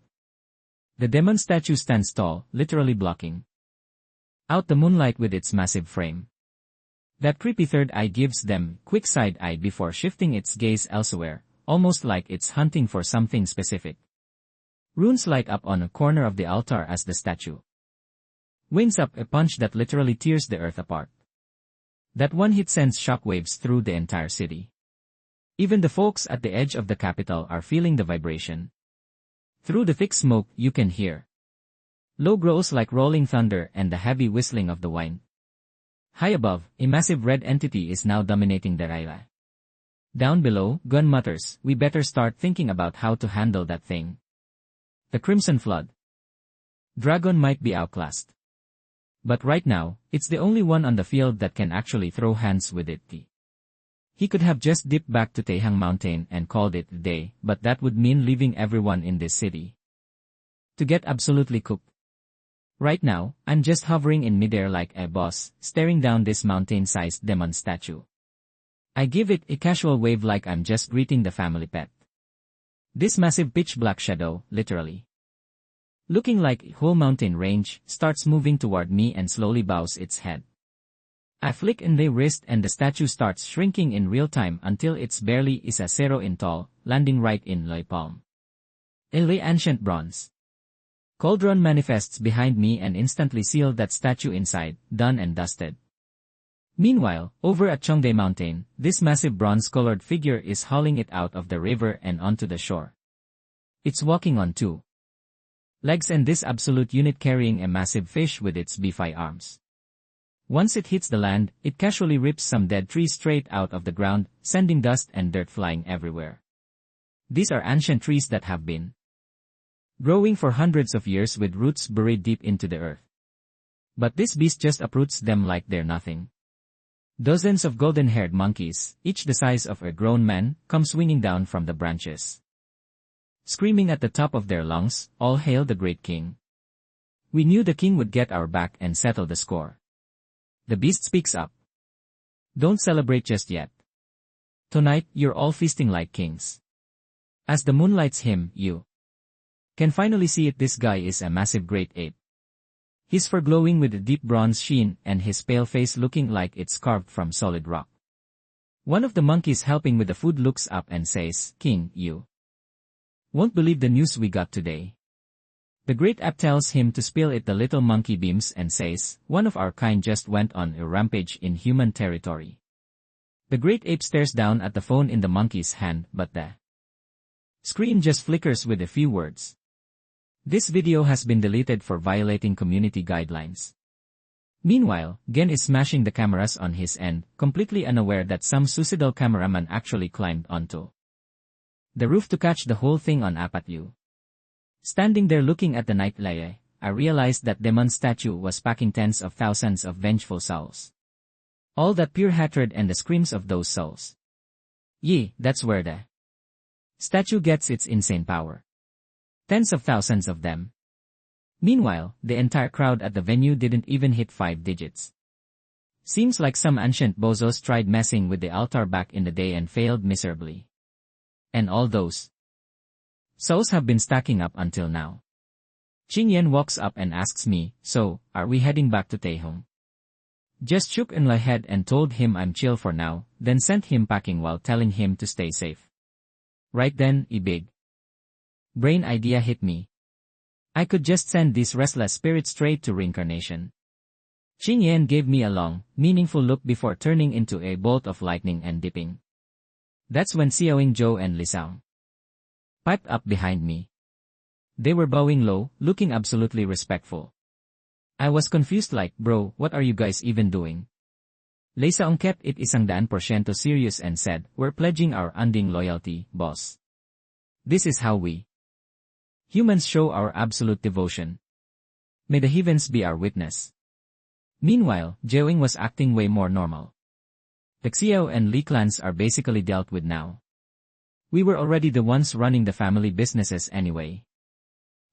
The demon statue stands tall, literally blocking out the moonlight with its massive frame. That creepy third eye gives them quick side eye before shifting its gaze elsewhere, almost like it's hunting for something specific. Runes light up on a corner of the altar as the statue winds up a punch that literally tears the earth apart. That one hit sends shockwaves through the entire city. Even the folks at the edge of the capital are feeling the vibration. Through the thick smoke you can hear low growls like rolling thunder and the heavy whistling of the wind. High above, a massive red entity is now dominating the area. Down below, Gun mutters, we better start thinking about how to handle that thing. The Crimson Flood Dragon might be outclassed. But right now, it's the only one on the field that can actually throw hands with it. He could have just dipped back to Taihong Mountain and called it a day, but that would mean leaving everyone in this city to get absolutely cooked. Right now, I'm just hovering in midair like a boss, staring down this mountain-sized demon statue. I give it a casual wave like I'm just greeting the family pet. This massive pitch-black shadow, literally looking like a whole mountain range, starts moving toward me and slowly bows its head. I flick in the wrist and the statue starts shrinking in real time until it's barely is a 0 in tall, landing right in my palm. Early ancient bronze cauldron manifests behind me and instantly sealed that statue inside, done and dusted. Meanwhile, over at Chongdae Mountain, this massive bronze-colored figure is hauling it out of the river and onto the shore. It's walking on 2 legs and this absolute unit carrying a massive fish with its beefy arms. Once it hits the land, it casually rips some dead trees straight out of the ground, sending dust and dirt flying everywhere. These are ancient trees that have been growing for hundreds of years with roots buried deep into the earth. But this beast just uproots them like they're nothing. Dozens of golden-haired monkeys, each the size of a grown man, come swinging down from the branches, screaming at the top of their lungs, all hail the great king. We knew the king would get our back and settle the score. The beast speaks up. Don't celebrate just yet. Tonight, you're all feasting like kings. As the moon lights him, you can finally see it. This guy is a massive great ape. His fur glowing with a deep bronze sheen and his pale face looking like it's carved from solid rock. One of the monkeys helping with the food looks up and says, King, you won't believe the news we got today. The great ape tells him to spill it. The little monkey beams and says, one of our kind just went on a rampage in human territory. The great ape stares down at the phone in the monkey's hand, but the screen just flickers with a few words. This video has been deleted for violating community guidelines. Meanwhile, Gen is smashing the cameras on his end, completely unaware that some suicidal cameraman actually climbed onto the roof to catch the whole thing on Apatyu. Standing there looking at the night laye, I realized that demon statue was packing tens of thousands of vengeful souls. All that pure hatred and the screams of those souls. That's where the statue gets its insane power. Tens of thousands of them. Meanwhile, the entire crowd at the venue didn't even hit 5 digits. Seems like some ancient bozos tried messing with the altar back in the day and failed miserably. And all those souls have been stacking up until now. Qingyan walks up and asks me, so, are we heading back to Taihong? Just shook in my head and told him I'm chill for now, then sent him packing while telling him to stay safe. Right then, a big brain idea hit me. I could just send this restless spirit straight to reincarnation. Qingyan gave me a long, meaningful look before turning into a bolt of lightning and dipping. That's when Xiaoying Zhou and Lisao piped up behind me. They were bowing low, looking absolutely respectful. I was confused like, bro, what are you guys even doing? Lisaong kept it 100% serious and said, we're pledging our undying loyalty, boss. This is how we humans show our absolute devotion. May the heavens be our witness. Meanwhile, Jeoing was acting way more normal. The Xiao and Li clans are basically dealt with now. We were already the ones running the family businesses anyway.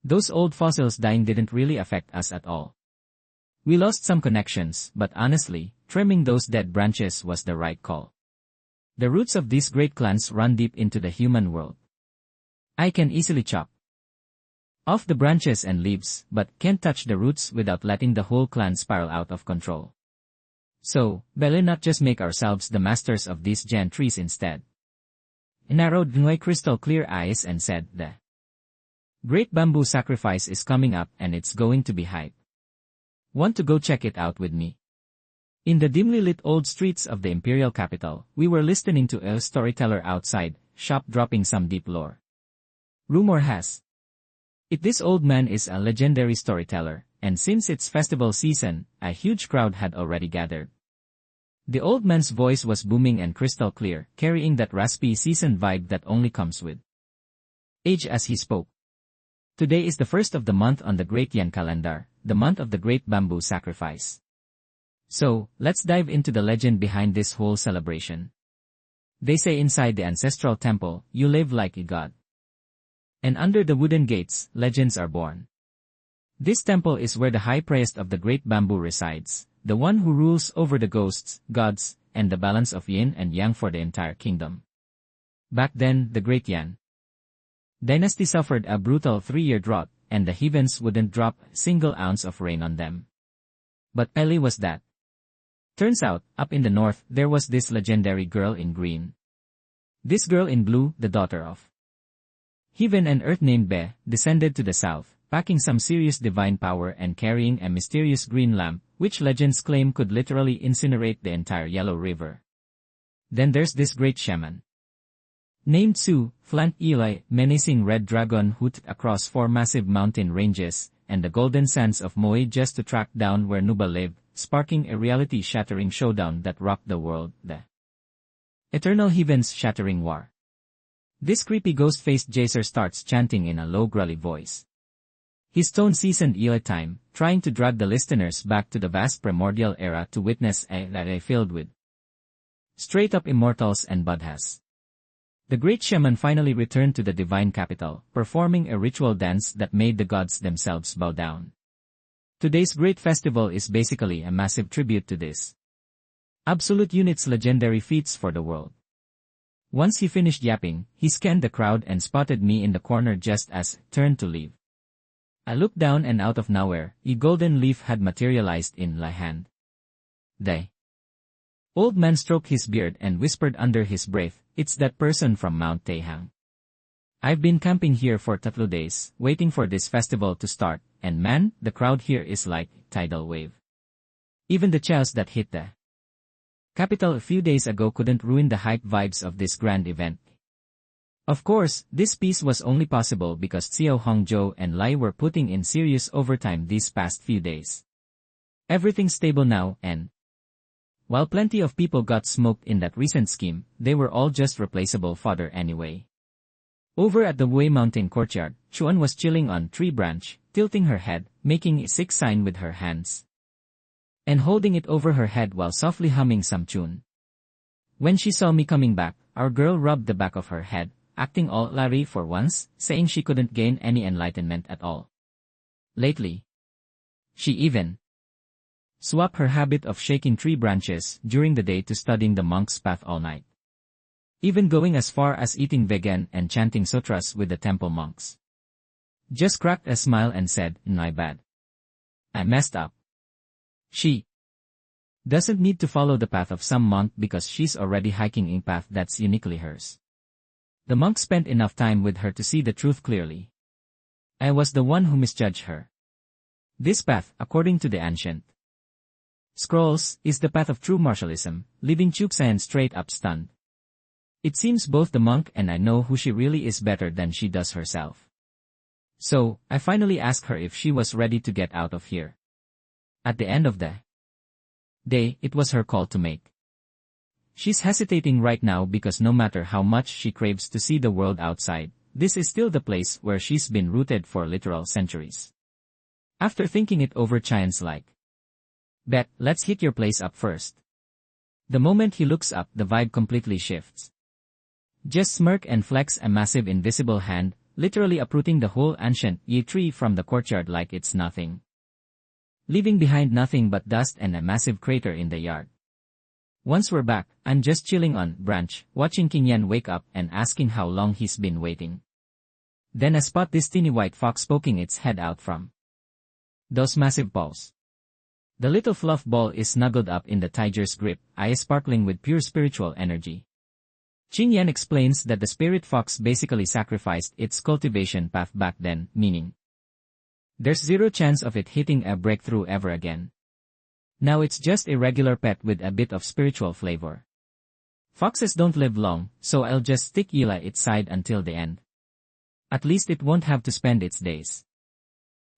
Those old fossils dying didn't really affect us at all. We lost some connections, but honestly, trimming those dead branches was the right call. The roots of these great clans run deep into the human world. I can easily chop off the branches and leaves, but can't touch the roots without letting the whole clan spiral out of control. So, why not just make ourselves the masters of these giant trees instead? He narrowed my crystal clear eyes and said, "The great bamboo sacrifice is coming up and it's going to be hype. Want to go check it out with me?" In the dimly lit old streets of the imperial capital, we were listening to a storyteller outside, shop dropping some deep lore. Rumor has it this old man is a legendary storyteller, and since it's festival season, a huge crowd had already gathered. The old man's voice was booming and crystal clear, carrying that raspy seasoned vibe that only comes with age as he spoke. Today is the first of the month on the Great Yan calendar, the month of the Great Bamboo Sacrifice. So, let's dive into the legend behind this whole celebration. They say inside the ancestral temple, you live like a god. And under the wooden gates, legends are born. This temple is where the high priest of the great bamboo resides, the one who rules over the ghosts, gods, and the balance of yin and yang for the entire kingdom. Back then, the Great Yan dynasty suffered a brutal 3-year drought, and the heavens wouldn't drop a single ounce of rain on them. But Ellie was that. Turns out, up in the north, there was this legendary girl in green. This girl in blue, the daughter of Heaven and Earth named Be, descended to the south, packing some serious divine power and carrying a mysterious green lamp, which legends claim could literally incinerate the entire Yellow River. Then there's this great shaman named Su, flanked Eli, menacing red dragon hooted across 4 massive mountain ranges, and the golden sands of Moe just to track down where Nuba lived, sparking a reality-shattering showdown that rocked the world, the Eternal Heavens Shattering War. This creepy ghost-faced Jacer starts chanting in a low growly voice. His tone seasoned Eli time, trying to drag the listeners back to the vast primordial era to witness a filled with straight-up immortals and budhas. The great shaman finally returned to the divine capital, performing a ritual dance that made the gods themselves bow down. Today's great festival is basically a massive tribute to this absolute unit's legendary feats for the world. Once he finished yapping, he scanned the crowd and spotted me in the corner just as turned to leave. I looked down and out of nowhere, a golden leaf had materialized in my hand. The old man stroked his beard and whispered under his breath, "It's that person from Mount Taihong. I've been camping here for 3 days, waiting for this festival to start, and man, the crowd here is like a tidal wave. Even the chaos that hit the capital a few days ago couldn't ruin the hype vibes of this grand event." Of course, this piece was only possible because Xiao Hongzhou and Lai were putting in serious overtime these past few days. Everything's stable now, and while plenty of people got smoked in that recent scheme, they were all just replaceable fodder anyway. Over at the Wei Mountain courtyard, Chuan was chilling on tree branch, tilting her head, making a 6 sign with her hands, and holding it over her head while softly humming some tune. When she saw me coming back, our girl rubbed the back of her head, acting all Larry for once, saying she couldn't gain any enlightenment at all. Lately, she even swapped her habit of shaking tree branches during the day to studying the monk's path all night, even going as far as eating vegan and chanting sutras with the temple monks. Just cracked a smile and said, "My bad. I messed up. She doesn't need to follow the path of some monk because she's already hiking a path that's uniquely hers. The monk spent enough time with her to see the truth clearly. I was the one who misjudged her. This path, according to the ancient scrolls, is the path of true martialism, leaving Chuxan straight up stunned. It seems both the monk and I know who she really is better than she does herself. So, I finally asked her if she was ready to get out of here. At the end of the day, it was her call to make. She's hesitating right now because no matter how much she craves to see the world outside, this is still the place where she's been rooted for literal centuries. After thinking it over, Chian's like, Bet, let's hit your place up first. The moment he looks up, the vibe completely shifts. Just smirk and flex a massive invisible hand, literally uprooting the whole ancient ye tree from the courtyard like it's nothing. Leaving behind nothing but dust and a massive crater in the yard. Once we're back, I'm just chilling on branch, watching King Yan wake up and asking how long he's been waiting. Then I spot this teeny white fox poking its head out from those massive paws. The little fluff ball is snuggled up in the tiger's grip, eyes sparkling with pure spiritual energy. Qing Yan explains that the spirit fox basically sacrificed its cultivation path back then, meaning there's zero chance of it hitting a breakthrough ever again. Now it's just a regular pet with a bit of spiritual flavor. Foxes don't live long, so I'll just stick Yila its side until the end. At least it won't have to spend its days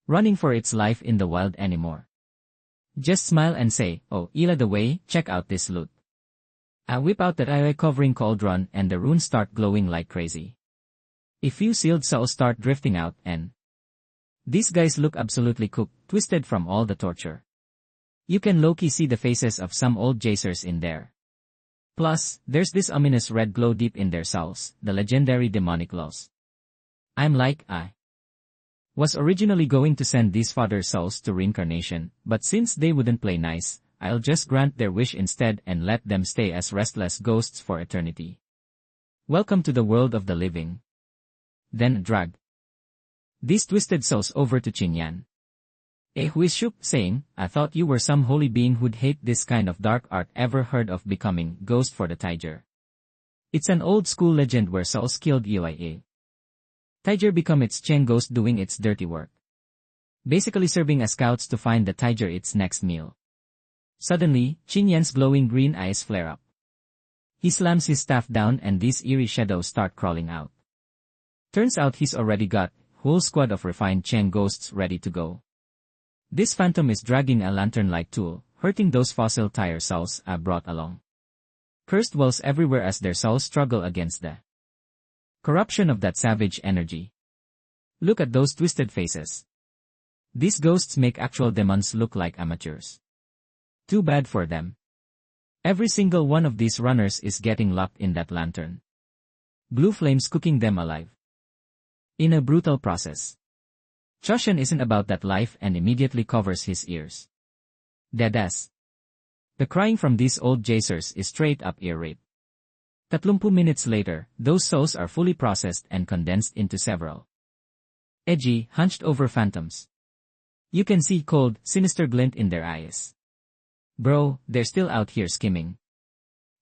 running for its life in the wild anymore. Just smile and say, oh, Yila the way, check out this loot. I whip out that eye-covering cauldron and the runes start glowing like crazy. A few sealed souls start drifting out and these guys look absolutely cooked, twisted from all the torture. You can low-key see the faces of some old Jacers in there. Plus, there's this ominous red glow deep in their souls, the legendary demonic laws. I'm like, I was originally going to send these fodder souls to reincarnation, but since they wouldn't play nice, I'll just grant their wish instead and let them stay as restless ghosts for eternity. Welcome to the world of the living. Then drag these twisted souls over to Qing Yan. Who is shook, saying, I thought you were some holy being who'd hate this kind of dark art. Ever heard of becoming ghost for the tiger? It's an old school legend where souls killed Yila. Tiger become its Cheng ghost doing its dirty work. Basically serving as scouts to find the tiger its next meal. Suddenly, Qing Yan's glowing green eyes flare up. He slams his staff down and these eerie shadows start crawling out. Turns out he's already got a whole squad of refined Cheng ghosts ready to go. This phantom is dragging a lantern-like tool, hurting those fossil tire souls I brought along. Cursed wells everywhere as their souls struggle against the corruption of that savage energy. Look at those twisted faces. These ghosts make actual demons look like amateurs. Too bad for them. Every single one of these runners is getting locked in that lantern. Blue flames cooking them alive. In a brutal process. Choshan isn't about that life and immediately covers his ears. Deadass. The crying from these old Jacers is straight up ear rape. 30 minutes later, those souls are fully processed and condensed into several edgy, hunched-over phantoms. You can see cold, sinister glint in their eyes. Bro, they're still out here skimming.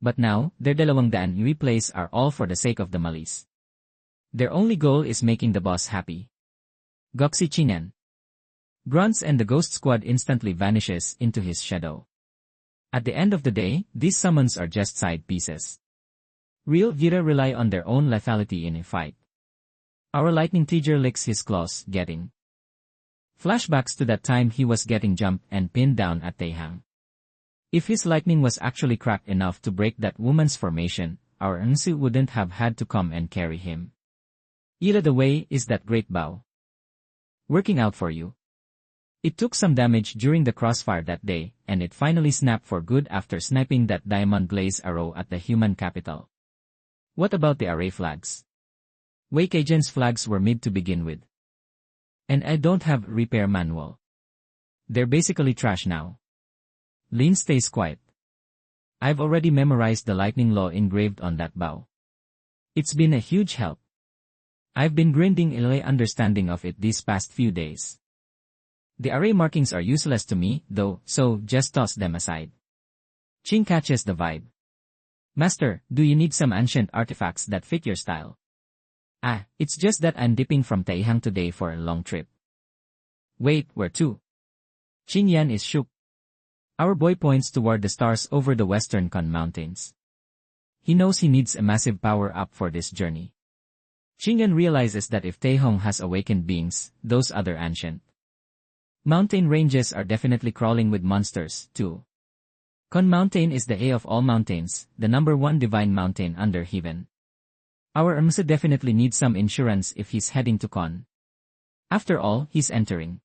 But now, their 200 replays are all for the sake of the malice. Their only goal is making the boss happy. Goxi Qing Yan grunts and the ghost squad instantly vanishes into his shadow. At the end of the day, these summons are just side pieces. Real Vira rely on their own lethality in a fight. Our lightning teacher licks his claws, getting flashbacks to that time he was getting jumped and pinned down at Taihong. If his lightning was actually cracked enough to break that woman's formation, our Nsu wouldn't have had to come and carry him. Ira the way is that great bow working out for you. It took some damage during the crossfire that day, and it finally snapped for good after sniping that diamond blaze arrow at the human capital. What about the array flags? Wei Kaijen's flags were mid to begin with. And I don't have repair manual. They're basically trash now. Lin stays quiet. I've already memorized the lightning law engraved on that bow. It's been a huge help. I've been grinding a understanding of it these past few days. The array markings are useless to me, though, so just toss them aside. Qing catches the vibe. Master, do you need some ancient artifacts that fit your style? It's just that I'm dipping from Taihang today for a long trip. Wait, where to? Qing Yan is shook. Our boy points toward the stars over the western Kun Mountains. He knows he needs a massive power-up for this journey. Qing Yan realizes that if Taihong has awakened beings, those other ancient mountain ranges are definitely crawling with monsters, too. Kun Mountain is the A of all mountains, the #1 divine mountain under heaven. Our Msa definitely needs some insurance if he's heading to Kun. After all, he's entering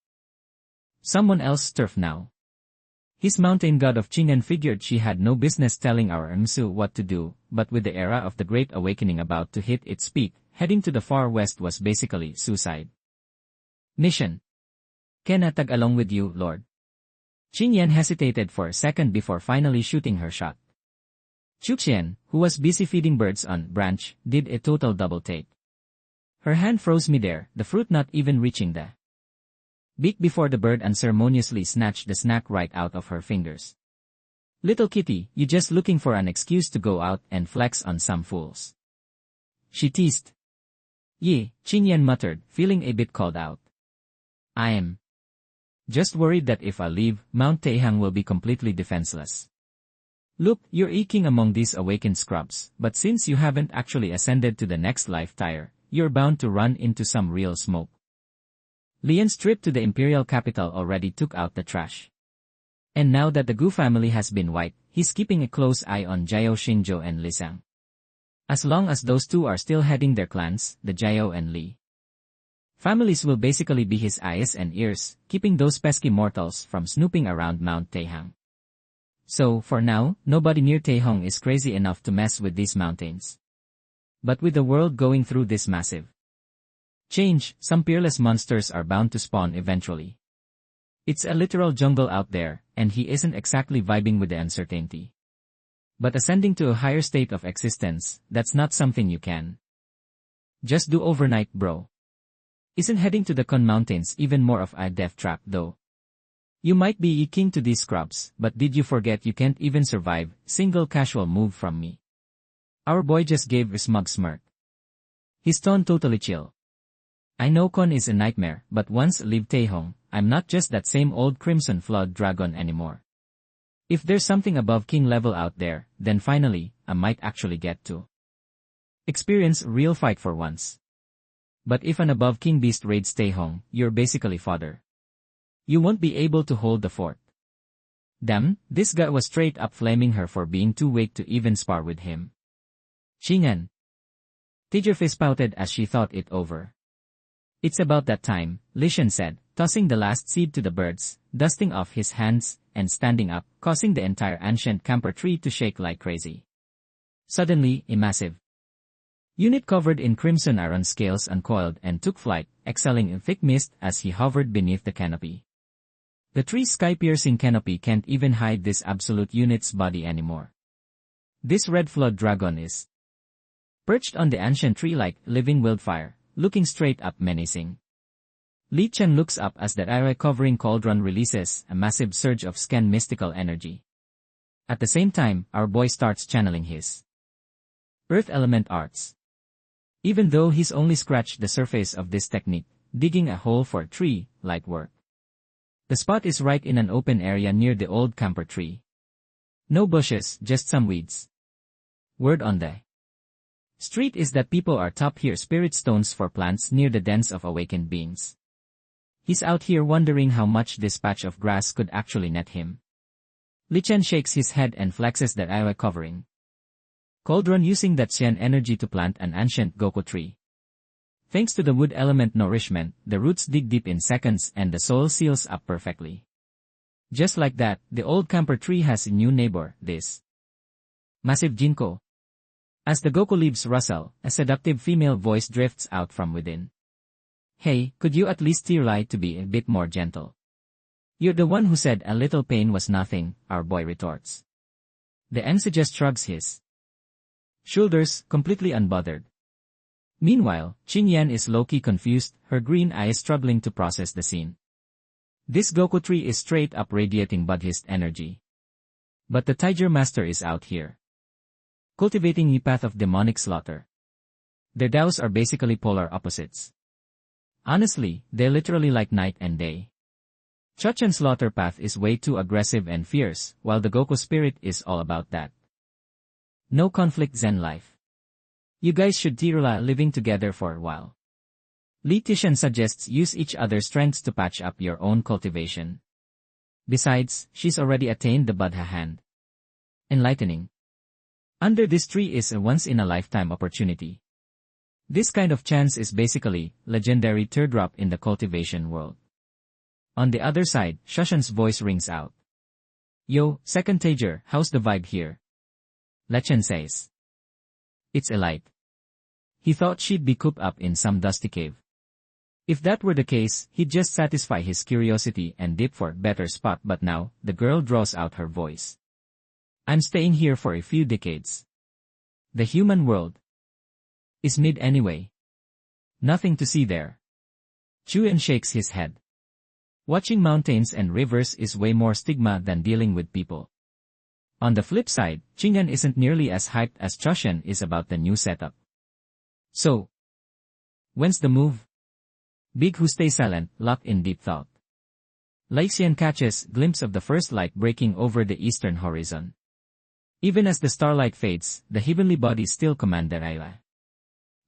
someone else's turf now. His mountain god of Qingyan figured she had no business telling our Msu what to do, but with the era of the Great Awakening about to hit its peak, heading to the far west was basically suicide. Mission. Can I tag along with you, Lord? Qingyan hesitated for a second before finally shooting her shot. Chuxian, who was busy feeding birds on branch, did a total double take. Her hand froze midair, the fruit not even reaching the beak before the bird unceremoniously snatched the snack right out of her fingers. Little kitty, you just looking for an excuse to go out and flex on some fools. She teased. Ye, Qingyan muttered, feeling a bit called out. I am just worried that if I leave, Mount Taihong will be completely defenseless. Look, you're eking among these awakened scrubs, but since you haven't actually ascended to the next life tier, you're bound to run into some real smoke. Lian's trip to the imperial capital already took out the trash. And now that the Gu family has been wiped, he's keeping a close eye on Jiao Xingzhou and Li Sang. As long as those two are still heading their clans, the Jiao and Li families will basically be his eyes and ears, keeping those pesky mortals from snooping around Mount Taihong. So, for now, nobody near Taihong is crazy enough to mess with these mountains. But with the world going through this massive change, some peerless monsters are bound to spawn eventually. It's a literal jungle out there, and he isn't exactly vibing with the uncertainty. But ascending to a higher state of existence, that's not something you can just do overnight, bro. Isn't heading to the Kun Mountains even more of a death trap, though? You might be king to these scrubs, but did you forget you can't even survive single casual move from me? Our boy just gave a smug smirk. His tone totally chill. I know Kun is a nightmare, but once I leave Taihong, I'm not just that same old Crimson Flood dragon anymore. If there's something above king level out there, then finally, I might actually get to experience real fight for once. But if an above king beast raids Taihong, you're basically fodder. You won't be able to hold the fort. Damn, this guy was straight up flaming her for being too weak to even spar with him. Qingyan. Teacher face pouted as she thought it over. It's about that time, Li Shen said, tossing the last seed to the birds, dusting off his hands, and standing up, causing the entire ancient camphor tree to shake like crazy. Suddenly, a massive unit covered in crimson iron scales uncoiled and took flight, exhaling in thick mist as he hovered beneath the canopy. The tree's sky-piercing canopy can't even hide this absolute unit's body anymore. This red flood dragon is perched on the ancient tree like living wildfire, looking straight up menacing. Li Chen looks up as the area-covering cauldron releases a massive surge of scan mystical energy. At the same time, our boy starts channeling his earth element arts. Even though he's only scratched the surface of this technique, digging a hole for a tree, light work. The spot is right in an open area near the old camphor tree. No bushes, just some weeds. Word on the street is that people are top here spirit stones for plants near the dens of awakened beings. He's out here wondering how much this patch of grass could actually net him. Li Chen shakes his head and flexes the area covering cauldron using that Xian energy to plant an ancient Goku tree. Thanks to the wood element nourishment, the roots dig deep in seconds and the soil seals up perfectly. Just like that, the old camphor tree has a new neighbor, this massive Jinko. As the Goku leaves rustle, a seductive female voice drifts out from within. Hey, could you at least try to be a bit more gentle? You're the one who said a little pain was nothing, our boy retorts. The MC just shrugs his shoulders, completely unbothered. Meanwhile, Qingyan is low-key confused, her green eyes struggling to process the scene. This Goku tree is straight up radiating Buddhist energy. But the Tiger Master is out here cultivating a path of demonic slaughter. Their Daos are basically polar opposites. Honestly, they're literally like night and day. Chochen's slaughter path is way too aggressive and fierce, while the Goku spirit is all about that no conflict Zen life. You guys should try living together for a while. Li Tishan suggests use each other's strengths to patch up your own cultivation. Besides, she's already attained the Buddha hand. Enlightening. Under this tree is a once-in-a-lifetime opportunity. This kind of chance is basically legendary teardrop in the cultivation world. On the other side, Shoshan's voice rings out. Yo, second Tager, how's the vibe here? Lechen says. It's elite. He thought she'd be cooped up in some dusty cave. If that were the case, he'd just satisfy his curiosity and dip for a better spot, but now, the girl draws out her voice. I'm staying here for a few decades. The human world is mid anyway. Nothing to see there. Chuan shakes his head. Watching mountains and rivers is way more stigma than dealing with people. On the flip side, Qingyan isn't nearly as hyped as Choshan is about the new setup. So, when's the move? Big Hu stays silent, locked in deep thought. Laixian catches glimpse of the first light breaking over the eastern horizon. Even as the starlight fades, the heavenly bodies still command their eye.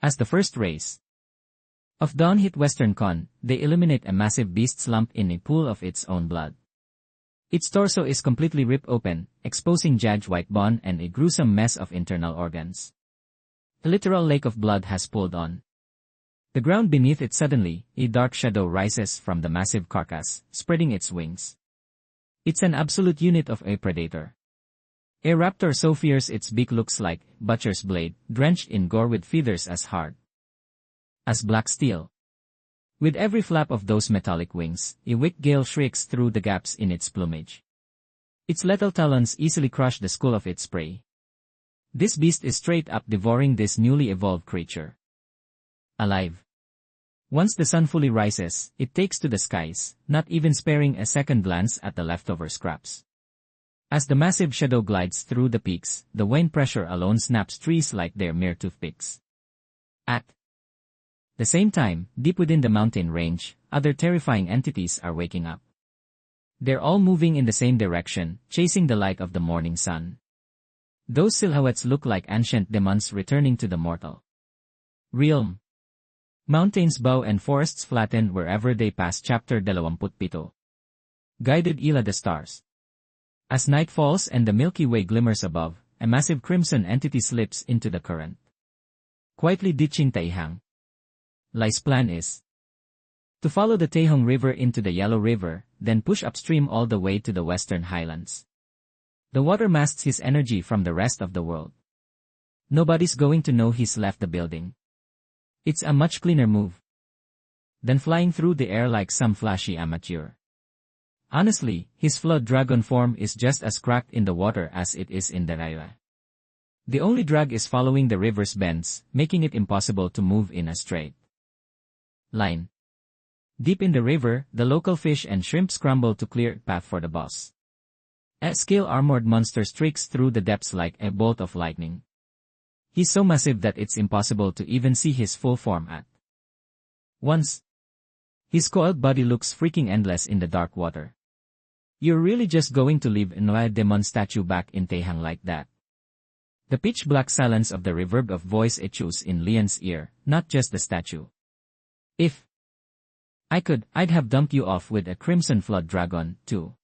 As the first rays of dawn hit Western Con, they illuminate a massive beast slumped in a pool of its own blood. Its torso is completely ripped open, exposing jagged white bone and a gruesome mess of internal organs. A literal lake of blood has pooled on the ground beneath it. Suddenly, a dark shadow rises from the massive carcass, spreading its wings. It's an absolute unit of a predator. A raptor so fierce its beak looks like butcher's blade, drenched in gore with feathers as hard as black steel. With every flap of those metallic wings, a wicked gale shrieks through the gaps in its plumage. Its lethal talons easily crush the skull of its prey. This beast is straight up devouring this newly evolved creature. Alive. Once the sun fully rises, it takes to the skies, not even sparing a second glance at the leftover scraps. As the massive shadow glides through the peaks, the wind pressure alone snaps trees like they're mere toothpicks. At the same time, deep within the mountain range, other terrifying entities are waking up. They're all moving in the same direction, chasing the light of the morning sun. Those silhouettes look like ancient demons returning to the mortal realm. Mountains bow and forests flatten wherever they pass. Chapter 27. Guided Ila the Stars. As night falls and the Milky Way glimmers above, a massive crimson entity slips into the current, quietly ditching Taihang. Lai's plan is to follow the Taihong River into the Yellow River, then push upstream all the way to the western highlands. The water masks his energy from the rest of the world. Nobody's going to know he's left the building. It's a much cleaner move than flying through the air like some flashy amateur. Honestly, his flood dragon form is just as cracked in the water as it is in the Raila. The only drag is following the river's bends, making it impossible to move in a straight line. Deep in the river, the local fish and shrimp scramble to clear a path for the boss. A scale-armored monster streaks through the depths like a bolt of lightning. He's so massive that it's impossible to even see his full form at once. His coiled body looks freaking endless in the dark water. You're really just going to leave a demon statue back in Taihang like that? The pitch-black silence of the reverb of voice echoes in Lian's ear, not just the statue. If I could, I'd have dumped you off with a crimson flood dragon, too.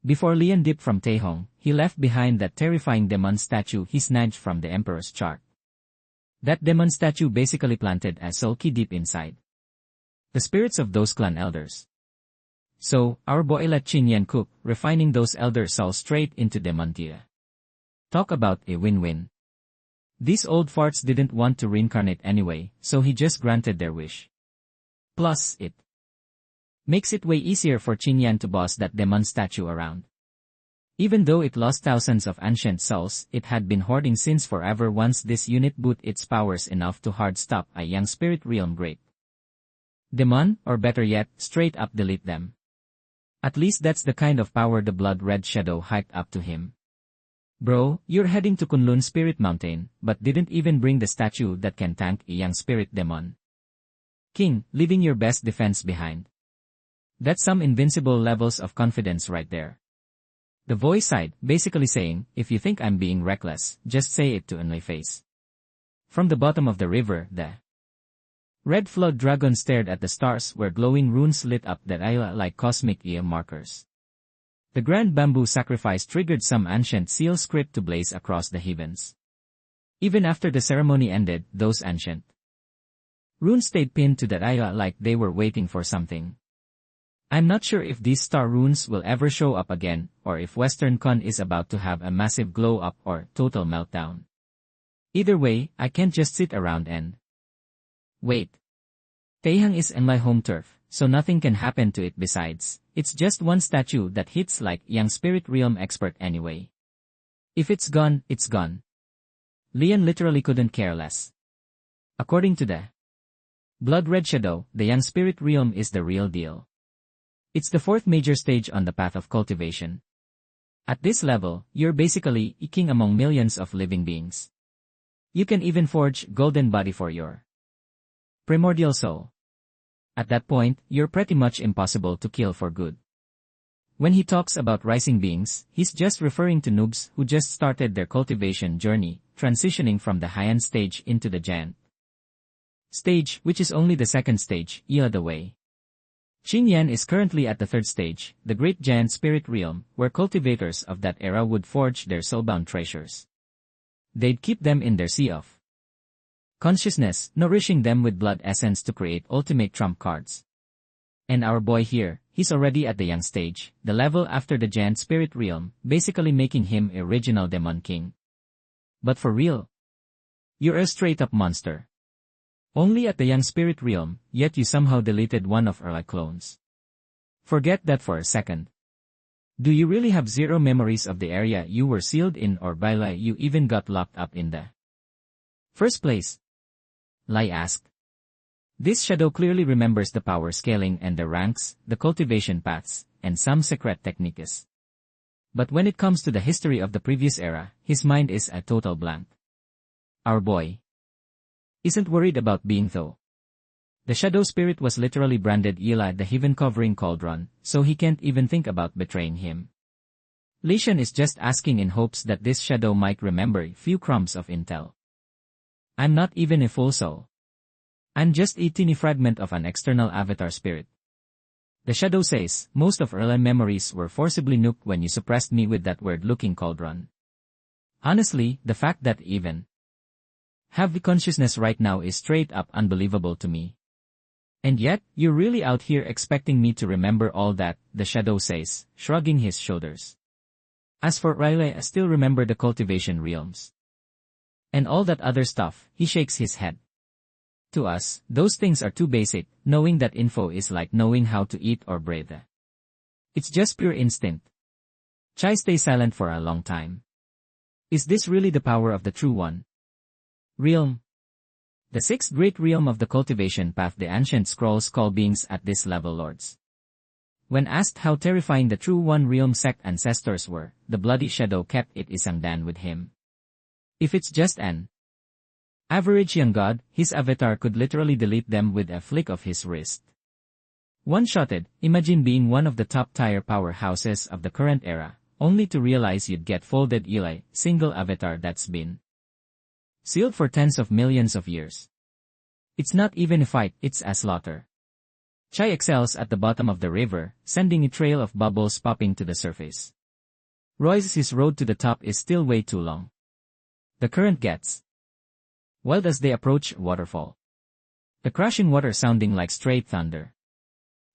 Before Lian dipped from Taihong, he left behind that terrifying demon statue he snatched from the emperor's chart. That demon statue basically planted a soul key deep inside the spirits of those clan elders. So, our boy let Qingyan cook, refining those elder souls straight into demontia. Talk about a win-win. These old farts didn't want to reincarnate anyway, so he just granted their wish. Plus, it makes it way easier for Qingyan to boss that demon statue around. Even though it lost thousands of ancient souls, it had been hoarding since forever. Once this unit boot its powers enough to hard stop a young spirit realm great demon, or better yet, straight up delete them. At least that's the kind of power the blood-red shadow hyped up to him. Bro, you're heading to Kunlun Spirit Mountain, but didn't even bring the statue that can tank a young spirit demon. King, leaving your best defense behind. That's some invincible levels of confidence right there. The voice sighed, basically saying, if you think I'm being reckless, just say it to my face. From the bottom of the river, the red flood dragon stared at the stars where glowing runes lit up the isla like cosmic ear markers. The grand bamboo sacrifice triggered some ancient seal script to blaze across the heavens. Even after the ceremony ended, those ancient runes stayed pinned to the isla like they were waiting for something. I'm not sure if these star runes will ever show up again, or if Western Con is about to have a massive glow-up or total meltdown. Either way, I can't just sit around and wait. Taihong is in my home turf, so nothing can happen to it besides. It's just one statue that hits like young spirit realm expert anyway. If it's gone, it's gone. Leon literally couldn't care less. According to the Blood Red Shadow, the young spirit realm is the real deal. It's the fourth major stage on the path of cultivation. At this level, you're basically king among millions of living beings. You can even forge golden body for your primordial soul. At that point, you're pretty much impossible to kill for good. When he talks about rising beings, he's just referring to noobs who just started their cultivation journey, transitioning from the high-end stage into the giant stage, which is only the second stage, the way. Qin Yan is currently at the third stage, the great giant spirit realm, where cultivators of that era would forge their soulbound treasures. They'd keep them in their sea of consciousness, nourishing them with blood essence to create ultimate trump cards. And our boy here, he's already at the young stage, the level after the giant spirit realm, basically making him original demon king. But for real, you're a straight-up monster. Only at the young spirit realm, yet you somehow deleted one of our clones. Forget that for a second. Do you really have zero memories of the area you were sealed in, or by lie you even got locked up in the first place? Lai asked. This shadow clearly remembers the power scaling and the ranks, the cultivation paths, and some secret techniques. But when it comes to the history of the previous era, his mind is a total blank. Our boy isn't worried about being though. The shadow spirit was literally branded Eli the heaven-covering cauldron, so he can't even think about betraying him. Li Shan is just asking in hopes that this shadow might remember few crumbs of intel. I'm not even a full soul. I'm just a teeny fragment of an external avatar spirit. The shadow says, most of early memories were forcibly nuked when you suppressed me with that weird-looking cauldron. Honestly, the fact that even have the consciousness right now is straight up unbelievable to me. And yet, you're really out here expecting me to remember all that, the shadow says, shrugging his shoulders. As for Riley, I still remember the cultivation realms. And all that other stuff, he shakes his head. To us, those things are too basic, knowing that info is like knowing how to eat or breathe. It's just pure instinct. Chai stays silent for a long time. Is this really the power of the true one? Realm. The sixth great realm of the cultivation path the ancient scrolls call beings at this level lords. When asked how terrifying the true one realm sect ancestors were, the bloody shadow kept it isang dan with him. If it's just an average young god, his avatar could literally delete them with a flick of his wrist. One-shotted, imagine being one of the top-tier powerhouses of the current era, only to realize you'd get folded Eli, single avatar that's been sealed for tens of millions of years. It's not even a fight, it's a slaughter. Chai excels at the bottom of the river, sending a trail of bubbles popping to the surface. Roy's road to the top is still way too long. The current gets wild as they approach waterfall. The crashing water sounding like straight thunder.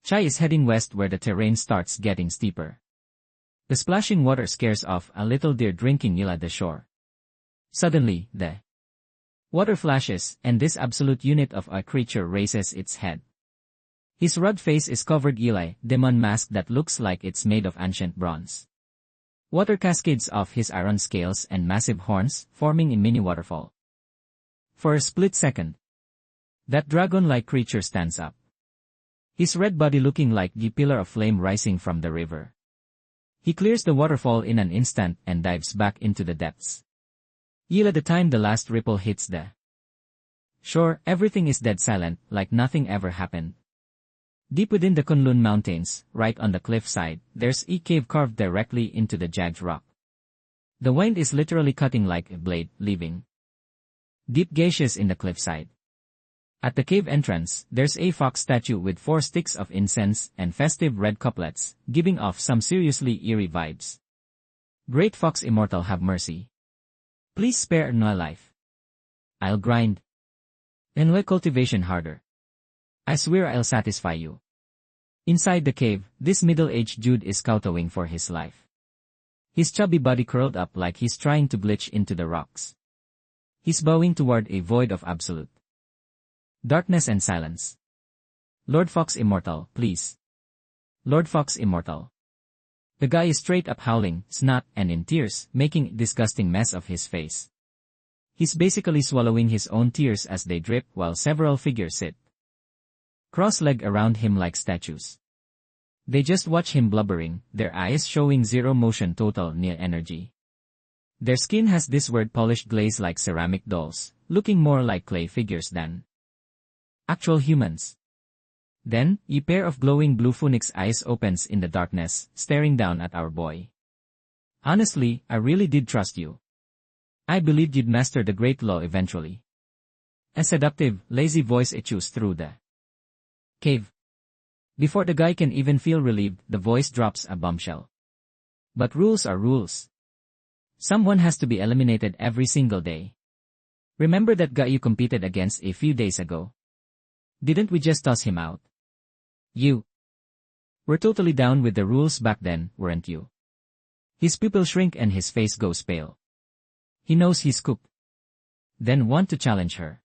Chai is heading west where the terrain starts getting steeper. The splashing water scares off a little deer drinking near the shore. Suddenly, the water flashes, and this absolute unit of a creature raises its head. His rugged face is covered Eli, demon mask that looks like it's made of ancient bronze. Water cascades off his iron scales and massive horns, forming a mini waterfall. For a split second, that dragon-like creature stands up. His red body looking like the pillar of flame rising from the river. He clears the waterfall in an instant and dives back into the depths. Yila the time the last ripple hits the shore, everything is dead silent, like nothing ever happened. Deep within the Kunlun Mountains, right on the cliffside, there's a cave carved directly into the jagged rock. The wind is literally cutting like a blade, leaving deep gashes in the cliffside. At the cave entrance, there's a fox statue with 4 sticks of incense and festive red couplets, giving off some seriously eerie vibes. Great Fox Immortal, have mercy. Please spare my life. I'll grind Enwe cultivation harder. I swear I'll satisfy you. Inside the cave, this middle-aged Jude is kowtowing for his life. His chubby body curled up like he's trying to glitch into the rocks. He's bowing toward a void of absolute darkness and silence. Lord Fox Immortal, please. Lord Fox Immortal. The guy is straight up howling, snot, and in tears, making a disgusting mess of his face. He's basically swallowing his own tears as they drip while several figures sit cross-legged around him like statues. They just watch him blubbering, their eyes showing zero motion, total nil energy. Their skin has this weird polished glaze like ceramic dolls, looking more like clay figures than actual humans. Then, a pair of glowing blue phoenix eyes opens in the darkness, staring down at our boy. Honestly, I really did trust you. I believed you'd master the great law eventually. A seductive, lazy voice echoes through the cave. Before the guy can even feel relieved, the voice drops a bombshell. But rules are rules. Someone has to be eliminated every single day. Remember that guy you competed against a few days ago? Didn't we just toss him out? You were totally down with the rules back then, weren't you? His pupils shrink and his face goes pale. He knows he's cooked. Then want to challenge her.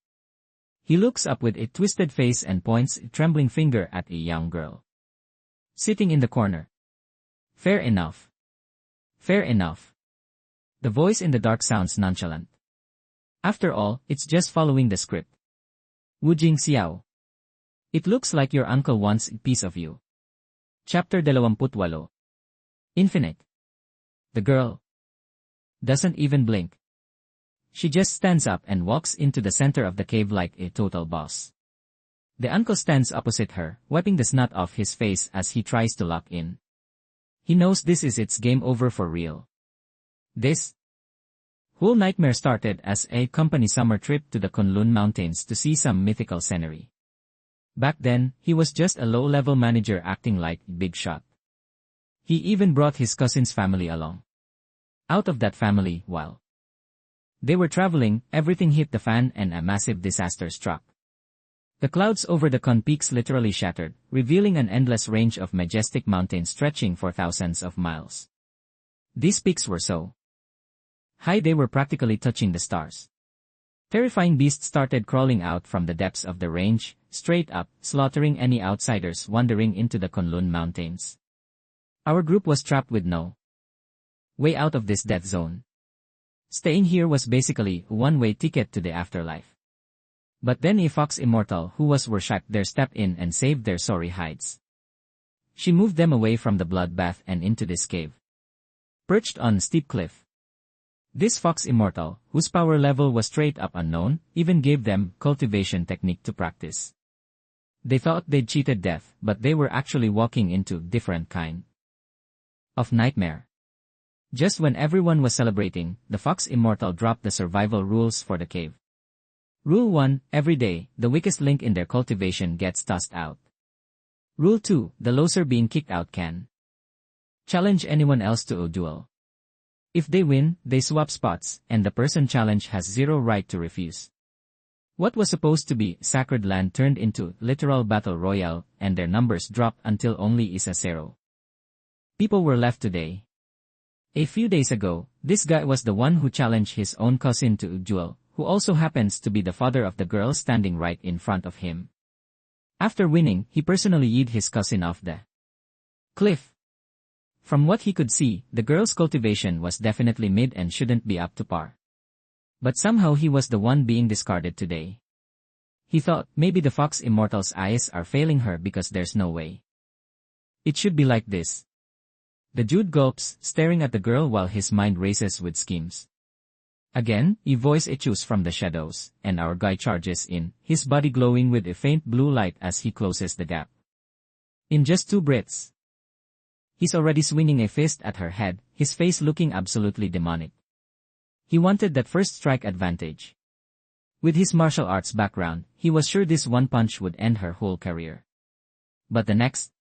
He looks up with a twisted face and points a trembling finger at a young girl sitting in the corner. Fair enough. Fair enough. The voice in the dark sounds nonchalant. After all, it's just following the script. Wu Jing Xiao. It looks like your uncle wants a piece of you. Chapter 28. Infinite. The girl doesn't even blink. She just stands up and walks into the center of the cave like a total boss. The uncle stands opposite her, wiping the snot off his face as he tries to lock in. He knows this is its game over for real. This whole nightmare started as a company summer trip to the Kunlun Mountains to see some mythical scenery. Back then, he was just a low-level manager acting like a big shot. He even brought his cousin's family along. Out of that family, while they were traveling, everything hit the fan and a massive disaster struck. The clouds over the Kun peaks literally shattered, revealing an endless range of majestic mountains stretching for thousands of miles. These peaks were so high they were practically touching the stars. Terrifying beasts started crawling out from the depths of the range, straight up, slaughtering any outsiders wandering into the Kunlun Mountains. Our group was trapped with no way out of this death zone. Staying here was basically a one-way ticket to the afterlife. But then a fox immortal who was worshipped there stepped in and saved their sorry hides. She moved them away from the bloodbath and into this cave, perched on a steep cliff. This fox immortal, whose power level was straight up unknown, even gave them cultivation technique to practice. They thought they'd cheated death, but they were actually walking into different kind of nightmare. Just when everyone was celebrating, the fox immortal dropped the survival rules for the cave. Rule 1, every day, the weakest link in their cultivation gets tossed out. Rule 2, the loser being kicked out can challenge anyone else to a duel. If they win, they swap spots, and the person challenged has zero right to refuse. What was supposed to be sacred land turned into literal battle royale, and their numbers dropped until only is a zero. People were left today. A few days ago, this guy was the one who challenged his own cousin to a duel, who also happens to be the father of the girl standing right in front of him. After winning, he personally yeeted his cousin off the cliff. From what he could see, the girl's cultivation was definitely mid and shouldn't be up to par. But somehow he was the one being discarded today. He thought, maybe the fox immortal's eyes are failing her because there's no way it should be like this. The Jude gulps, staring at the girl while his mind races with schemes. Again, a voice echoes from the shadows, and our guy charges in, his body glowing with a faint blue light as he closes the gap. In just 2 breaths, he's already swinging a fist at her head, his face looking absolutely demonic. He wanted that first strike advantage. With his martial arts background, he was sure this one punch would end her whole career. But the next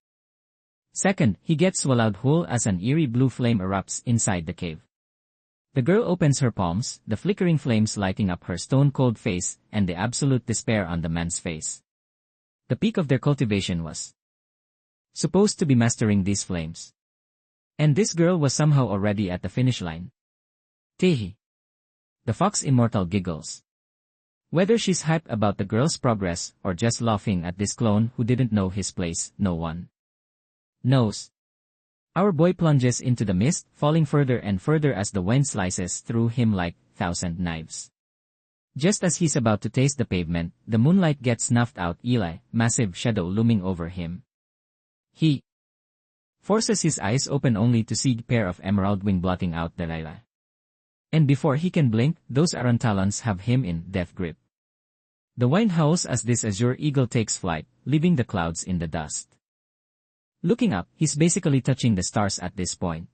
second, he gets swallowed whole as an eerie blue flame erupts inside the cave. The girl opens her palms, the flickering flames lighting up her stone-cold face, and the absolute despair on the man's face. The peak of their cultivation was Supposed to be mastering these flames. And this girl was somehow already at the finish line. Tehi. The fox immortal giggles. Whether she's hyped about the girl's progress or just laughing at this clone who didn't know his place, no one knows. Our boy plunges into the mist, falling further and further as the wind slices through him like 1,000 knives. Just as he's about to taste the pavement, the moonlight gets snuffed out. Eli, massive shadow looming over him. He forces his eyes open only to see a pair of emerald wing blotting out the light. And before he can blink, those iron talons have him in death grip. The wind howls as this azure eagle takes flight, leaving the clouds in the dust. Looking up, he's basically touching the stars at this point.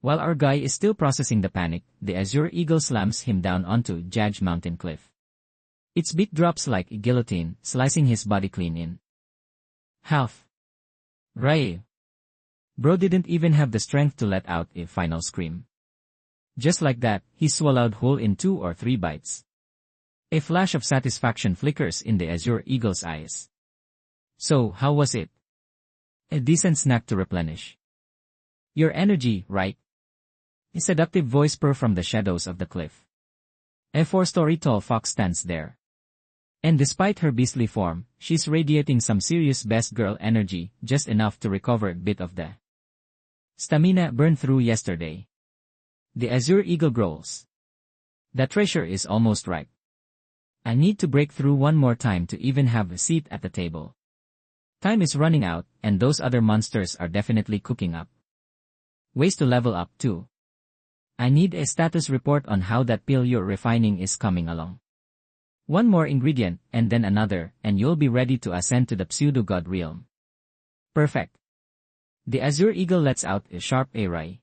While our guy is still processing the panic, the azure eagle slams him down onto Judge Mountain cliff. Its beak drops like a guillotine, slicing his body clean in half. Right. Bro didn't even have the strength to let out a final scream. Just like that, he's swallowed whole in 2 or 3 bites. A flash of satisfaction flickers in the azure eagle's eyes. So, how was it? A decent snack to replenish your energy, right? A seductive voice purrs from the shadows of the cliff. A 4-story tall fox stands there. And despite her beastly form, she's radiating some serious best girl energy, just enough to recover a bit of the stamina burned through yesterday. The azure eagle growls. The treasure is almost ripe. I need to break through one more time to even have a seat at the table. Time is running out, and those other monsters are definitely cooking up. Ways to level up too. I need a status report on how that pill you're refining is coming along. One more ingredient, and then another, and you'll be ready to ascend to the pseudo-god realm. Perfect. The azure eagle lets out a sharp array,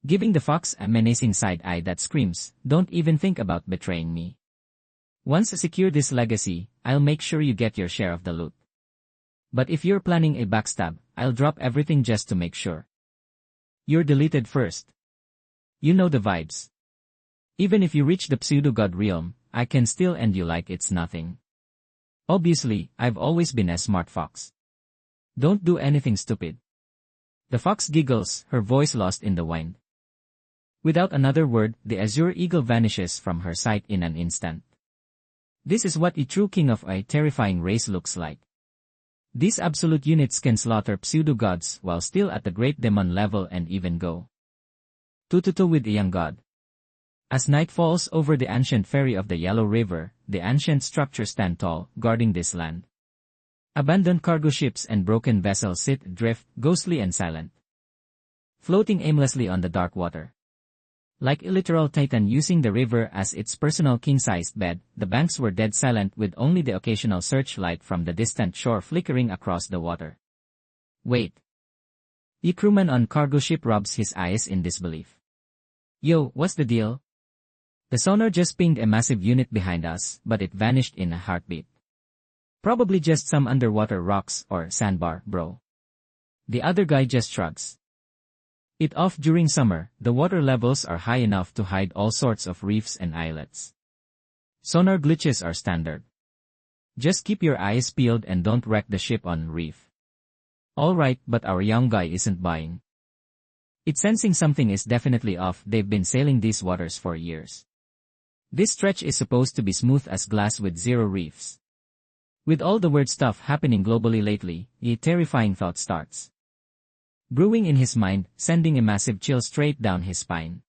giving the fox a menacing side eye that screams, "Don't even think about betraying me. Once I secure this legacy, I'll make sure you get your share of the loot. But if you're planning a backstab, I'll drop everything just to make sure you're deleted first." You know the vibes. Even if you reach the pseudo-god realm, I can still end you like it's nothing. Obviously, I've always been a smart fox. Don't do anything stupid. The fox giggles, her voice lost in the wind. Without another word, the azure eagle vanishes from her sight in an instant. This is what a true king of a terrifying race looks like. These absolute units can slaughter pseudo-gods while still at the great demon level and even go toe-to-toe with a young god. As night falls over the ancient ferry of the Yellow River, the ancient structures stand tall, guarding this land. Abandoned cargo ships and broken vessels sit adrift, ghostly and silent, floating aimlessly on the dark water. Like a literal titan using the river as its personal king-sized bed, the banks were dead silent with only the occasional searchlight from the distant shore flickering across the water. Wait. The crewman on cargo ship rubs his eyes in disbelief. Yo, what's the deal? The sonar just pinged a massive unit behind us, but it vanished in a heartbeat. Probably just some underwater rocks or sandbar, bro. The other guy just shrugs it off. During summer, the water levels are high enough to hide all sorts of reefs and islets. Sonar glitches are standard. Just keep your eyes peeled and don't wreck the ship on reef. Alright, but our young guy isn't buying. It's sensing something is definitely off. They've been sailing these waters for years. This stretch is supposed to be smooth as glass with 0 reefs. With all the weird stuff happening globally lately, a terrifying thought starts brewing in his mind, sending a massive chill straight down his spine.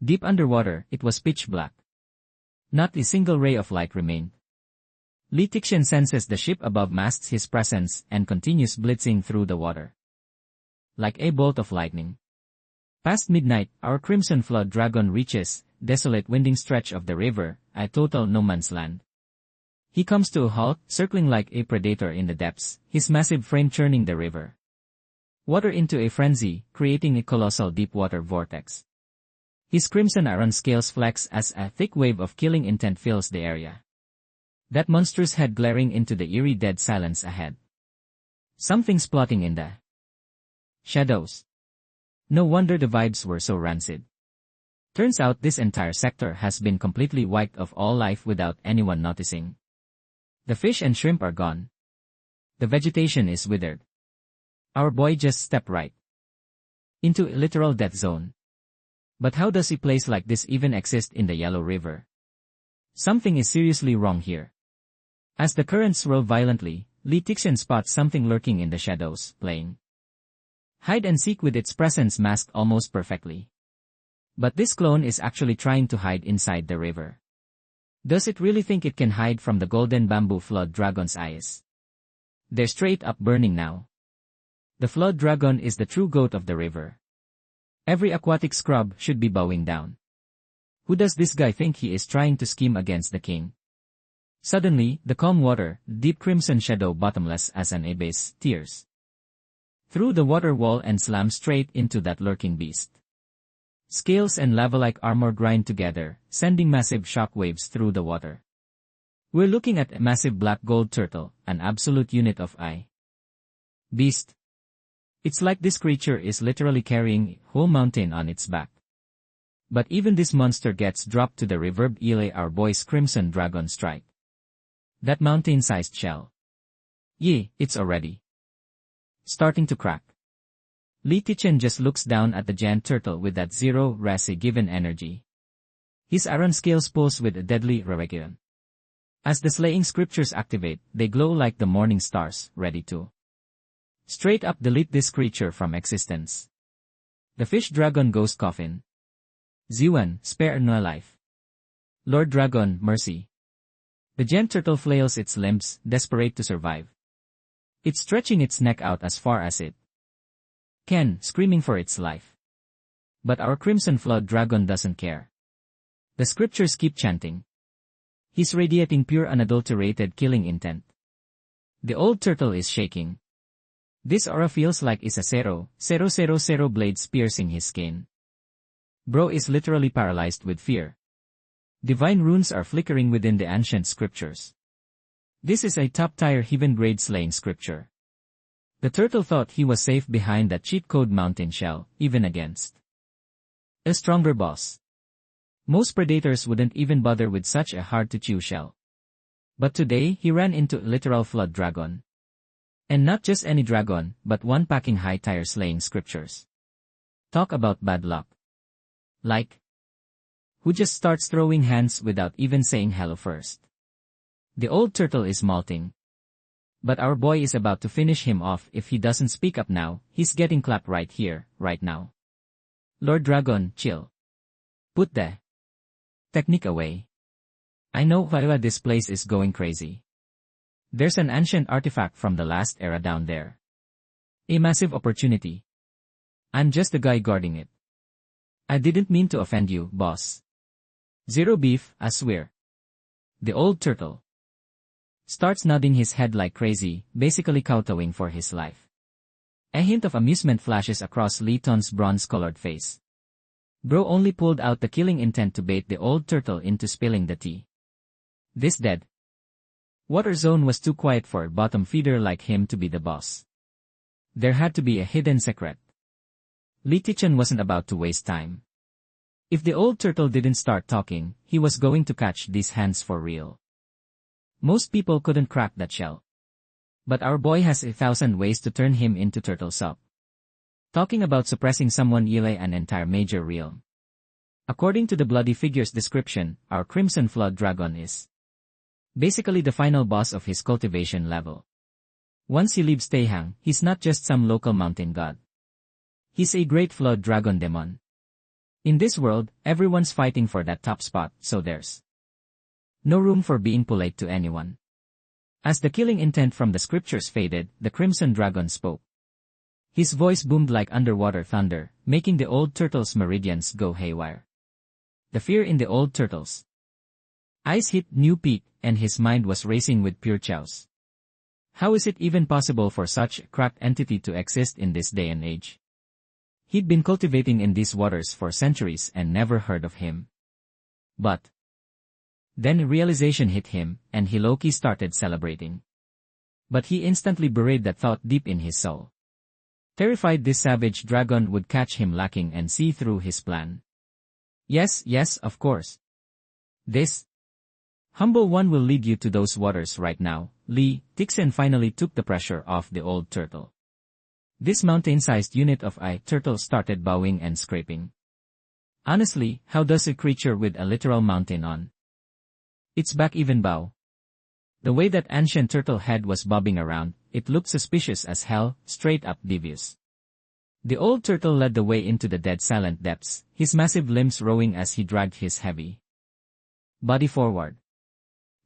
Deep underwater, it was pitch black. Not a single ray of light remained. Li Tixian senses the ship above masks his presence and continues blitzing through the water like a bolt of lightning. Past midnight, our crimson flood dragon reaches desolate winding stretch of the river, a total no man's land. He comes to a halt, circling like a predator in the depths, his massive frame churning the river water into a frenzy, creating a colossal deep water vortex. His crimson iron scales flex as a thick wave of killing intent fills the area. That monstrous head glaring into the eerie dead silence ahead. Something's plotting in the shadows. No wonder the vibes were so rancid. Turns out this entire sector has been completely wiped of all life without anyone noticing. The fish and shrimp are gone. The vegetation is withered. Our boy just stepped right into a literal death zone. But how does a place like this even exist in the Yellow River? Something is seriously wrong here. As the currents swirl violently, Lee Tixin spots something lurking in the shadows, playing hide and seek with its presence masked almost perfectly. But this clone is actually trying to hide inside the river. Does it really think it can hide from the golden bamboo flood dragon's eyes? They're straight up burning now. The flood dragon is the true goat of the river. Every aquatic scrub should be bowing down. Who does this guy think he is trying to scheme against the king? Suddenly, the calm water, deep crimson shadow bottomless as an abyss, tears through the water wall and slams straight into that lurking beast. Scales and lava-like armor grind together, sending massive shock waves through the water. We're looking at a massive black gold turtle, an absolute unit of beast. It's like this creature is literally carrying a whole mountain on its back. But even this monster gets dropped to the reverb Ile our boy's crimson dragon strike. That mountain-sized shell. Yeah, it's already starting to crack. Lee Tichen just looks down at the giant turtle with that zero-rasi given energy. His iron scales pulse with a deadly reregulation. As the slaying scriptures activate, they glow like the morning stars, ready to straight up delete this creature from existence. The fish dragon ghost coffin. Ziwan, spare no life. Lord Dragon, mercy. The giant turtle flails its limbs, desperate to survive. It's stretching its neck out as far as it can, screaming for its life. But our crimson flood dragon doesn't care. The scriptures keep chanting. He's radiating pure unadulterated killing intent. The old turtle is shaking. This aura feels like it's a 0,000 blades piercing his skin. Bro is literally paralyzed with fear. Divine runes are flickering within the ancient scriptures. This is a top-tier heaven-grade slaying scripture. The turtle thought he was safe behind that cheat code mountain shell, even against a stronger boss. Most predators wouldn't even bother with such a hard-to-chew shell. But today he ran into a literal flood dragon. And not just any dragon, but one packing high-tier slaying scriptures. Talk about bad luck. Like, who just starts throwing hands without even saying hello first. The old turtle is molting. But our boy is about to finish him off if he doesn't speak up now. He's getting clapped right here, right now. Lord Dragon, chill. Put the technique away. I know why this place is going crazy. There's an ancient artifact from the last era down there. A massive opportunity. I'm just the guy guarding it. I didn't mean to offend you, boss. Zero beef, I swear. The old turtle starts nodding his head like crazy, basically kowtowing for his life. A hint of amusement flashes across Lee Ton's bronze-colored face. Bro only pulled out the killing intent to bait the old turtle into spilling the tea. This dead water zone was too quiet for a bottom feeder like him to be the boss. There had to be a hidden secret. Lee Tichen wasn't about to waste time. If the old turtle didn't start talking, he was going to catch these hands for real. Most people couldn't crack that shell. But our boy has 1,000 ways to turn him into turtle soup. Talking about suppressing someone Ile an entire major realm. According to the Bloody Figure's description, our Crimson Flood Dragon is basically the final boss of his cultivation level. Once he leaves Taihong, he's not just some local mountain god. He's a great flood dragon demon. In this world, everyone's fighting for that top spot, so there's no room for being polite to anyone. As the killing intent from the scriptures faded, the Crimson Dragon spoke. His voice boomed like underwater thunder, making the old turtle's meridians go haywire. The fear in the old turtle's eyes hit new peak, and his mind was racing with pure chaos. How is it even possible for such a cracked entity to exist in this day and age? He'd been cultivating in these waters for centuries and never heard of him. But then realization hit him, and he low-key started celebrating. But he instantly buried that thought deep in his soul. Terrified this savage dragon would catch him lacking and see through his plan. Yes, of course. This humble one will lead you to those waters right now. Lee Tixin finally took the pressure off the old turtle. This mountain-sized unit of turtle started bowing and scraping. Honestly, how does a creature with a literal mountain on its back even bow? The way that ancient turtle head was bobbing around, it looked suspicious as hell, straight up devious. The old turtle led the way into the dead silent depths, his massive limbs rowing as he dragged his heavy body forward.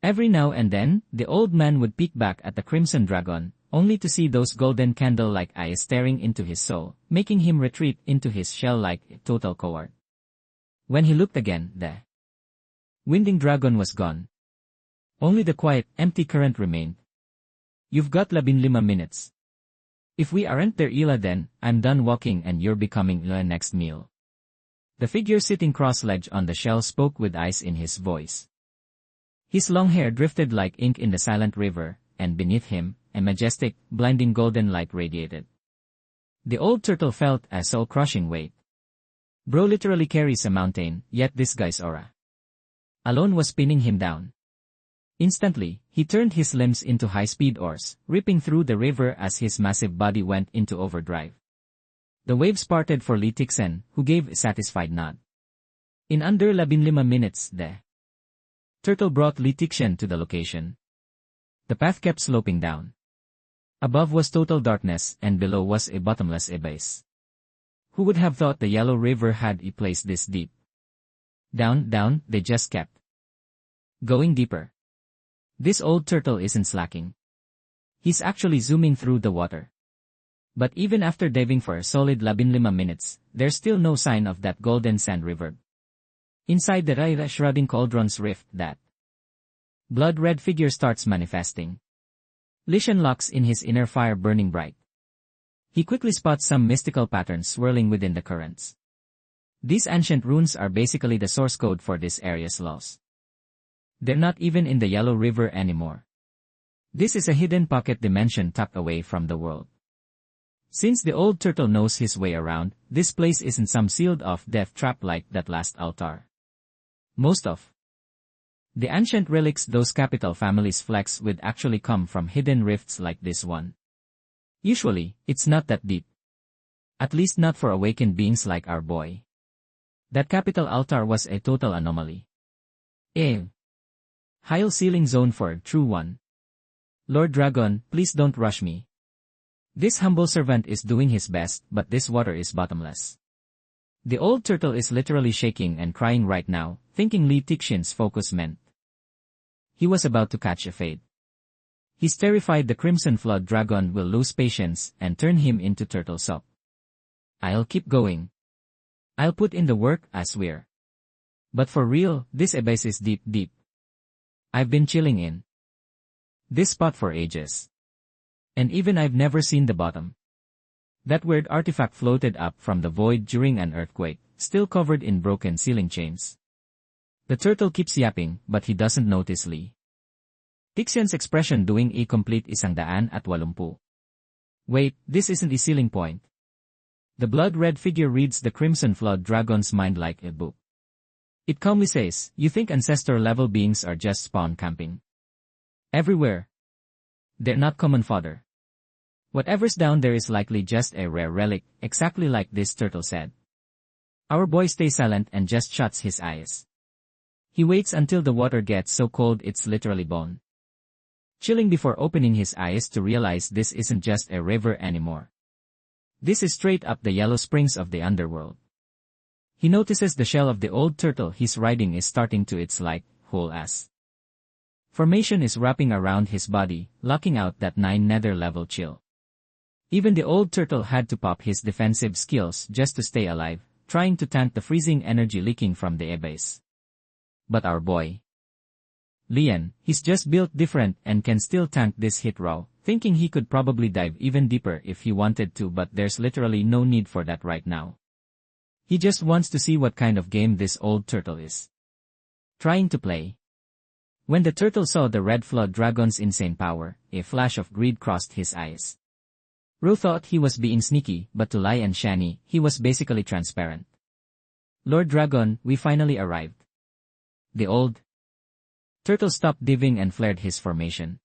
Every now and then, the old man would peek back at the crimson dragon, only to see those golden candle-like eyes staring into his soul, making him retreat into his shell like a total coward. When he looked again, the winding dragon was gone. Only the quiet, empty current remained. You've got 15 minutes. If we aren't there then, I'm done walking and you're becoming the next meal. The figure sitting cross-legged on the shell spoke with ice in his voice. His long hair drifted like ink in the silent river, and beneath him, a majestic, blinding golden light radiated. The old turtle felt a soul-crushing weight. Bro literally carries a mountain, yet this guy's aura alone was pinning him down. Instantly, he turned his limbs into high-speed oars, ripping through the river as his massive body went into overdrive. The waves parted for Lee Tixen, who gave a satisfied nod. In under 15 minutes, the turtle brought Lee Tixen to the location. The path kept sloping down. Above was total darkness, and below was a bottomless abyss. Who would have thought the Yellow River had a place this deep? Down, down, they just kept going deeper. This old turtle isn't slacking. He's actually zooming through the water. But even after diving for a solid 15 minutes, there's still no sign of that golden sand river. Inside the Raira shrouding cauldron's rift, that blood-red figure starts manifesting. Lishan locks in his inner fire burning bright. He quickly spots some mystical patterns swirling within the currents. These ancient runes are basically the source code for this area's laws. They're not even in the Yellow River anymore. This is a hidden pocket dimension tucked away from the world. Since the old turtle knows his way around, this place isn't some sealed-off death trap like that last altar. Most of the ancient relics those capital families flex with actually come from hidden rifts like this one. Usually, it's not that deep. At least not for awakened beings like our boy. That capital altar was a total anomaly. High ceiling zone for a true one. Lord Dragon, please don't rush me. This humble servant is doing his best, but this water is bottomless. The old turtle is literally shaking and crying right now, thinking Lee Tixin's focus meant he was about to catch a fade. He's terrified the Crimson Flood Dragon will lose patience and turn him into turtle soup. I'll keep going. I'll put in the work, I swear. But for real, this abyss is deep, deep. I've been chilling in this spot for ages. And even I've never seen the bottom. That weird artifact floated up from the void during an earthquake, still covered in broken ceiling chains. The turtle keeps yapping, but he doesn't notice Lee Tixin's expression doing a complete 180. Wait, this isn't a ceiling point. The blood-red figure reads the Crimson Flood Dragon's mind like a book. It calmly says, you think ancestor-level beings are just spawn camping everywhere? They're not common fodder. Whatever's down there is likely just a rare relic, exactly like this turtle said. Our boy stays silent and just shuts his eyes. He waits until the water gets so cold it's literally bone chilling before opening his eyes to realize this isn't just a river anymore. This is straight up the yellow springs of the underworld. He notices the shell of the old turtle he's riding is starting to its whole ass formation is wrapping around his body, locking out that 9 nether level chill. Even the old turtle had to pop his defensive skills just to stay alive, trying to tank the freezing energy leaking from the abyss. But our boy Lian, he's just built different and can still tank this hit raw, thinking he could probably dive even deeper if he wanted to, but there's literally no need for that right now. He just wants to see what kind of game this old turtle is trying to play. When the turtle saw the Red Flood Dragon's insane power, a flash of greed crossed his eyes. Ro thought he was being sneaky, but to Lai and Shani, he was basically transparent. Lord Dragon, we finally arrived. The old turtle stopped diving and flared his formation.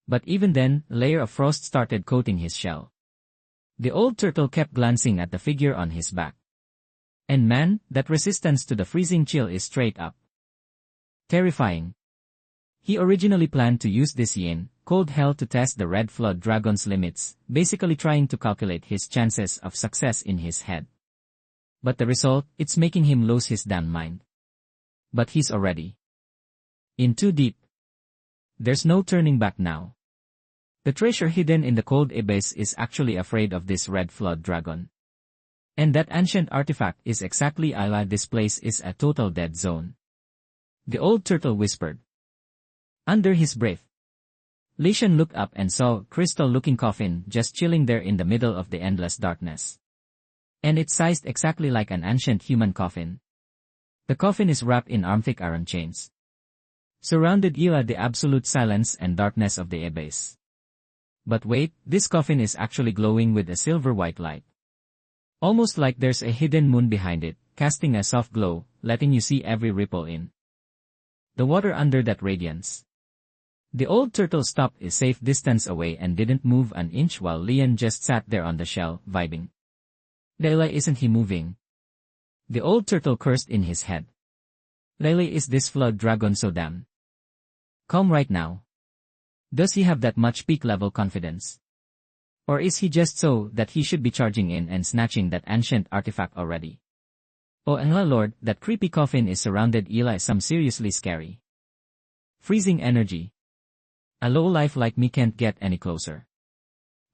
But even then, a layer of frost started coating his shell. The old turtle kept glancing at the figure on his back. And man, that resistance to the freezing chill is straight up terrifying. He originally planned to use this cold hell to test the red flood dragon's limits, basically trying to calculate his chances of success in his head. But the result, it's making him lose his damn mind. But he's already in too deep. There's no turning back now. The treasure hidden in the cold abyss is actually afraid of this red flood dragon. And that ancient artifact is exactly this place is a total dead zone. The old turtle whispered under his breath. Li Shen looked up and saw a crystal-looking coffin just chilling there in the middle of the endless darkness. And it's sized exactly like an ancient human coffin. The coffin is wrapped in arm-thick iron chains. Surrounded the absolute silence and darkness of the abyss. But wait, this coffin is actually glowing with a silver-white light. Almost like there's a hidden moon behind it, casting a soft glow, letting you see every ripple in the water under that radiance. The old turtle stopped a safe distance away and didn't move an inch while Lian just sat there on the shell, vibing. Lele, isn't he moving? The old turtle cursed in his head. Lele, is this flood dragon so damn calm right now? Does he have that much peak-level confidence? Or is he just so that he should be charging in and snatching that ancient artifact already? Oh Lord, that creepy coffin is surrounded some seriously scary freezing energy. A low-life like me can't get any closer.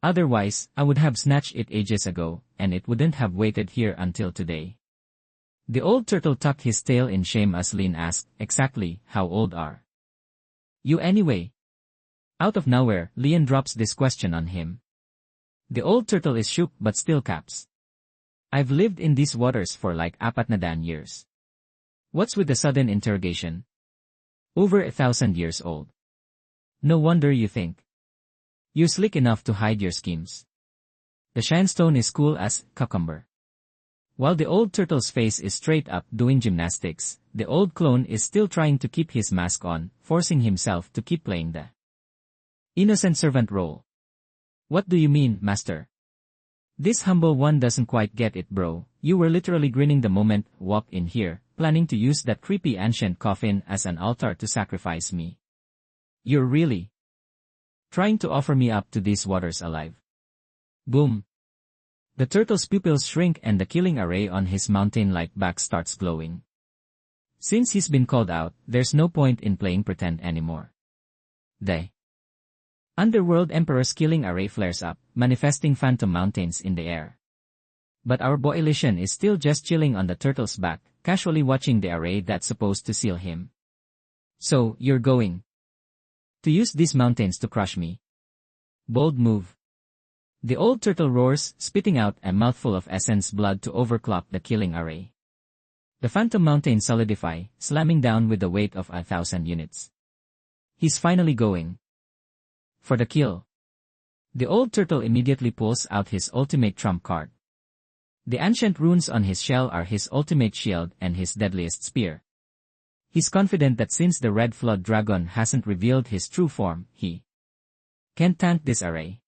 Otherwise, I would have snatched it ages ago, and it wouldn't have waited here until today. The old turtle tucked his tail in shame as Lin asked, exactly, how old are you anyway? Out of nowhere, Lian drops this question on him. The old turtle is shook but still caps. I've lived in these waters for like 4,000 years. What's with the sudden interrogation? Over 1,000 years old. No wonder you think you're slick enough to hide your schemes. The sandstone is cool as cucumber. While the old turtle's face is straight up doing gymnastics, the old clone is still trying to keep his mask on, forcing himself to keep playing the innocent servant role. What do you mean, master? This humble one doesn't quite get it, bro. You were literally grinning the moment walked in here, planning to use that creepy ancient coffin as an altar to sacrifice me. You're really trying to offer me up to these waters alive. Boom. The turtle's pupils shrink and the killing array on his mountain-like back starts glowing. Since he's been called out, there's no point in playing pretend anymore. The Underworld Emperor's killing array flares up, manifesting phantom mountains in the air. But our boy Li Shen is still just chilling on the turtle's back, casually watching the array that's supposed to seal him. So, you're going to use these mountains to crush me? Bold move. The old turtle roars, spitting out a mouthful of essence blood to overclock the killing array. The phantom mountains solidify, slamming down with the weight of 1,000 units. He's finally going for the kill. The old turtle immediately pulls out his ultimate trump card. The ancient runes on his shell are his ultimate shield and his deadliest spear. He's confident that since the red flood dragon hasn't revealed his true form, he can't tank this array.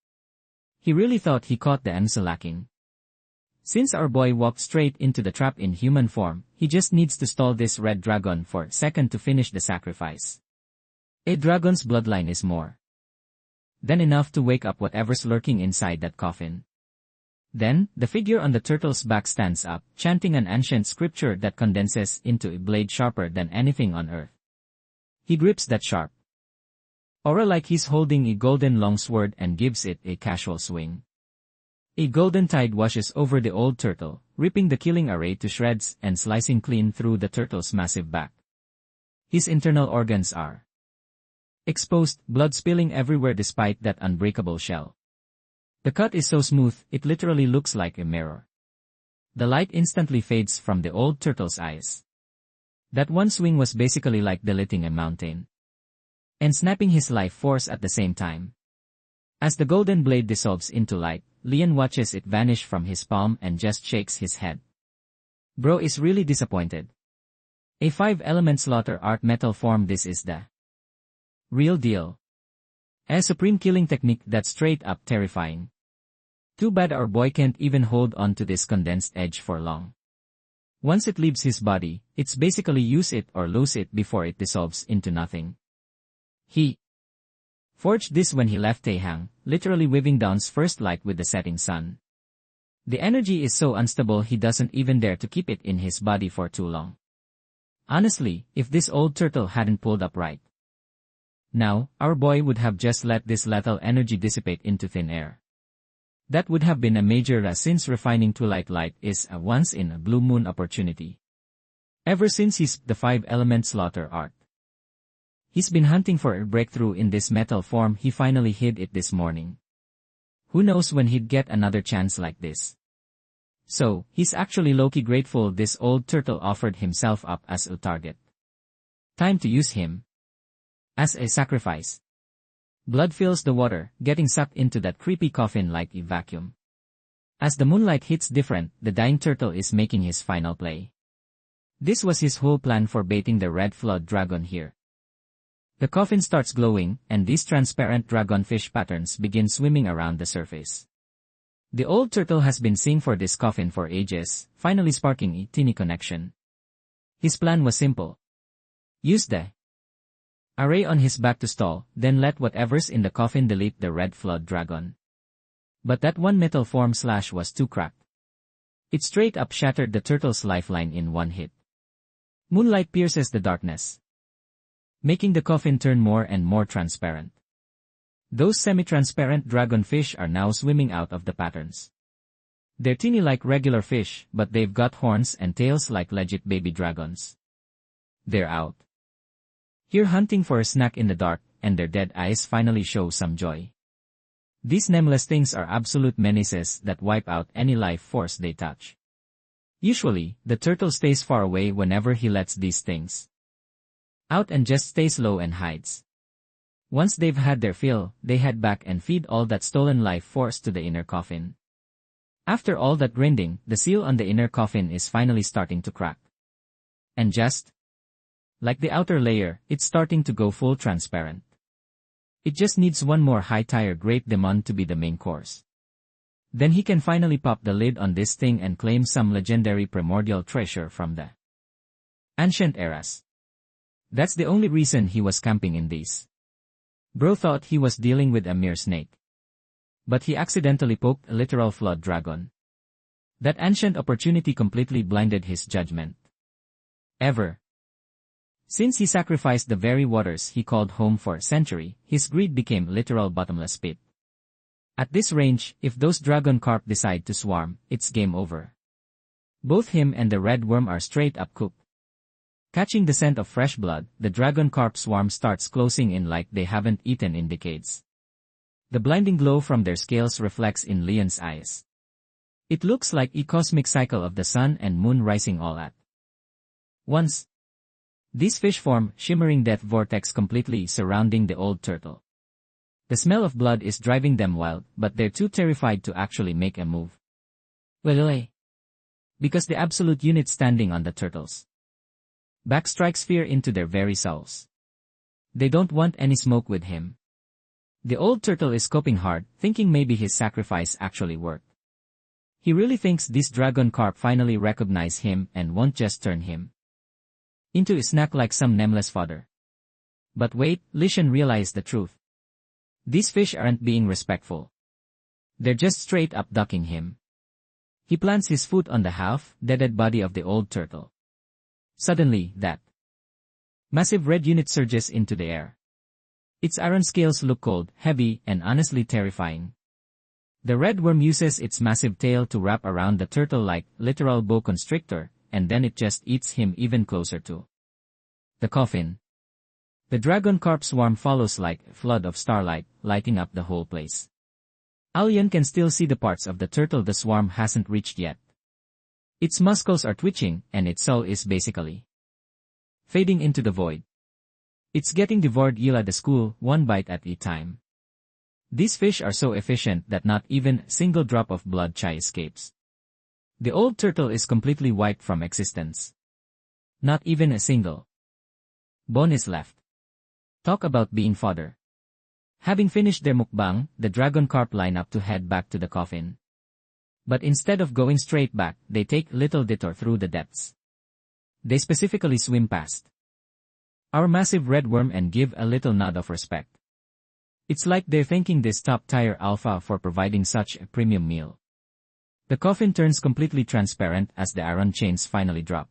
He really thought he caught the answer lacking. Since our boy walked straight into the trap in human form, he just needs to stall this red dragon for a second to finish the sacrifice. A dragon's bloodline is more than enough to wake up whatever's lurking inside that coffin. Then, the figure on the turtle's back stands up, chanting an ancient scripture that condenses into a blade sharper than anything on earth. He grips that sharp aura like he's holding a golden longsword and gives it a casual swing. A golden tide washes over the old turtle, ripping the killing array to shreds and slicing clean through the turtle's massive back. His internal organs are exposed, blood spilling everywhere despite that unbreakable shell. The cut is so smooth, it literally looks like a mirror. The light instantly fades from the old turtle's eyes. That one swing was basically like deleting a mountain and snapping his life force at the same time. As the golden blade dissolves into light, Lian watches it vanish from his palm and just shakes his head. Bro is really disappointed. A 5-element slaughter art metal form, this is the real deal. A supreme killing technique that's straight up terrifying. Too bad our boy can't even hold on to this condensed edge for long. Once it leaves his body, it's basically use it or lose it before it dissolves into nothing. He forged this when he left Taihong, literally weaving dawn's first light with the setting sun. The energy is so unstable he doesn't even dare to keep it in his body for too long. Honestly, if this old turtle hadn't pulled up right now, our boy would have just let this lethal energy dissipate into thin air. That would have been a major since refining twilight light is a once-in-a-blue-moon opportunity. Ever since the five-element slaughter art, he's been hunting for a breakthrough in this metal form. He finally hid it this morning. Who knows when he'd get another chance like this. So, he's actually low-key grateful this old turtle offered himself up as a target. Time to use him as a sacrifice. Blood fills the water, getting sucked into that creepy coffin like a vacuum. As the moonlight hits different, the dying turtle is making his final play. This was his whole plan for baiting the red flood dragon here. The coffin starts glowing, and these transparent dragonfish patterns begin swimming around the surface. The old turtle has been seeing for this coffin for ages, finally sparking a teeny connection. His plan was simple. Use the array on his back to stall, then let whatever's in the coffin delete the red flood dragon. But that one metal form slash was too cracked. It straight up shattered the turtle's lifeline in one hit. Moonlight pierces the darkness, making the coffin turn more and more transparent. Those semi-transparent dragonfish are now swimming out of the patterns. They're teeny like regular fish, but they've got horns and tails like legit baby dragons. They're out here hunting for a snack in the dark, and their dead eyes finally show some joy. These nameless things are absolute menaces that wipe out any life force they touch. Usually, the turtle stays far away whenever he lets these things out and just stays low and hides. Once they've had their fill, they head back and feed all that stolen life force to the inner coffin. After all that grinding, the seal on the inner coffin is finally starting to crack. And just like the outer layer, it's starting to go full transparent. It just needs one more high-tier great demon to be the main course. Then he can finally pop the lid on this thing and claim some legendary primordial treasure from the ancient eras. That's the only reason he was camping in these. Bro thought he was dealing with a mere snake. But he accidentally poked a literal flood dragon. That ancient opportunity completely blinded his judgment. Since he sacrificed the very waters he called home for a century, his greed became literal bottomless pit. At this range, if those dragon carp decide to swarm, it's game over. Both him and the red worm are straight up cooked. Catching the scent of fresh blood, the dragon carp swarm starts closing in like they haven't eaten in decades. The blinding glow from their scales reflects in Leon's eyes. It looks like a cosmic cycle of the sun and moon rising all at once. These fish form shimmering death vortex completely surrounding the old turtle. The smell of blood is driving them wild, but they're too terrified to actually make a move. Because the absolute unit standing on the turtles back strikes fear into their very souls. They don't want any smoke with him. The old turtle is coping hard, thinking maybe his sacrifice actually worked. He really thinks this dragon carp finally recognize him and won't just turn him into a snack like some nameless fodder. But wait, Lishan realized the truth. These fish aren't being respectful. They're just straight up ducking him. He plants his foot on the half-dead body of the old turtle. Suddenly, that massive red unit surges into the air. Its iron scales look cold, heavy, and honestly terrifying. The red worm uses its massive tail to wrap around the turtle like literal boa constrictor, and then it just eats him even closer to the coffin. The dragon carp swarm follows like a flood of starlight, lighting up the whole place. Alien can still see the parts of the turtle the swarm hasn't reached yet. Its muscles are twitching, and its soul is basically fading into the void. It's getting devoured Yila the school, one bite at a time. These fish are so efficient that not even a single drop of blood chai escapes. The old turtle is completely wiped from existence. Not even a single bone is left. Talk about being fodder. Having finished their mukbang, the dragon carp line up to head back to the coffin. But instead of going straight back, they take little detour through the depths. They specifically swim past our massive red worm and give a little nod of respect. It's like they're thanking this top-tier alpha for providing such a premium meal. The coffin turns completely transparent as the iron chains finally drop.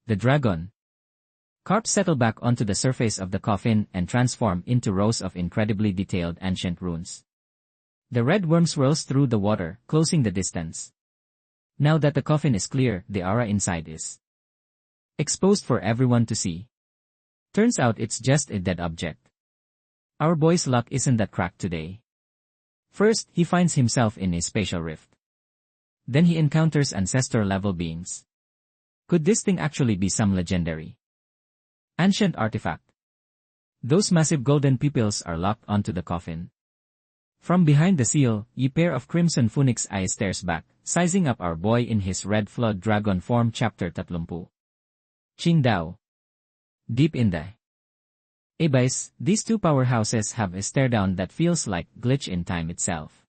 The dragon carps settle back onto the surface of the coffin and transform into rows of incredibly detailed ancient runes. The red worm swirls through the water, closing the distance. Now that the coffin is clear, the aura inside is exposed for everyone to see. Turns out it's just a dead object. Our boy's luck isn't that cracked today. First, he finds himself in a spatial rift. Then he encounters ancestor-level beings. Could this thing actually be some legendary ancient artifact? Those massive golden pupils are locked onto the coffin. From behind the seal, a pair of crimson phoenix eyes stares back, sizing up our boy in his red flood dragon form. Chapter 30. Qingdao. Deep in the abyss, these two powerhouses have a stare-down that feels like glitch in time itself.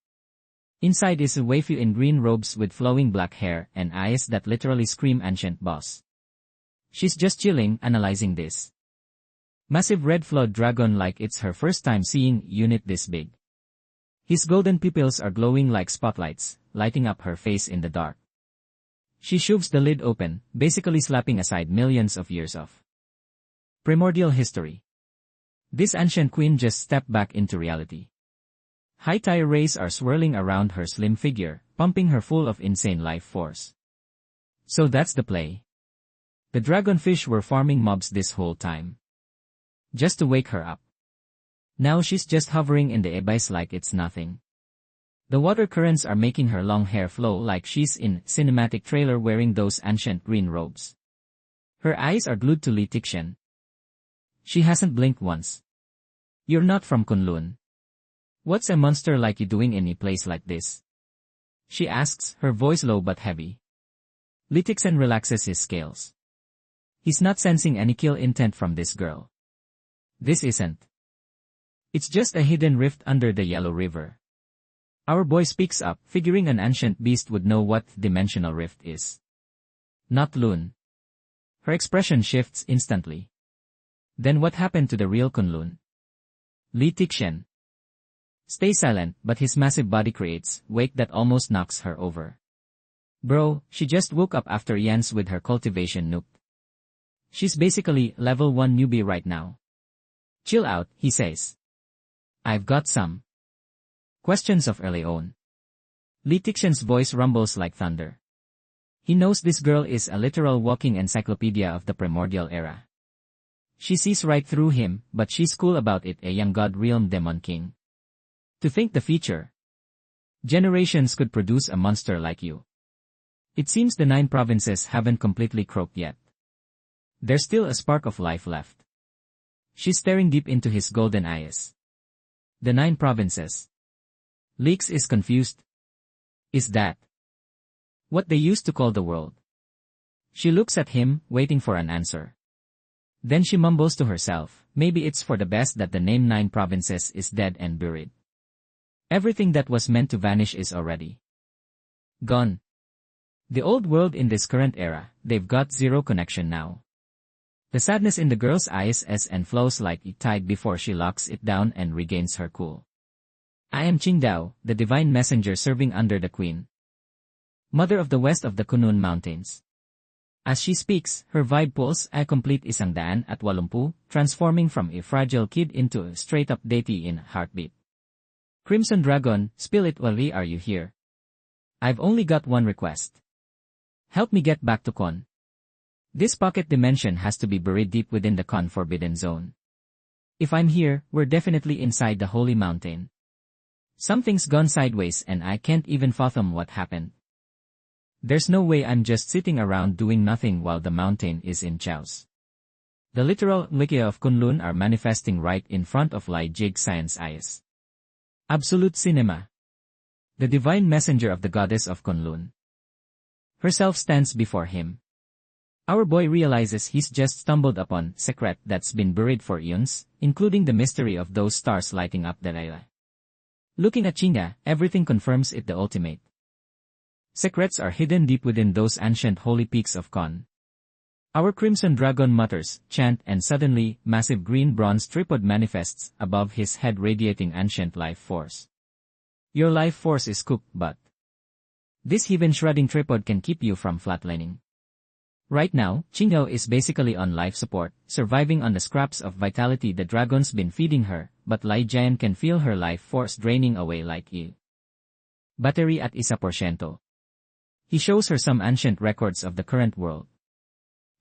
Inside is a waifu in green robes with flowing black hair and eyes that literally scream ancient boss. She's just chilling, analyzing this massive red flood dragon like it's her first time seeing unit this big. His golden pupils are glowing like spotlights, lighting up her face in the dark. She shoves the lid open, basically slapping aside millions of years of primordial history. This ancient queen just stepped back into reality. High tire rays are swirling around her slim figure, pumping her full of insane life force. So that's the play. The dragonfish were farming mobs this whole time, just to wake her up. Now she's just hovering in the abyss like it's nothing. The water currents are making her long hair flow like she's in cinematic trailer wearing those ancient green robes. Her eyes are glued to Li Tixian. She hasn't blinked once. You're not from Kunlun. What's a monster like you doing in a place like this? She asks, her voice low but heavy. Li Tixian relaxes his scales. He's not sensing any kill intent from this girl. This isn't. It's just a hidden rift under the Yellow River. Our boy speaks up, figuring an ancient beast would know what dimensional rift is. Not Lun. Her expression shifts instantly. Then what happened to the real Kunlun? Li Tixian. Stay silent, but his massive body creates wake that almost knocks her over. Bro, she just woke up after Yans with her cultivation nuked. She's basically level 1 newbie right now. Chill out, he says. I've got some questions of early own. Li Tixian's voice rumbles like thunder. He knows this girl is a literal walking encyclopedia of the primordial era. She sees right through him, but she's cool about it, a young god realm demon king. To think the future generations could produce a monster like you. It seems the 9 provinces haven't completely croaked yet. There's still a spark of life left. She's staring deep into his golden eyes. The 9 provinces. Leaks is confused. Is that what they used to call the world? She looks at him, waiting for an answer. Then she mumbles to herself, maybe it's for the best that the name 9 provinces is dead and buried. Everything that was meant to vanish is already gone. The old world in this current era, they've got zero connection now. The sadness in the girl's eyes ebbs and flows like a tide before she locks it down and regains her cool. I am Qingdao, the divine messenger serving under the queen, mother of the west of the Kunlun Mountains. As she speaks, her vibe pulls a complete 180, transforming from a fragile kid into a straight-up deity in a heartbeat. Crimson Dragon, spill it. Why are you here? I've only got one request. Help me get back to Kon. This pocket dimension has to be buried deep within the Kon Forbidden Zone. If I'm here, we're definitely inside the Holy Mountain. Something's gone sideways and I can't even fathom what happened. There's no way I'm just sitting around doing nothing while the mountain is in chaos. The literal Likia of Kunlun are manifesting right in front of Lai Jigsayan's eyes. Absolute cinema. The divine messenger of the goddess of Kunlun herself stands before him. Our boy realizes he's just stumbled upon secret that's been buried for eons, including the mystery of those stars lighting up the Layla. Looking at Chinga, everything confirms it the ultimate Secrets are hidden deep within those ancient holy peaks of Kon. Our crimson dragon mutters, chant, and suddenly, massive green bronze tripod manifests above his head, radiating ancient life force. Your life force is cooked, but this heaven shredding tripod can keep you from flatlining. Right now, Qingdao is basically on life support, surviving on the scraps of vitality the dragon's been feeding her, but Lai Jian can feel her life force draining away like you. Battery at 1%. He shows her some ancient records of the current world.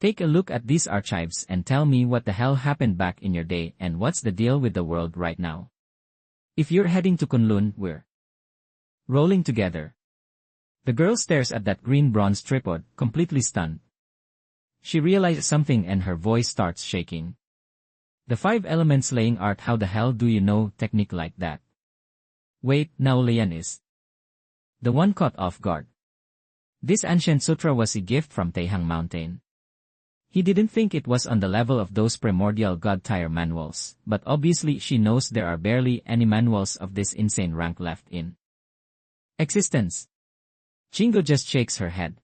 Take a look at these archives and tell me what the hell happened back in your day and what's the deal with the world right now. If you're heading to Kunlun, we're rolling together. The girl stares at that green bronze tripod, completely stunned. She realizes something and her voice starts shaking. The 5 elements laying art, how the hell do you know technique like that? Wait, now Lian is the one caught off guard. This ancient sutra was a gift from Taihong Mountain. He didn't think it was on the level of those primordial god-tier manuals, but obviously she knows there are barely any manuals of this insane rank left in existence. Chingo just shakes her head.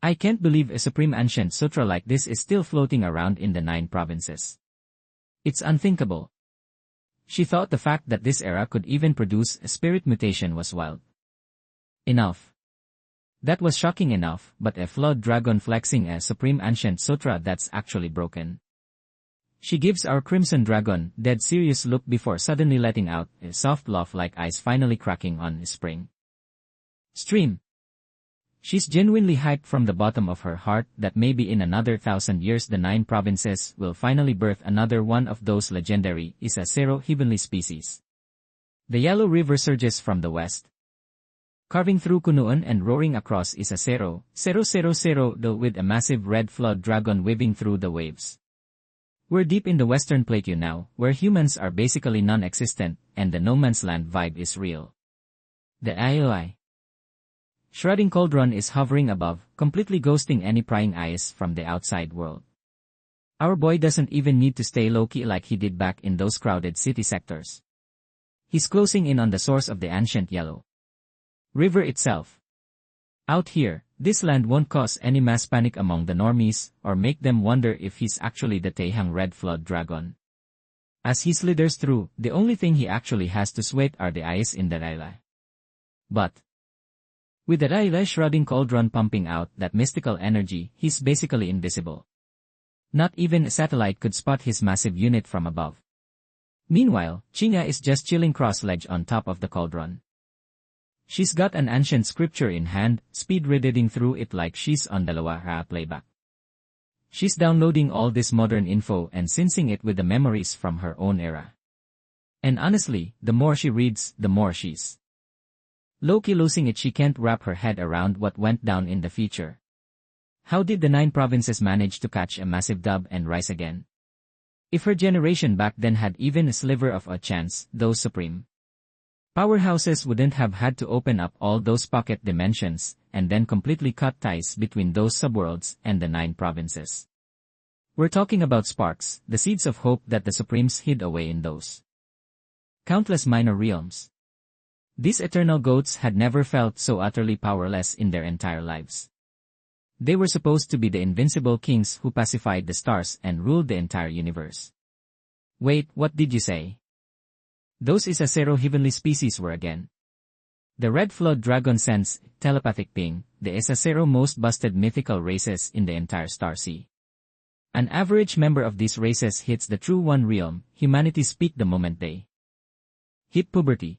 I can't believe a supreme ancient sutra like this is still floating around in the 9 provinces. It's unthinkable. She thought the fact that this era could even produce a spirit mutation was wild enough. That was shocking enough, but a flawed dragon flexing a supreme ancient sutra that's actually broken. She gives our crimson dragon dead serious look before suddenly letting out a soft laugh like ice finally cracking on a spring stream. She's genuinely hyped from the bottom of her heart that maybe in another 1,000 years the 9 provinces will finally birth another one of those legendary Isasero heavenly species. The yellow river surges from the west, carving through Kunuan and roaring across Isasero, 000 with a massive red flood dragon weaving through the waves. We're deep in the western plateau now, where humans are basically non-existent, and the no man's land vibe is real. The IOI shredding cauldron is hovering above, completely ghosting any prying eyes from the outside world. Our boy doesn't even need to stay low-key like he did back in those crowded city sectors. He's closing in on the source of the ancient yellow river itself. Out here, this land won't cause any mass panic among the normies, or make them wonder if he's actually the Taihong Red Flood Dragon. As he slithers through, the only thing he actually has to sweat are the eyes in the Raila. But with the Raila shrouding cauldron pumping out that mystical energy, he's basically invisible. Not even a satellite could spot his massive unit from above. Meanwhile, Chinga is just chilling cross-legged on top of the cauldron. She's got an ancient scripture in hand, speed reading through it like she's on Dalawa playback. She's downloading all this modern info and syncing it with the memories from her own era. And honestly, the more she reads, the more she's low-key losing it. She can't wrap her head around what went down in the future. How did the 9 provinces manage to catch a massive dub and rise again? If her generation back then had even a sliver of a chance, those supreme powerhouses wouldn't have had to open up all those pocket dimensions, and then completely cut ties between those subworlds and the 9 provinces. We're talking about sparks, the seeds of hope that the Supremes hid away in those countless minor realms. These eternal goats had never felt so utterly powerless in their entire lives. They were supposed to be the invincible kings who pacified the stars and ruled the entire universe. Wait, what did you say? Those Isasero heavenly species were again. The Red Flood Dragon sends telepathic ping, the Isasero most busted mythical races in the entire star sea. An average member of these races hits the true one realm, humanity's peak the moment they hit puberty.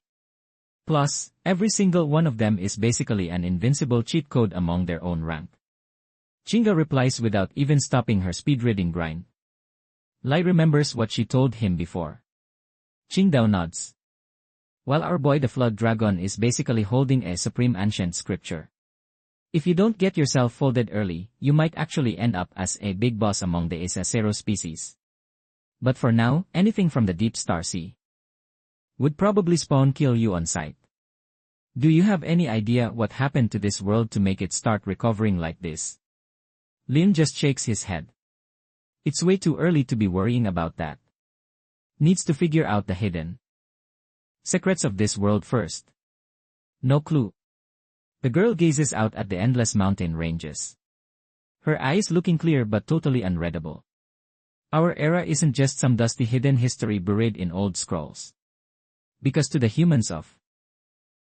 Plus, every single one of them is basically an invincible cheat code among their own rank. Chinga replies without even stopping her speed reading grind. Lai remembers what she told him before. Qingdao nods. While our boy the Flood Dragon is basically holding a supreme ancient scripture. If you don't get yourself folded early, you might actually end up as a big boss among the Isasero species. But for now, anything from the deep star sea would probably spawn kill you on sight. Do you have any idea what happened to this world to make it start recovering like this? Lin just shakes his head. It's way too early to be worrying about that. Needs to figure out the hidden secrets of this world first. No clue. The girl gazes out at the endless mountain ranges. Her eyes looking clear but totally unreadable. Our era isn't just some dusty hidden history buried in old scrolls. Because to the humans of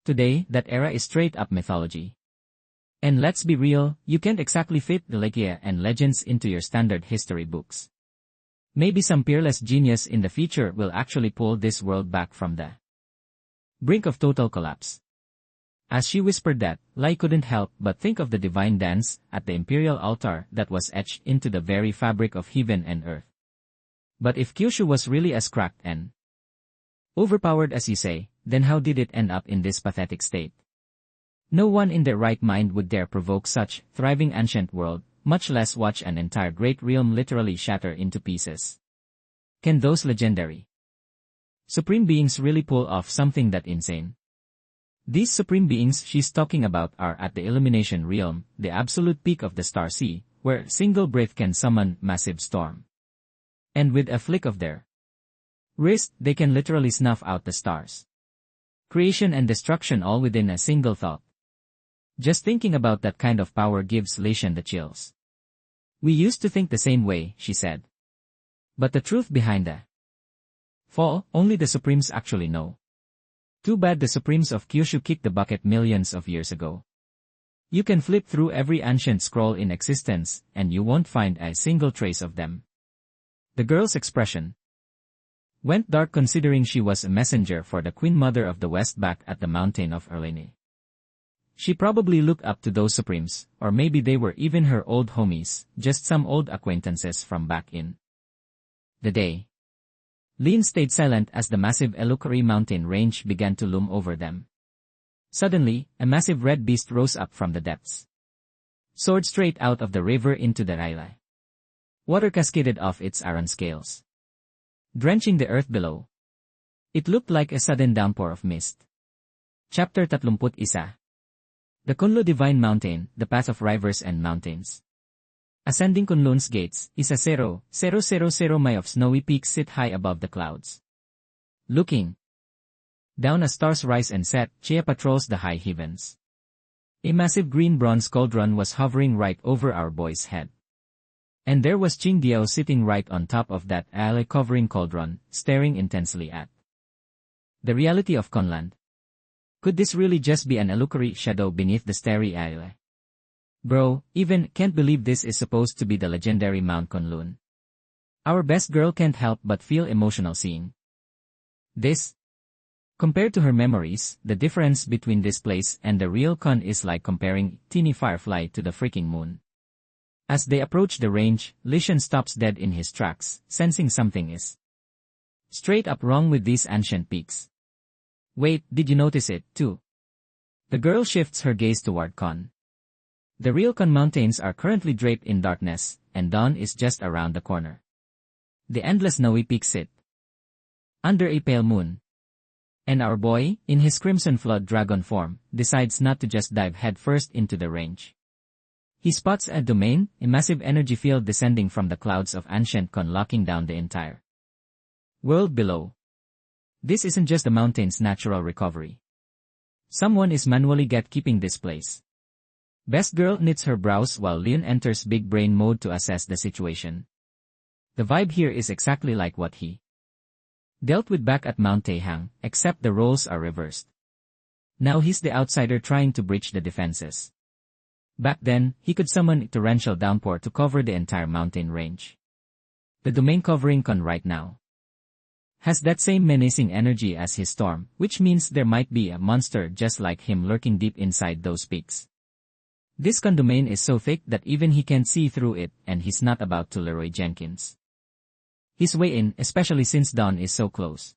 today, that era is straight up mythology. And let's be real, you can't exactly fit the legends and legends into your standard history books. Maybe some peerless genius in the future will actually pull this world back from the brink of total collapse. As she whispered that, Lai couldn't help but think of the divine dance at the imperial altar that was etched into the very fabric of heaven and earth. But if Kyushu was really as cracked and overpowered as you say, then how did it end up in this pathetic state? No one in their right mind would dare provoke such thriving ancient world, much less watch an entire great realm literally shatter into pieces. Can those legendary supreme beings really pull off something that insane? These supreme beings she's talking about are at the Illumination realm, the absolute peak of the Star Sea, where a single breath can summon massive storm. And with a flick of their wrist, they can literally snuff out the stars. Creation and destruction all within a single thought. Just thinking about that kind of power gives Leishan the chills. We used to think the same way, she said. But the truth behind the fall, only the Supremes actually know. Too bad the Supremes of Kyushu kicked the bucket millions of years ago. You can flip through every ancient scroll in existence, and you won't find a single trace of them. The girl's expression went dark considering she was a messenger for the Queen Mother of the West back at the mountain of Erlini. She probably looked up to those Supremes, or maybe they were even her old homies, just some old acquaintances from back in the day. Lin stayed silent as the massive Elukari mountain range began to loom over them. Suddenly, a massive red beast rose up from the depths. Soared straight out of the river into the Railay. Water cascaded off its iron scales, drenching the earth below. It looked like a sudden downpour of mist. Chapter 31. The Kunlu Divine Mountain, the Path of Rivers and Mountains. Ascending Kunlun's gates, Isa 0,000 mi of snowy peaks sit high above the clouds. Looking down as stars rise and set, Chia patrols the high heavens. A massive green bronze cauldron was hovering right over our boy's head. And there was Qing Diao sitting right on top of that ally-covering cauldron, staring intensely at the reality of Kunland. Could this really just be an Elukari shadow beneath the starry ally? Bro, even can't believe this is supposed to be the legendary Mount Kunlun. Our best girl can't help but feel emotional seeing this. Compared to her memories, the difference between this place and the real Kun is like comparing teeny firefly to the freaking moon. As they approach the range, Lishan stops dead in his tracks, sensing something is straight up wrong with these ancient peaks. Wait, did you notice it, too? The girl shifts her gaze toward Kun. The real Kun mountains are currently draped in darkness, and dawn is just around the corner. The endless snowy peaks sit under a pale moon. And our boy, in his crimson flood dragon form, decides not to just dive headfirst into the range. He spots a domain, a massive energy field descending from the clouds of ancient Kun locking down the entire world below. This isn't just the mountain's natural recovery. Someone is manually gatekeeping this place. Best girl knits her brows while Leon enters big brain mode to assess the situation. The vibe here is exactly like what he dealt with back at Mount Taihong, except the roles are reversed. Now he's the outsider trying to breach the defenses. Back then, he could summon a torrential downpour to cover the entire mountain range. The domain covering Kun right now has that same menacing energy as his storm, which means there might be a monster just like him lurking deep inside those peaks. This Kun domain is so thick that even he can't see through it, and he's not about to Leroy Jenkins his way in, especially since dawn is so close.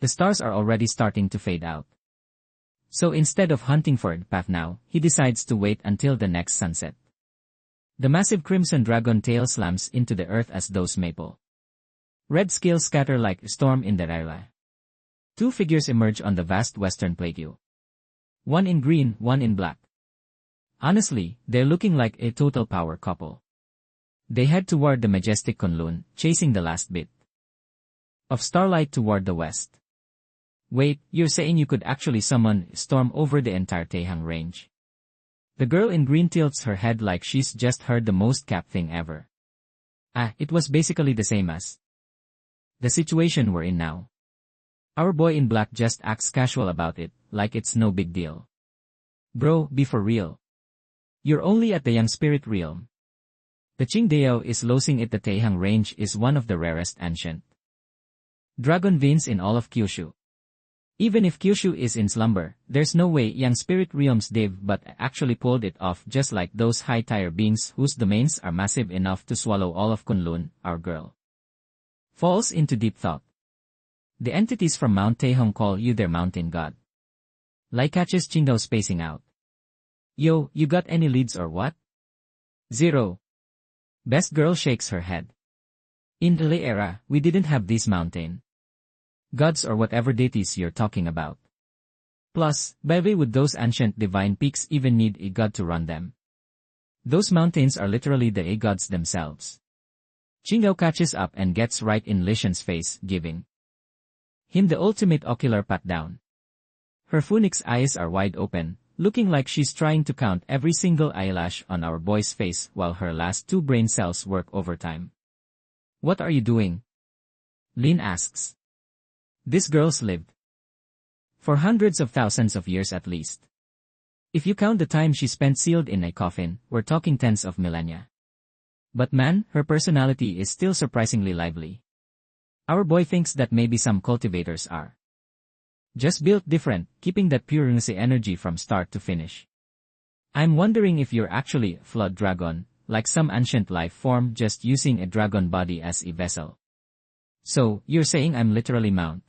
The stars are already starting to fade out. So instead of hunting for the path now, he decides to wait until the next sunset. The massive crimson dragon tail slams into the earth as those maple red scales scatter like a storm in the Railay. Two figures emerge on the vast western plateau. One in green, one in black. Honestly, they're looking like a total power couple. They head toward the majestic Kunlun, chasing the last bit of starlight toward the west. Wait, you're saying you could actually summon a storm over the entire Taihong range? The girl in green tilts her head like she's just heard the most cap thing ever. It was basically the same as the situation we're in now. Our boy in black just acts casual about it, like it's no big deal. Bro, be for real. You're only at the young spirit realm. The Qingdao is losing it. The Taihong range is one of the rarest ancient dragon veins in all of Kyushu. Even if Kyushu is in slumber, there's no way young spirit realms they've but actually pulled it off, just like those high-tier beings whose domains are massive enough to swallow all of Kunlun. Our girl falls into deep thought. The entities from Mount Taihong call you their mountain god. Lai catches Qingdao spacing out. Yo, you got any leads or what? Zero. Best girl shakes her head. In the Lei era, we didn't have these mountain gods or whatever deities you're talking about. Plus, why would those ancient divine peaks even need a god to run them? Those mountains are literally the a gods themselves. Qingdao catches up and gets right in Lishan's face, giving him the ultimate ocular pat down. Her phoenix eyes are wide open, looking like she's trying to count every single eyelash on our boy's face while her last two brain cells work overtime. What are you doing? Lin asks. This girl's lived for hundreds of thousands of years at least. If you count the time she spent sealed in a coffin, we're talking tens of millennia. But man, her personality is still surprisingly lively. Our boy thinks that maybe some cultivators are just built different, keeping that purency energy from start to finish. I'm wondering if you're actually a flood dragon, like some ancient life form just using a dragon body as a vessel. So, you're saying I'm literally Mount